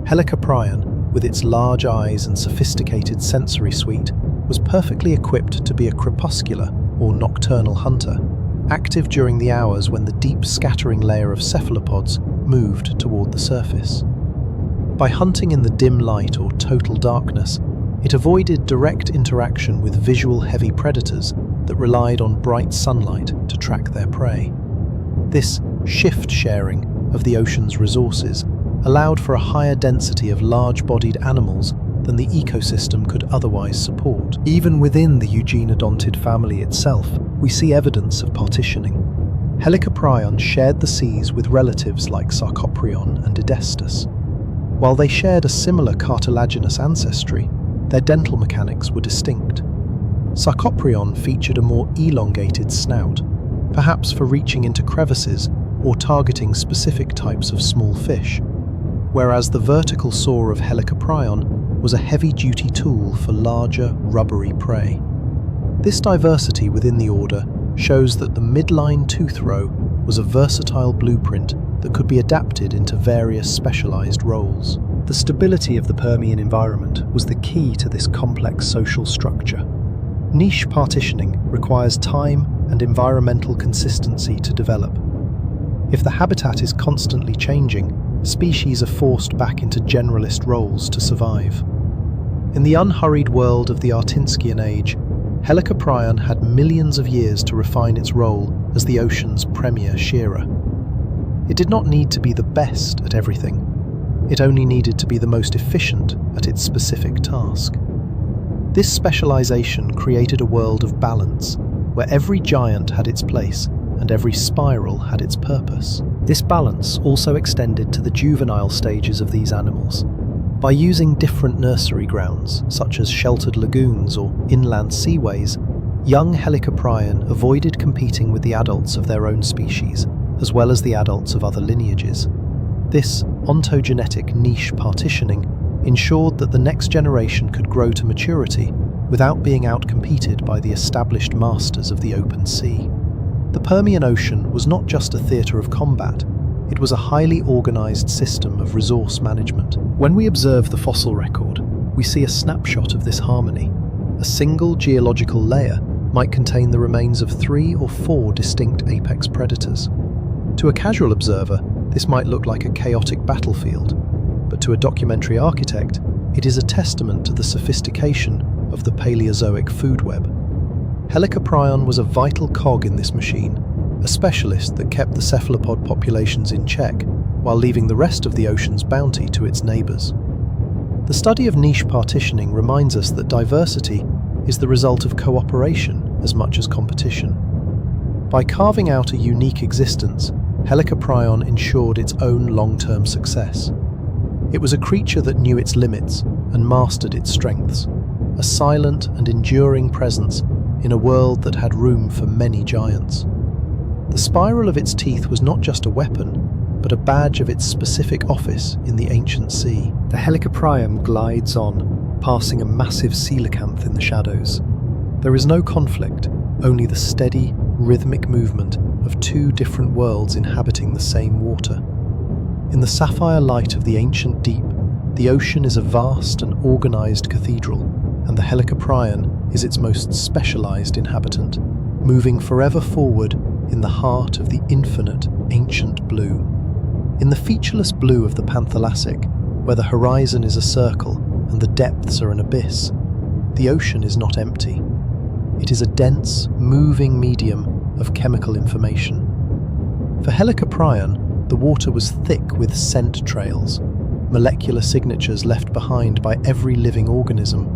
Speaker 1: Helicoprion, with its large eyes and sophisticated sensory suite, was perfectly equipped to be a crepuscular or nocturnal hunter, active during the hours when the deep scattering layer of cephalopods moved toward the surface. By hunting in the dim light or total darkness, it avoided direct interaction with visual heavy predators that relied on bright sunlight to track their prey. This shift sharing of the ocean's resources allowed for a higher density of large-bodied animals than the ecosystem could otherwise support. Even within the eugeneodontid family itself, we see evidence of partitioning. Helicoprion shared the seas with relatives like Sarcoprion and Idestus. While they shared a similar cartilaginous ancestry, their dental mechanics were distinct. Sarcoprion featured a more elongated snout, perhaps for reaching into crevices or targeting specific types of small fish, whereas the vertical saw of Helicoprion was a heavy-duty tool for larger, rubbery prey. This diversity within the order shows that the midline tooth row was a versatile blueprint that could be adapted into various specialized roles. The stability of the Permian environment was the key to this complex social structure. Niche partitioning requires time and environmental consistency to develop. If the habitat is constantly changing, species are forced back into generalist roles to survive. In the unhurried world of the Artinskian age, Helicoprion had millions of years to refine its role as the ocean's premier shearer. It did not need to be the best at everything. It only needed to be the most efficient at its specific task. This specialization created a world of balance, where every giant had its place and every spiral had its purpose. This balance also extended to the juvenile stages of these animals. By using different nursery grounds, such as sheltered lagoons or inland seaways, young Helicoprion avoided competing with the adults of their own species, as well as the adults of other lineages. This ontogenetic niche partitioning ensured that the next generation could grow to maturity without being outcompeted by the established masters of the open sea. The Permian Ocean was not just a theatre of combat, it was a highly organised system of resource management. When we observe the fossil record, we see a snapshot of this harmony. A single geological layer might contain the remains of 3 or 4 distinct apex predators. To a casual observer, this might look like a chaotic battlefield, but to a documentary architect, it is a testament to the sophistication of the Paleozoic food web. Helicoprion was a vital cog in this machine, a specialist that kept the cephalopod populations in check while leaving the rest of the ocean's bounty to its neighbours. The study of niche partitioning reminds us that diversity is the result of cooperation as much as competition. By carving out a unique existence, Helicoprion ensured its own long-term success. It was a creature that knew its limits and mastered its strengths, a silent and enduring presence in a world that had room for many giants. The spiral of its teeth was not just a weapon, but a badge of its specific office in the ancient sea. The Helicoprion glides on, passing a massive coelacanth in the shadows. There is no conflict, only the steady, rhythmic movement of 2 different worlds inhabiting the same water. In the sapphire light of the ancient deep, the ocean is a vast and organised cathedral, and the Helicoprion is its most specialised inhabitant, moving forever forward in the heart of the infinite ancient blue. In the featureless blue of the Panthalassic, where the horizon is a circle and the depths are an abyss, the ocean is not empty. It is a dense, moving medium of chemical information. For Helicoprion, the water was thick with scent trails, molecular signatures left behind by every living organism.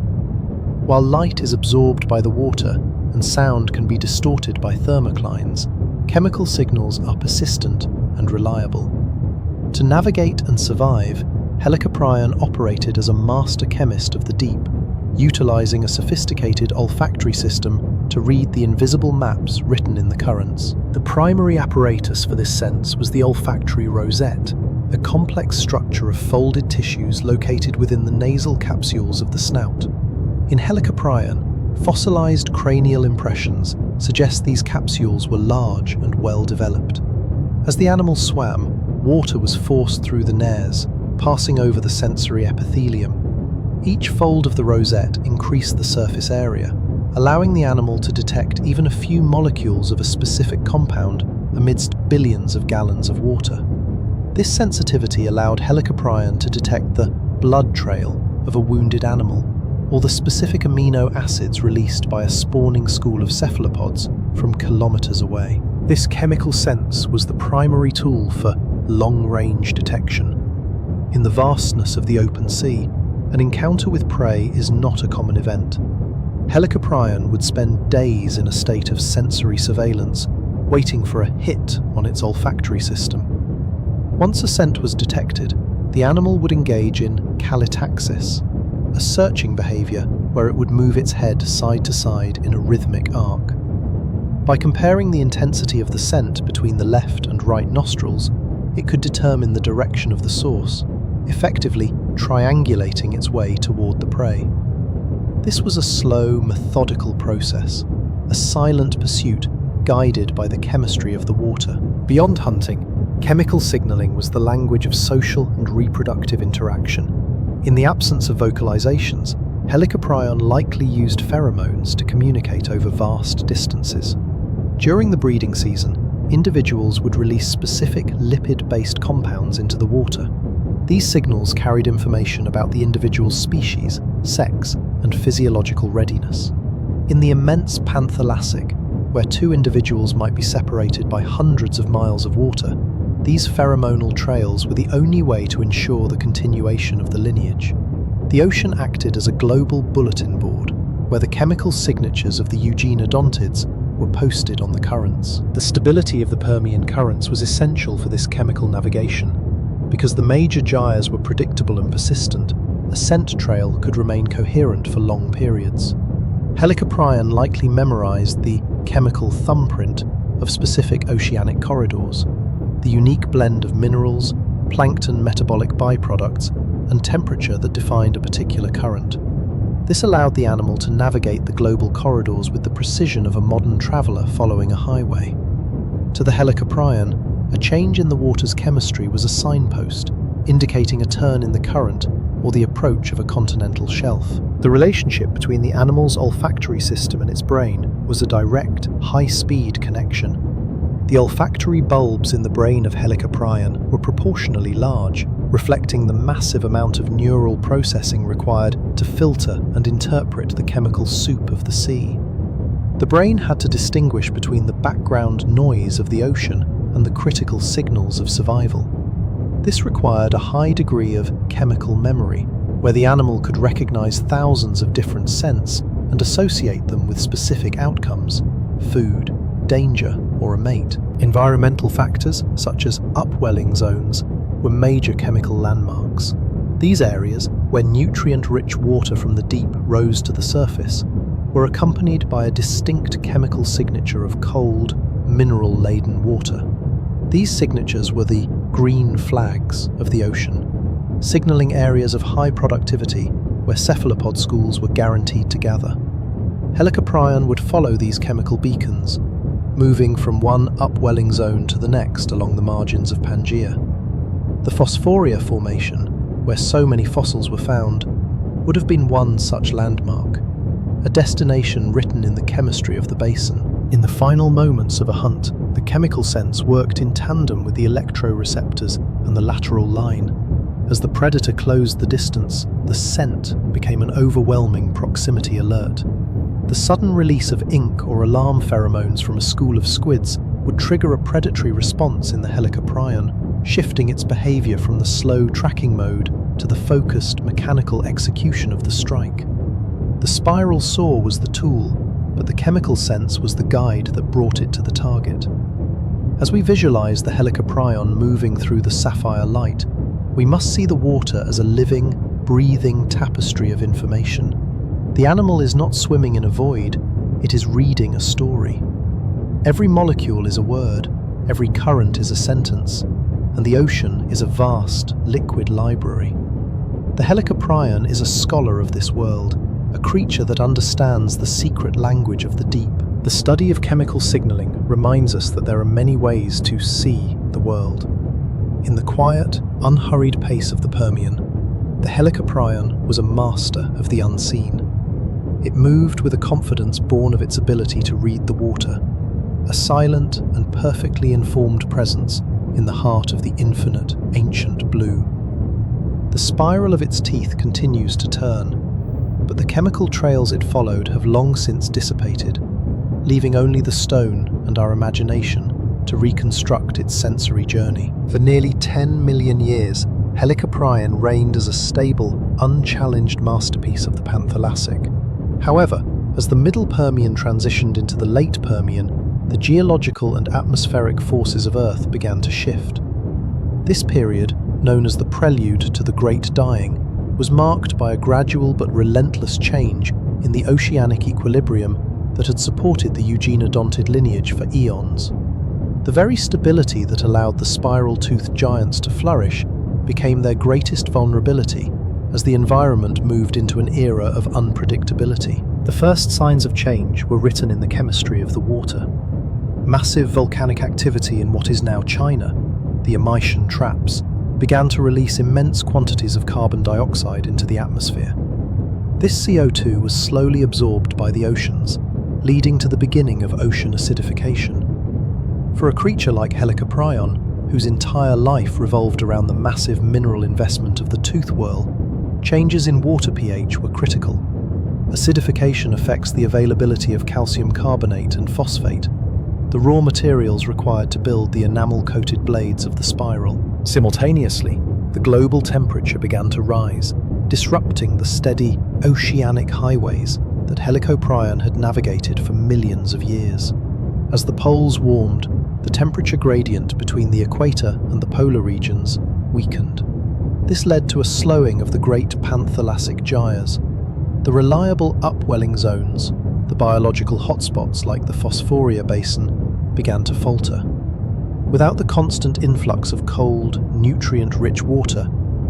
Speaker 1: While light is absorbed by the water and sound can be distorted by thermoclines, chemical signals are persistent and reliable. To navigate and survive, Helicoprion operated as a master chemist of the deep, utilizing a sophisticated olfactory system to read the invisible maps written in the currents. The primary apparatus for this sense was the olfactory rosette, a complex structure of folded tissues located within the nasal capsules of the snout. In Helicoprion, fossilized cranial impressions suggest these capsules were large and well developed. As the animal swam, water was forced through the nares, passing over the sensory epithelium. Each fold of the rosette increased the surface area, allowing the animal to detect even a few molecules of a specific compound amidst billions of gallons of water. This sensitivity allowed Helicoprion to detect the blood trail of a wounded animal, or the specific amino acids released by a spawning school of cephalopods from kilometers away. This chemical sense was the primary tool for long-range detection. In the vastness of the open sea, an encounter with prey is not a common event. Helicoprion would spend days in a state of sensory surveillance, waiting for a hit on its olfactory system. Once a scent was detected, the animal would engage in cartilaginous, a searching behavior where it would move its head side to side in a rhythmic arc. By comparing the intensity of the scent between the left and right nostrils, it could determine the direction of the source, effectively triangulating its way toward the prey. This was a slow, methodical process, a silent pursuit guided by the chemistry of the water. Beyond hunting, chemical signaling was the language of social and reproductive interaction. In the absence of vocalizations, Helicoprion likely used pheromones to communicate over vast distances. During the breeding season, individuals would release specific lipid-based compounds into the water. These signals carried information about the individual's species, sex, and physiological readiness. In the immense Panthalassic, where two individuals might be separated by hundreds of miles of water, these pheromonal trails were the only way to ensure the continuation of the lineage. The ocean acted as a global bulletin board, where the chemical signatures of the eugenodontids were posted on the currents. The stability of the Permian currents was essential for this chemical navigation. Because the major gyres were predictable and persistent, a scent trail could remain coherent for long periods. Helicoprion likely memorized the chemical thumbprint of specific oceanic corridors, the unique blend of minerals, plankton metabolic byproducts, and temperature that defined a particular current. This allowed the animal to navigate the global corridors with the precision of a modern traveller following a highway. To the Helicoprion, a change in the water's chemistry was a signpost, indicating a turn in the current or the approach of a continental shelf. The relationship between the animal's olfactory system and its brain was a direct, high-speed connection. The olfactory bulbs in the brain of Helicoprion were proportionally large, reflecting the massive amount of neural processing required to filter and interpret the chemical soup of the sea. The brain had to distinguish between the background noise of the ocean and the critical signals of survival. This required a high degree of chemical memory, where the animal could recognize thousands of different scents and associate them with specific outcomes: food, danger, or a mate. Environmental factors, such as upwelling zones, were major chemical landmarks. These areas, where nutrient-rich water from the deep rose to the surface, were accompanied by a distinct chemical signature of cold, mineral-laden water. These signatures were the green flags of the ocean, signaling areas of high productivity where cephalopod schools were guaranteed to gather. Helicoprion would follow these chemical beacons, moving from one upwelling zone to the next along the margins of Pangaea. The Phosphoria Formation, where so many fossils were found, would have been one such landmark, a destination written in the chemistry of the basin. In the final moments of a hunt, the chemical sense worked in tandem with the electroreceptors and the lateral line. As the predator closed the distance, the scent became an overwhelming proximity alert. The sudden release of ink or alarm pheromones from a school of squids would trigger a predatory response in the Helicoprion, shifting its behavior from the slow tracking mode to the focused mechanical execution of the strike. The spiral saw was the tool, but the chemical sense was the guide that brought it to the target. As we visualize the Helicoprion moving through the sapphire light, we must see the water as a living, breathing tapestry of information. The animal is not swimming in a void, it is reading a story. Every molecule is a word, every current is a sentence, and the ocean is a vast, liquid library. The Helicoprion is a scholar of this world, a creature that understands the secret language of the deep. The study of chemical signaling reminds us that there are many ways to see the world. In the quiet, unhurried pace of the Permian, the Helicoprion was a master of the unseen. It moved with a confidence born of its ability to read the water, a silent and perfectly informed presence in the heart of the infinite, ancient blue. The spiral of its teeth continues to turn, but the chemical trails it followed have long since dissipated, leaving only the stone and our imagination to reconstruct its sensory journey. For nearly 10 million years, Helicoprion reigned as a stable, unchallenged masterpiece of the Panthalassic. However, as the Middle Permian transitioned into the Late Permian, the geological and atmospheric forces of Earth began to shift. This period, known as the prelude to the Great Dying, was marked by a gradual but relentless change in the oceanic equilibrium that had supported the eugenodontid lineage for eons. The very stability that allowed the spiral-toothed giants to flourish became their greatest vulnerability as the environment moved into an era of unpredictability. The first signs of change were written in the chemistry of the water. Massive volcanic activity in what is now China, the Amitian Traps, began to release immense quantities of carbon dioxide into the atmosphere. This CO2 was slowly absorbed by the oceans, leading to the beginning of ocean acidification. For a creature like Helicoprion, whose entire life revolved around the massive mineral investment of the tooth whorl, changes in water pH were critical. Acidification affects the availability of calcium carbonate and phosphate, the raw materials required to build the enamel-coated blades of the spiral. Simultaneously, the global temperature began to rise, disrupting the steady, oceanic highways that Helicoprion had navigated for millions of years. As the poles warmed, the temperature gradient between the equator and the polar regions weakened. This led to a slowing of the great Panthalassic gyres. The reliable upwelling zones, the biological hotspots like the Phosphoria Basin, began to falter. Without the constant influx of cold, nutrient-rich water,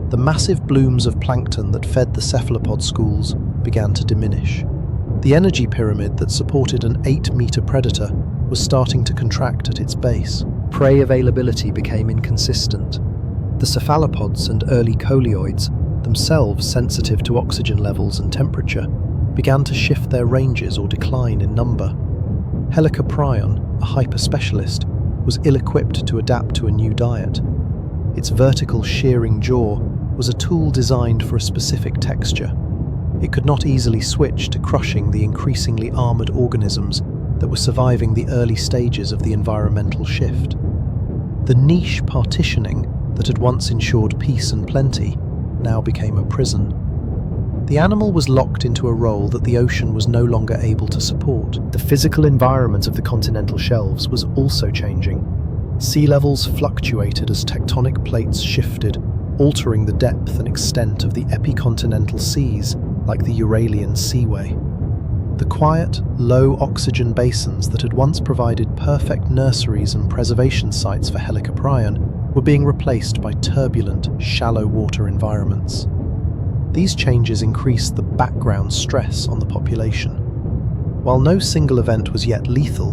Speaker 1: the massive blooms of plankton that fed the cephalopod schools began to diminish. The energy pyramid that supported an 8-meter predator was starting to contract at its base. Prey availability became inconsistent. The cephalopods and early coleoids, themselves sensitive to oxygen levels and temperature, began to shift their ranges or decline in number. Helicoprion, a hyper-specialist, was ill-equipped to adapt to a new diet. Its vertical shearing jaw was a tool designed for a specific texture. It could not easily switch to crushing the increasingly armoured organisms that were surviving the early stages of the environmental shift. The niche partitioning that had once ensured peace and plenty now became a prison. The animal was locked into a role that the ocean was no longer able to support. The physical environment of the continental shelves was also changing. Sea levels fluctuated as tectonic plates shifted, altering the depth and extent of the epicontinental seas like the Uralian Seaway. The quiet, low-oxygen basins that had once provided perfect nurseries and preservation sites for Helicoprion were being replaced by turbulent, shallow-water environments. These changes increased the background stress on the population. While no single event was yet lethal,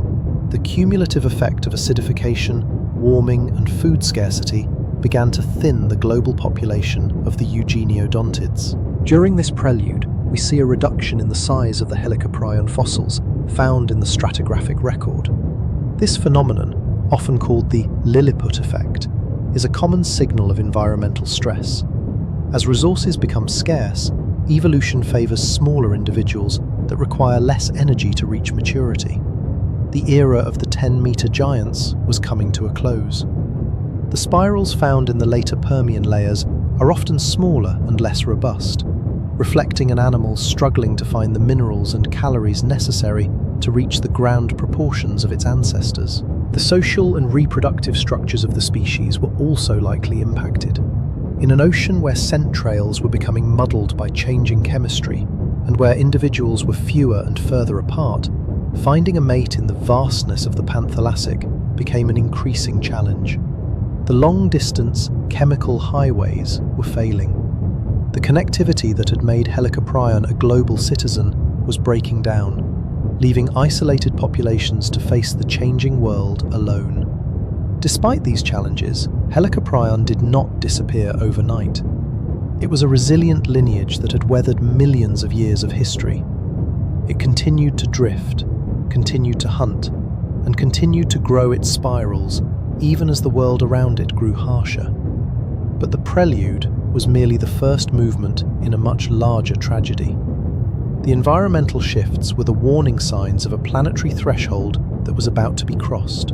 Speaker 1: the cumulative effect of acidification, warming, and food scarcity began to thin the global population of the eugenodontids. During this prelude, we see a reduction in the size of the Helicoprion fossils found in the stratigraphic record. This phenomenon, often called the Lilliput effect, is a common signal of environmental stress. As resources become scarce, evolution favors smaller individuals that require less energy to reach maturity. The era of the 10-meter giants was coming to a close. The spirals found in the later Permian layers are often smaller and less robust, reflecting an animal struggling to find the minerals and calories necessary to reach the ground proportions of its ancestors. The social and reproductive structures of the species were also likely impacted. In an ocean where scent trails were becoming muddled by changing chemistry, and where individuals were fewer and further apart, finding a mate in the vastness of the Panthalassic became an increasing challenge. The long-distance chemical highways were failing. The connectivity that had made Helicoprion a global citizen was breaking down, leaving isolated populations to face the changing world alone. Despite these challenges, Helicoprion did not disappear overnight. It was a resilient lineage that had weathered millions of years of history. It continued to drift, continued to hunt, and continued to grow its spirals even as the world around it grew harsher. But the prelude was merely the first movement in a much larger tragedy. The environmental shifts were the warning signs of a planetary threshold that was about to be crossed.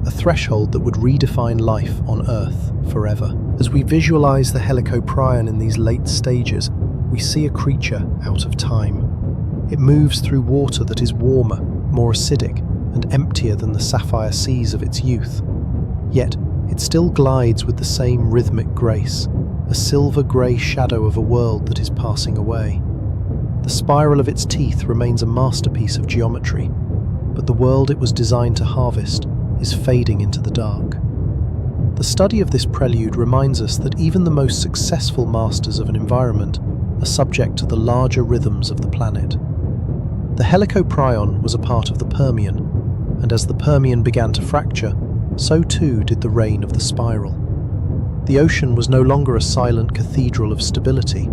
Speaker 1: A threshold that would redefine life on Earth forever. As we visualize the Helicoprion in these late stages, we see a creature out of time. It moves through water that is warmer, more acidic, and emptier than the sapphire seas of its youth. Yet, it still glides with the same rhythmic grace, a silver-grey shadow of a world that is passing away. The spiral of its teeth remains a masterpiece of geometry, but the world it was designed to harvest is fading into the dark. The study of this prelude reminds us that even the most successful masters of an environment are subject to the larger rhythms of the planet. The Helicoprion was a part of the Permian, and as the Permian began to fracture, so too did the reign of the spiral. The ocean was no longer a silent cathedral of stability.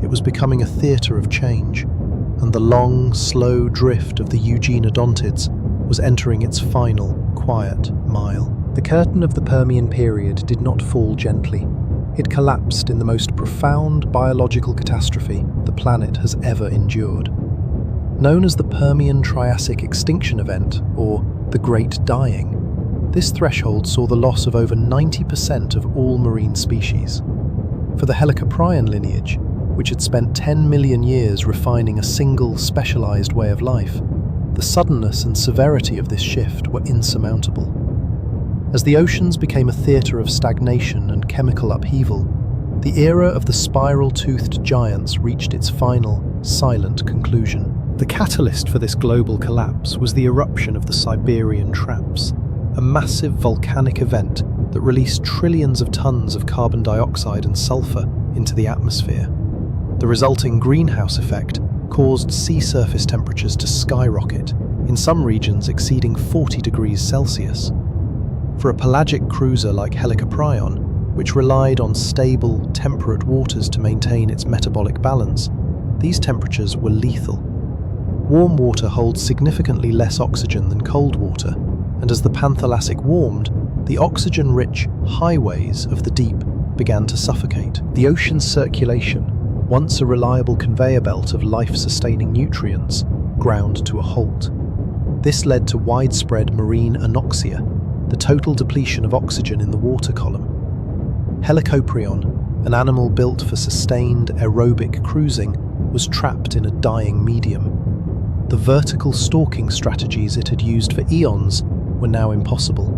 Speaker 1: It was becoming a theatre of change, and the long, slow drift of the Eugenodontids was entering its final, quiet mile. The curtain of the Permian period did not fall gently. It collapsed in the most profound biological catastrophe the planet has ever endured. Known as the Permian Triassic Extinction Event, or the Great Dying, this threshold saw the loss of over 90% of all marine species. For the Helicoprion lineage, which had spent 10 million years refining a single, specialized way of life, the suddenness and severity of this shift were insurmountable. As the oceans became a theatre of stagnation and chemical upheaval, the era of the spiral-toothed giants reached its final, silent conclusion. The catalyst for this global collapse was the eruption of the Siberian Traps, a massive volcanic event that released trillions of tons of carbon dioxide and sulfur into the atmosphere. The resulting greenhouse effect caused sea surface temperatures to skyrocket, in some regions exceeding 40 degrees Celsius. For a pelagic cruiser like Helicoprion, which relied on stable, temperate waters to maintain its metabolic balance, these temperatures were lethal. Warm water holds significantly less oxygen than cold water, and as the Panthalassic warmed, the oxygen-rich highways of the deep began to suffocate. The ocean's circulation, once a reliable conveyor belt of life-sustaining nutrients, ground to a halt. This led to widespread marine anoxia, the total depletion of oxygen in the water column. Helicoprion, an animal built for sustained aerobic cruising, was trapped in a dying medium. The vertical stalking strategies it had used for eons were now impossible.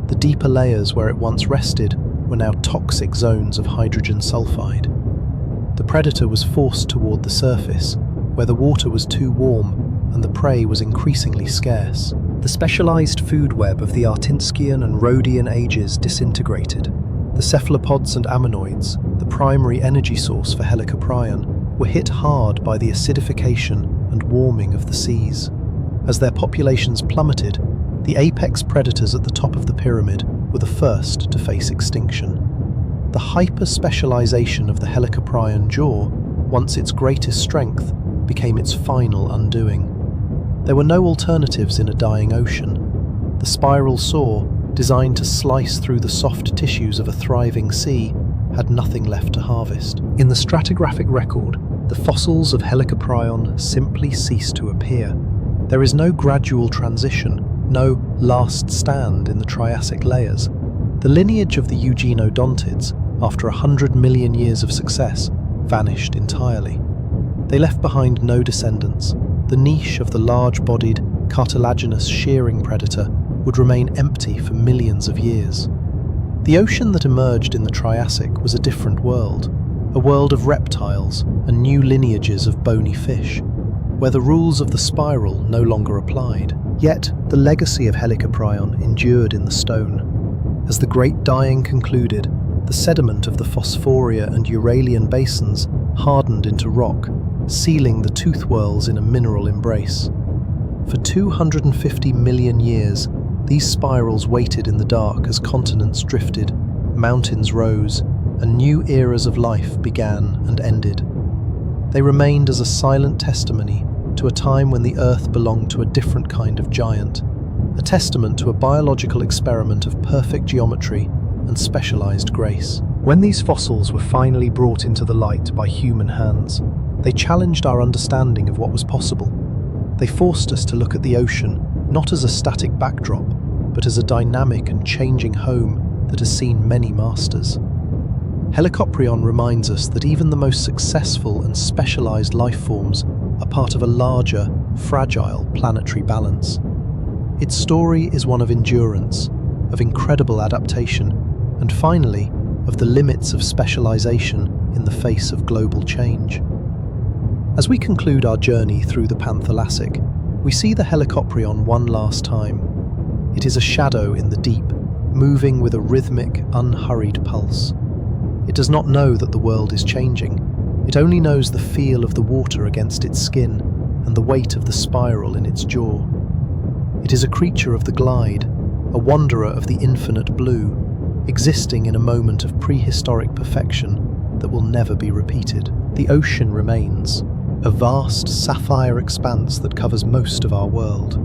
Speaker 1: The deeper layers where it once rested were now toxic zones of hydrogen sulfide. The predator was forced toward the surface, where the water was too warm and the prey was increasingly scarce. The specialized food web of the Artinskian and Rhodian ages disintegrated. The cephalopods and ammonoids, the primary energy source for Helicoprion, were hit hard by the acidification and warming of the seas. As their populations plummeted, the apex predators at the top of the pyramid were the first to face extinction. The hyper-specialization of the Helicoprion jaw, once its greatest strength, became its final undoing. There were no alternatives in a dying ocean. The spiral saw, designed to slice through the soft tissues of a thriving sea, had nothing left to harvest. In the stratigraphic record, the fossils of Helicoprion simply cease to appear. There is no gradual transition, no last stand in the Triassic layers. The lineage of the eugenodontids, after 100 million years of success, vanished entirely. They left behind no descendants. The niche of the large-bodied, cartilaginous shearing predator would remain empty for millions of years. The ocean that emerged in the Triassic was a different world, a world of reptiles and new lineages of bony fish, where the rules of the spiral no longer applied. Yet, the legacy of Helicoprion endured in the stone. As the Great Dying concluded, the sediment of the Phosphoria and Uralian basins hardened into rock, sealing the tooth whorls in a mineral embrace. For 250 million years, these spirals waited in the dark as continents drifted, mountains rose, and new eras of life began and ended. They remained as a silent testimony to a time when the Earth belonged to a different kind of giant, a testament to a biological experiment of perfect geometry and specialized grace. When these fossils were finally brought into the light by human hands, they challenged our understanding of what was possible. They forced us to look at the ocean not as a static backdrop, but as a dynamic and changing home that has seen many masters. Helicoprion reminds us that even the most successful and specialized life forms are part of a larger, fragile planetary balance. Its story is one of endurance, of incredible adaptation, and finally, of the limits of specialization in the face of global change. As we conclude our journey through the Panthalassic, we see the Helicoprion one last time. It is a shadow in the deep, moving with a rhythmic, unhurried pulse. It does not know that the world is changing. It only knows the feel of the water against its skin and the weight of the spiral in its jaw. It is a creature of the glide, a wanderer of the infinite blue, existing in a moment of prehistoric perfection that will never be repeated. The ocean remains, a vast sapphire expanse that covers most of our world.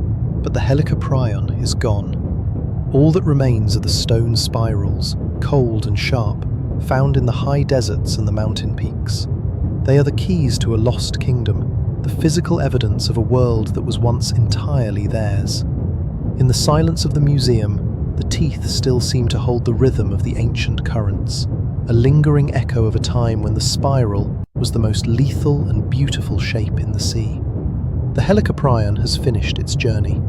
Speaker 1: But the Helicoprion is gone. All that remains are the stone spirals, cold and sharp, found in the high deserts and the mountain peaks. They are the keys to a lost kingdom, the physical evidence of a world that was once entirely theirs. In the silence of the museum, the teeth still seem to hold the rhythm of the ancient currents, a lingering echo of a time when the spiral was the most lethal and beautiful shape in the sea. The Helicoprion has finished its journey.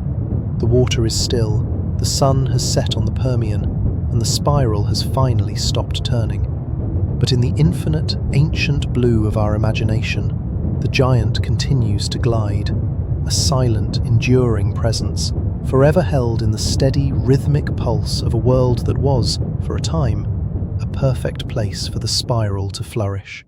Speaker 1: The water is still, the sun has set on the Permian, and the spiral has finally stopped turning. But in the infinite, ancient blue of our imagination, the giant continues to glide, a silent, enduring presence, forever held in the steady, rhythmic pulse of a world that was, for a time, a perfect place for the spiral to flourish.